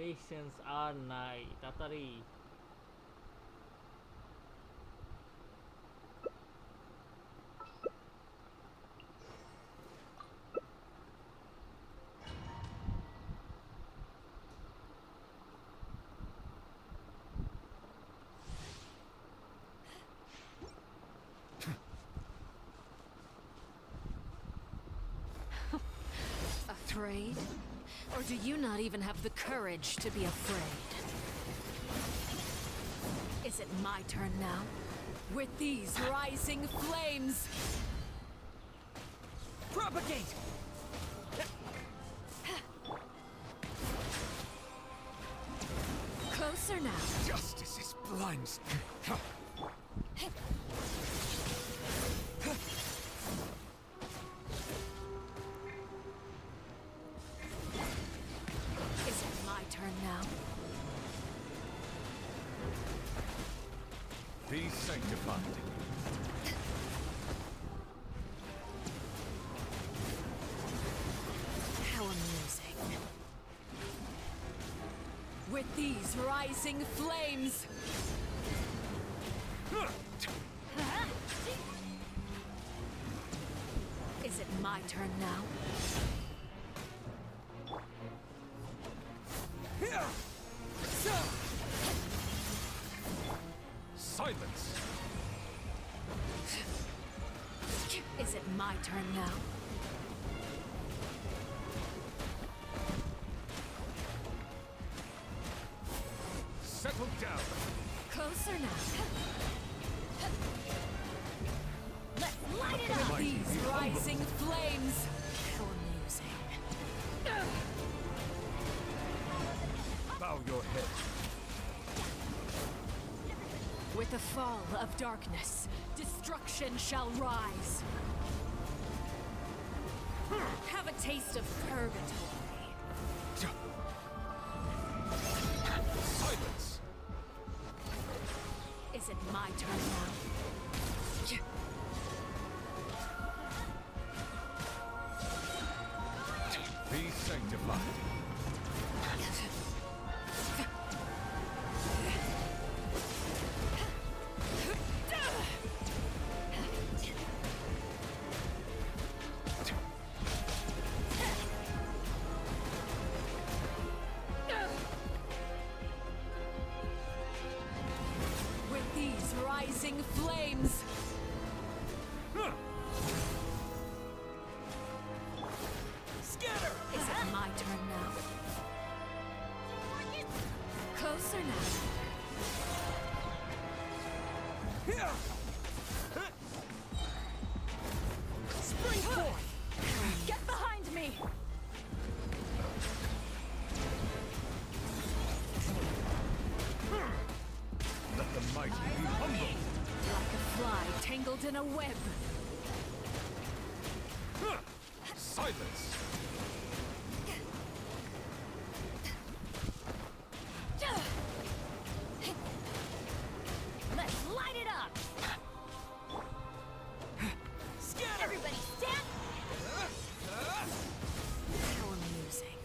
Patience আর নাই তাড়াতাড়ি Afraid? Or do you not even have the courage to be afraid? Is it my turn now? With these rising flames! Propagate! Closer now. Justice is blind. Is it my turn now? Be sanctified. How amusing. With these rising flames. Is it my turn now? Silence. Is it my turn now? Settle down. Closer now. Let's light it up! These rising flames. How amusing. Bow your head. With the fall of darkness, destruction shall rise. Have a taste of purgatory. Silence. Is it my turn now? Be sanctified. With these rising flames. Scatter. Is it my turn now? Closer now. Spring forth. Get behind me! Let the mighty be humbled. Like a fly tangled in a web. Silence. Let's light it up! Everybody stand! How amusing.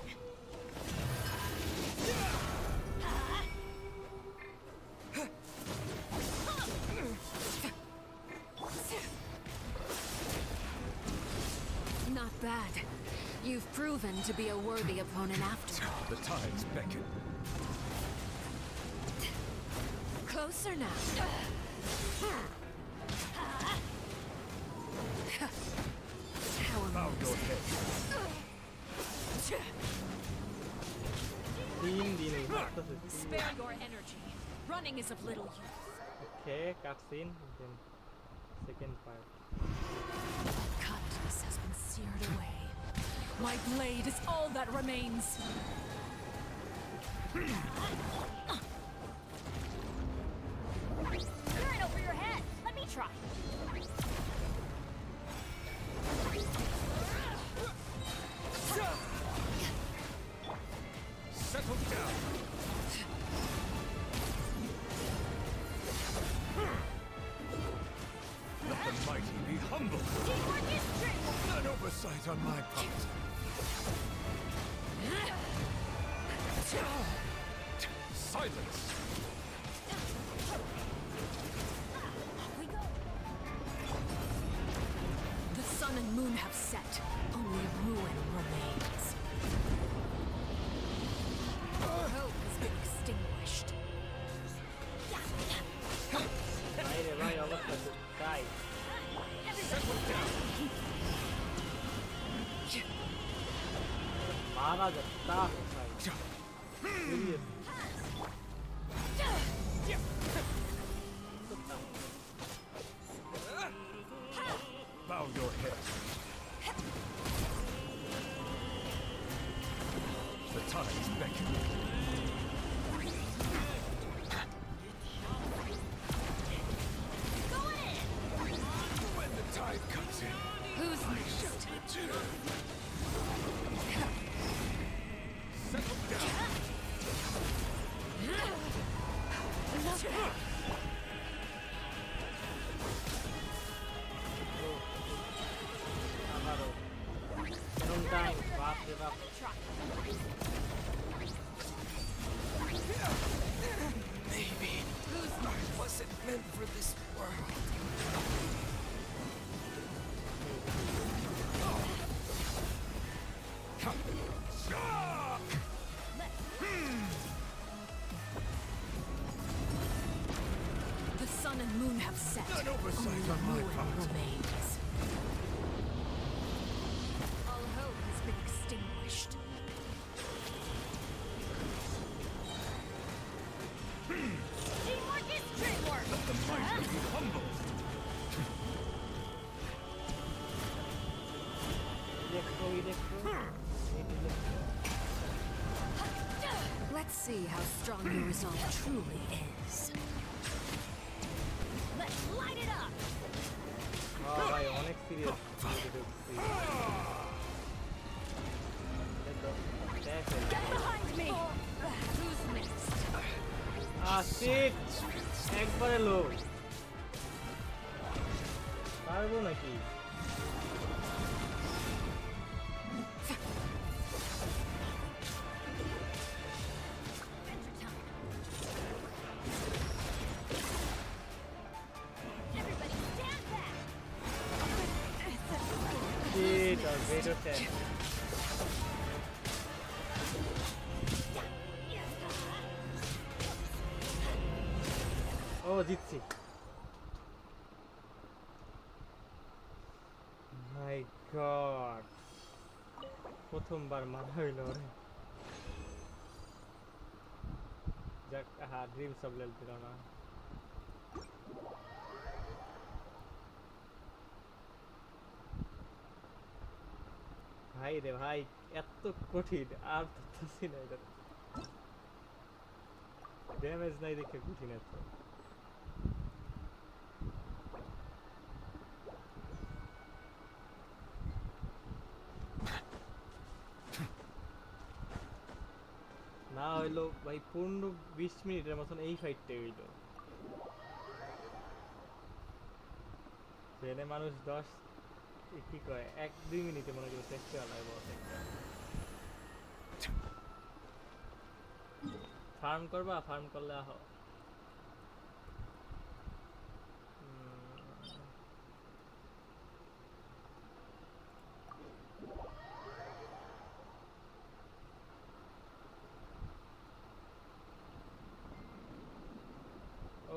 Not bad. You've proven to be a worthy opponent after all. The tides beckon. Closer now. How Bow your amusing. head. Spare your energy. Running is of little use. Okay, cutscene. Then second part. Kindness has been seared away. My blade is all that remains. You're in over your head! Let me try! Settle down. Let the mighty be humbled. Teamwork is strength! An oversight on my part. Silence. Off we go! The sun and moon have set. Only ruin remains. Hope has been extinguished. বাইরে ভাই অবস্থা তাই Settle down. মারা যাচ্ছে তা ভাই Serious. Bow your head. The tides beckon. When the tide comes in, Who's I next? shall return. Settle down. The sun and moon have set. An oversight Only on my ruin part. remains. All hope has been extinguished. Teamwork is dreamwork. Let the mighty be humble. Let's see how strong your resolve truly is. Let's light it up. ভাই অনেক serious Get behind me. Who's next? Shit একবারে লো পারবো নাকি Everybody stand back. Shit আর better tank ও জিতছি my God প্রথমবার মারা হইল রে যাক হ্যাঁ ড্রিম সাবলেল দিল না ভাই রে ভাই এত কঠিন আর পারতেছি না এটা ড্যামেজ নাই দেখে কঠিন এত না হইলো ভাই 15-20 মিনিটের মতন এই ফাইটটাই হইলো জেনে মানুষ 10 কি কয় 1-2 মিনিটে মনে করে শেষ করা লাগে বস ফার্ম করবা ফার্ম করলে আহ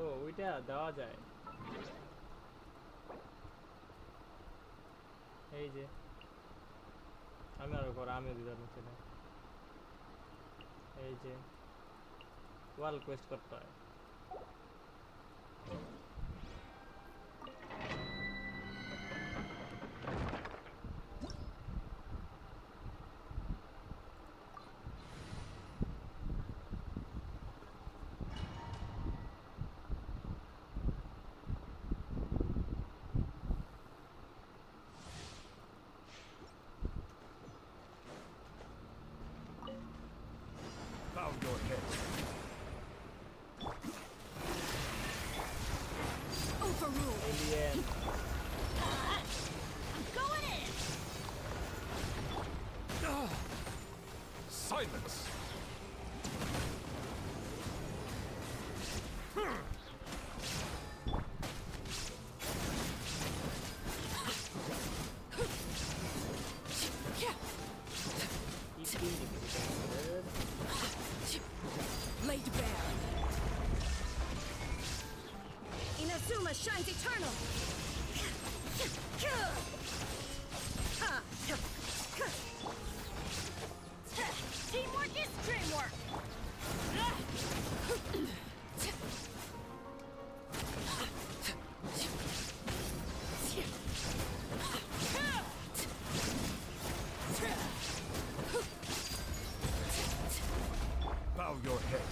ও ওইটা দেওয়া যায় এই যে আমি আরো করে আমিও দিতে পারছি না এই যে ওয়াল কোয়েস্ট করতে হয় Bow your head. Overruled. Alien. I'm going in. Silence! Laid bare. Inazuma shines eternal. Teamwork is dreamwork. Bow your head.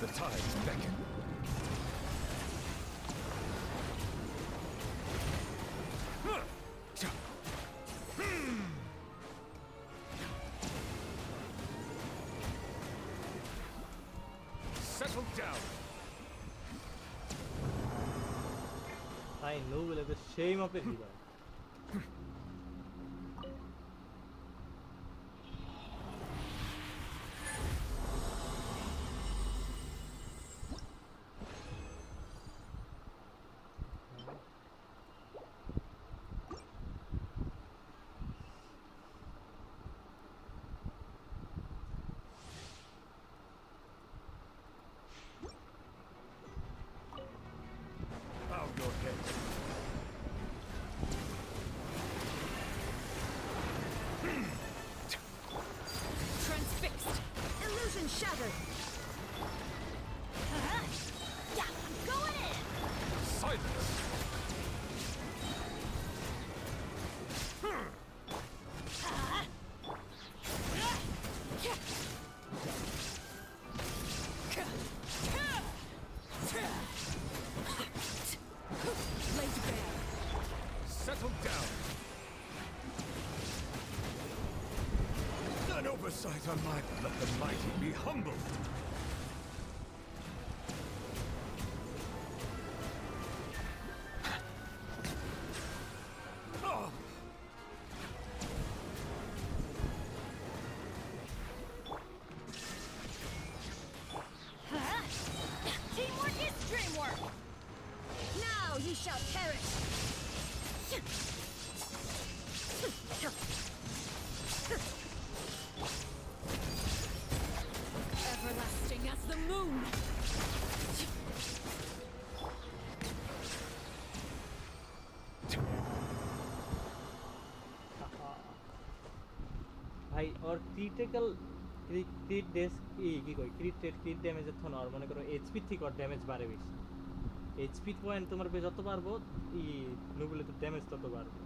The tides beckon. Settle down. I know like the shame of it. sight on my... Let the mighty be humbled. Teamwork is dreamwork! Now you shall perish! Everlasting as the moon! ভাই ওর critical ক্রিট ডেস কি কই ক্রিট ড্যামেজের থন আর মনে করো HP থেকে ওর damage বাড়ে বেশি HP point তোমার যত বাড়বো ই নোবেলের ড্যামেজ তত বাড়বে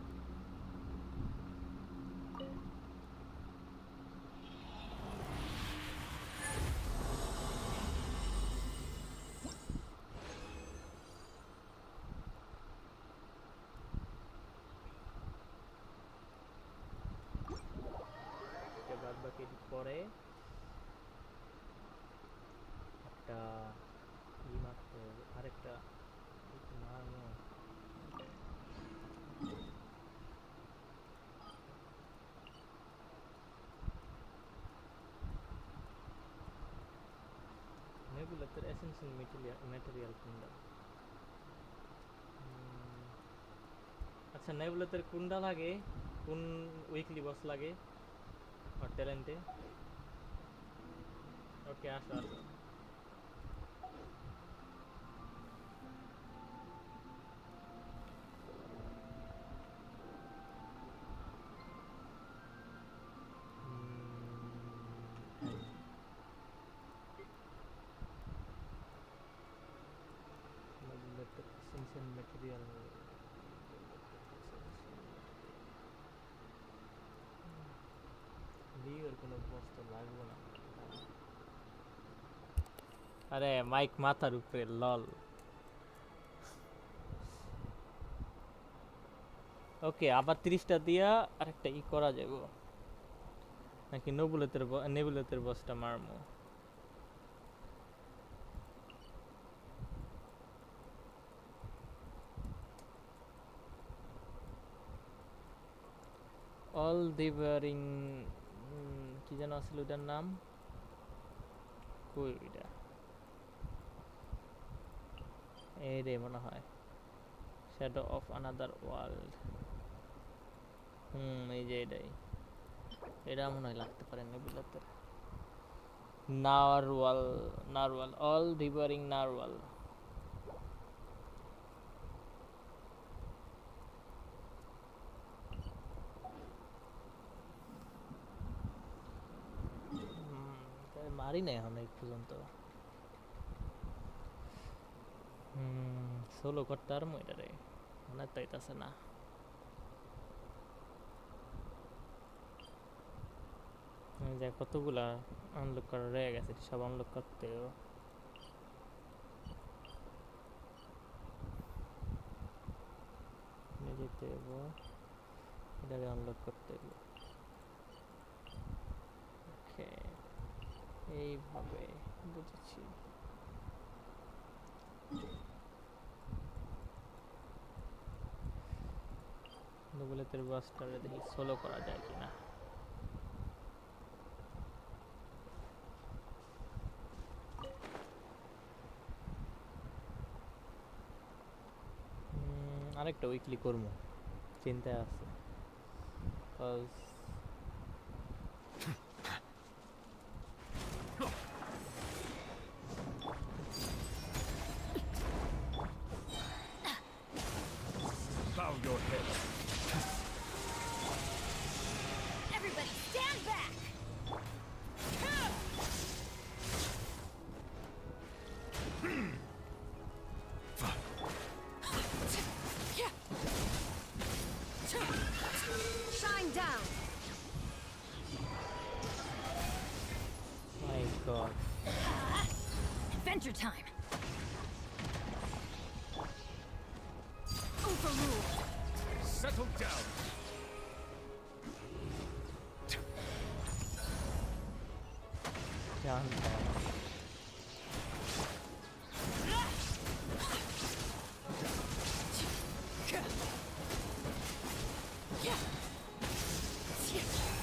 পরে একটা ই মারতে হবে আরেকটা মারবো নেবুলাতের এসেনশিয়াল ম্যাটেরিয়াল কোনটা আচ্ছা নেবুলাতের কোনটা লাগে কোন উইকলি বস লাগে আর ট্যালেন্টে ওকে আসো essential material লিওর কোনো বস্তু লাগবে না আরে মাইক মাথার উপরে লল ওকে আবার 30টা দিয়া আরেকটা ই করা যাবে নাকি নেবুলেতের বসটা মারমু অল ডিভারিং কি যেন আসলে ওটার নাম কই এটা এই রে মনে হয় শ্যাডো অফ আনাদার ওয়ার্ল্ড এই যে এটাই এটা মনে হয় লাগতে পারে নেবুলাতে নারওয়াল অল ডিভারিং নারওয়াল মারি নাই এখন এই পর্যন্ত সোলো করতে আর এটারে মনে তাইতাছে না যে কতগুলা আনলক করা রয়ে গেছে সব আনলক করতে যেতে হবো এটাকে আনলক করতে হবো ওকে এইভাবে বুঝেছি নোবেলেতের বাসটারে দেখি সোলো করা যায় কিনা আরেকটা উইকলি করবো চিন্তায় আছে Bow your head. Everybody stand back! Shine down! My God. Adventure time! Overruled! Settle down. Shanto.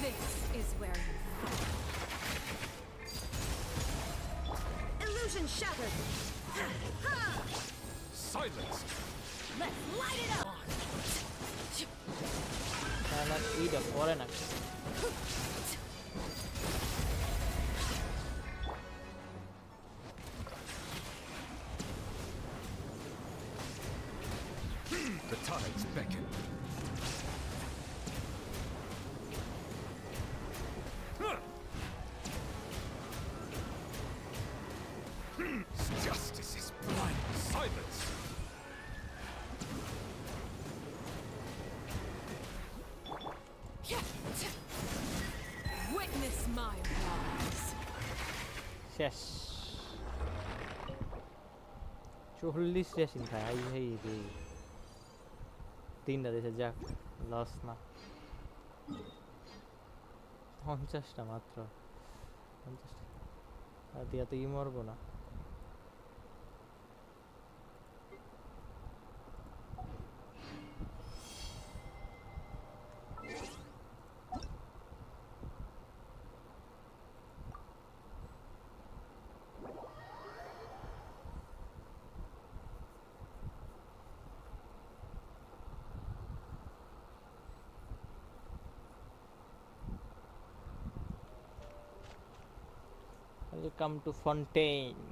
This is where you fall. Illusion shattered! Silence! Let's light it up! তাহলে এইটা পরে না The tides beckon. Justice is blind. Silence! Witness my rise. শেষ 40 শেষিং খায় I ভাই রে 3টা দেশে যাক লস না 50টা মাত্র 50টা আর দিয়া তো মরবো না Welcome to Fontaine.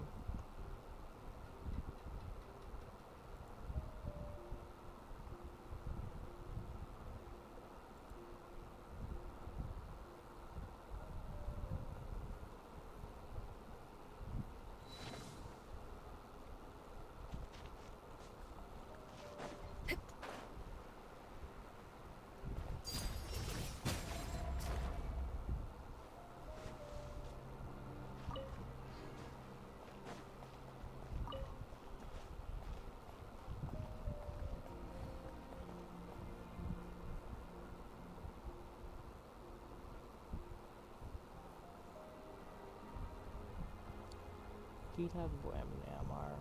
কি থাকবো এমনি আমার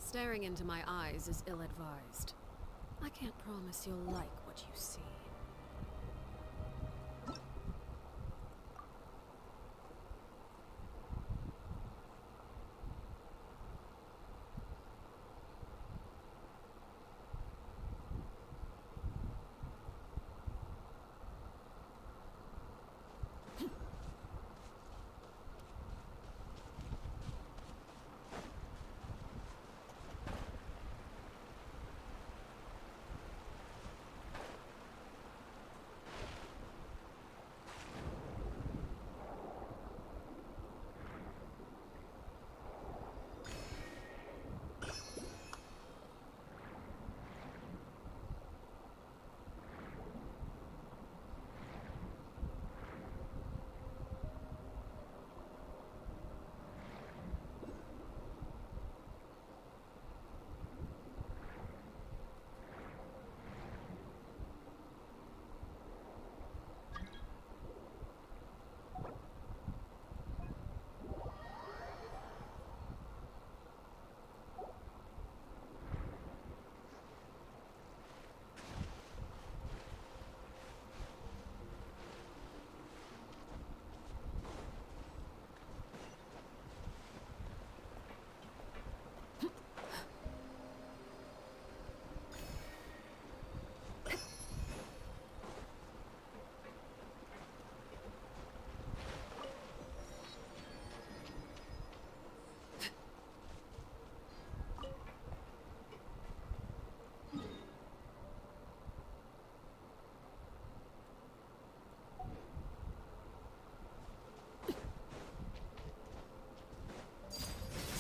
Staring into my eyes is ill-advised. I can't promise you'll like what you see.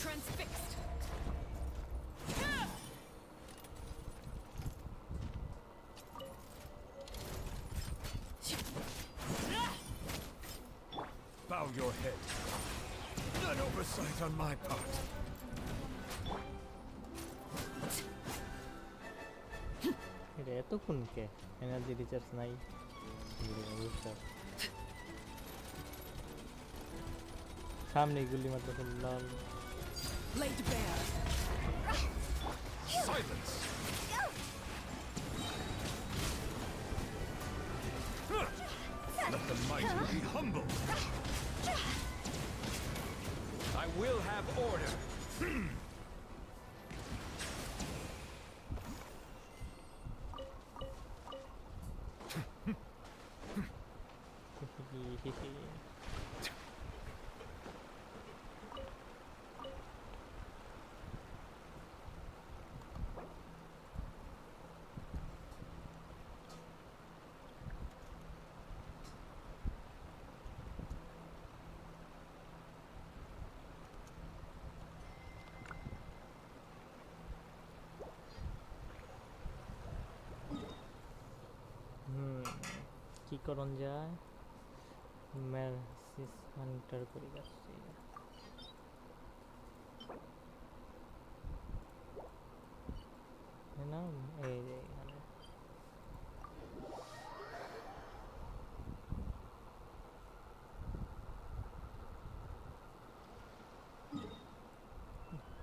Transfixed. Bow your head. An oversight on my part. এটা এতক্ষণ কে এনার্জি রিচার্জ নাই সামনে গুলি মাত্র লাল Laid bare. Silence! Let the mighty be humble. I will have order. কি করন যায় Messi's Hunter করে যাচ্ছি না এই যে এখানে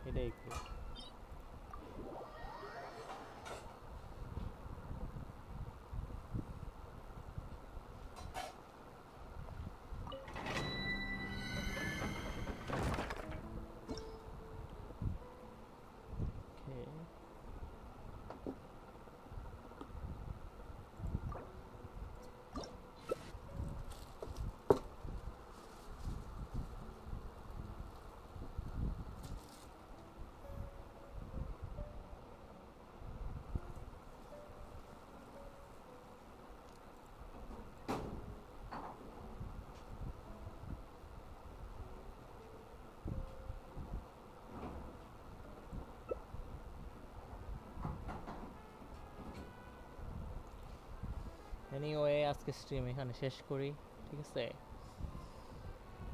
এটাই কি এনিওয়ে আজকে স্ট্রিম এখানে শেষ করি ঠিক আছে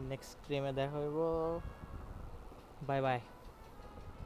নেক্সট স্ট্রিমে দেখা হইব বাই বাই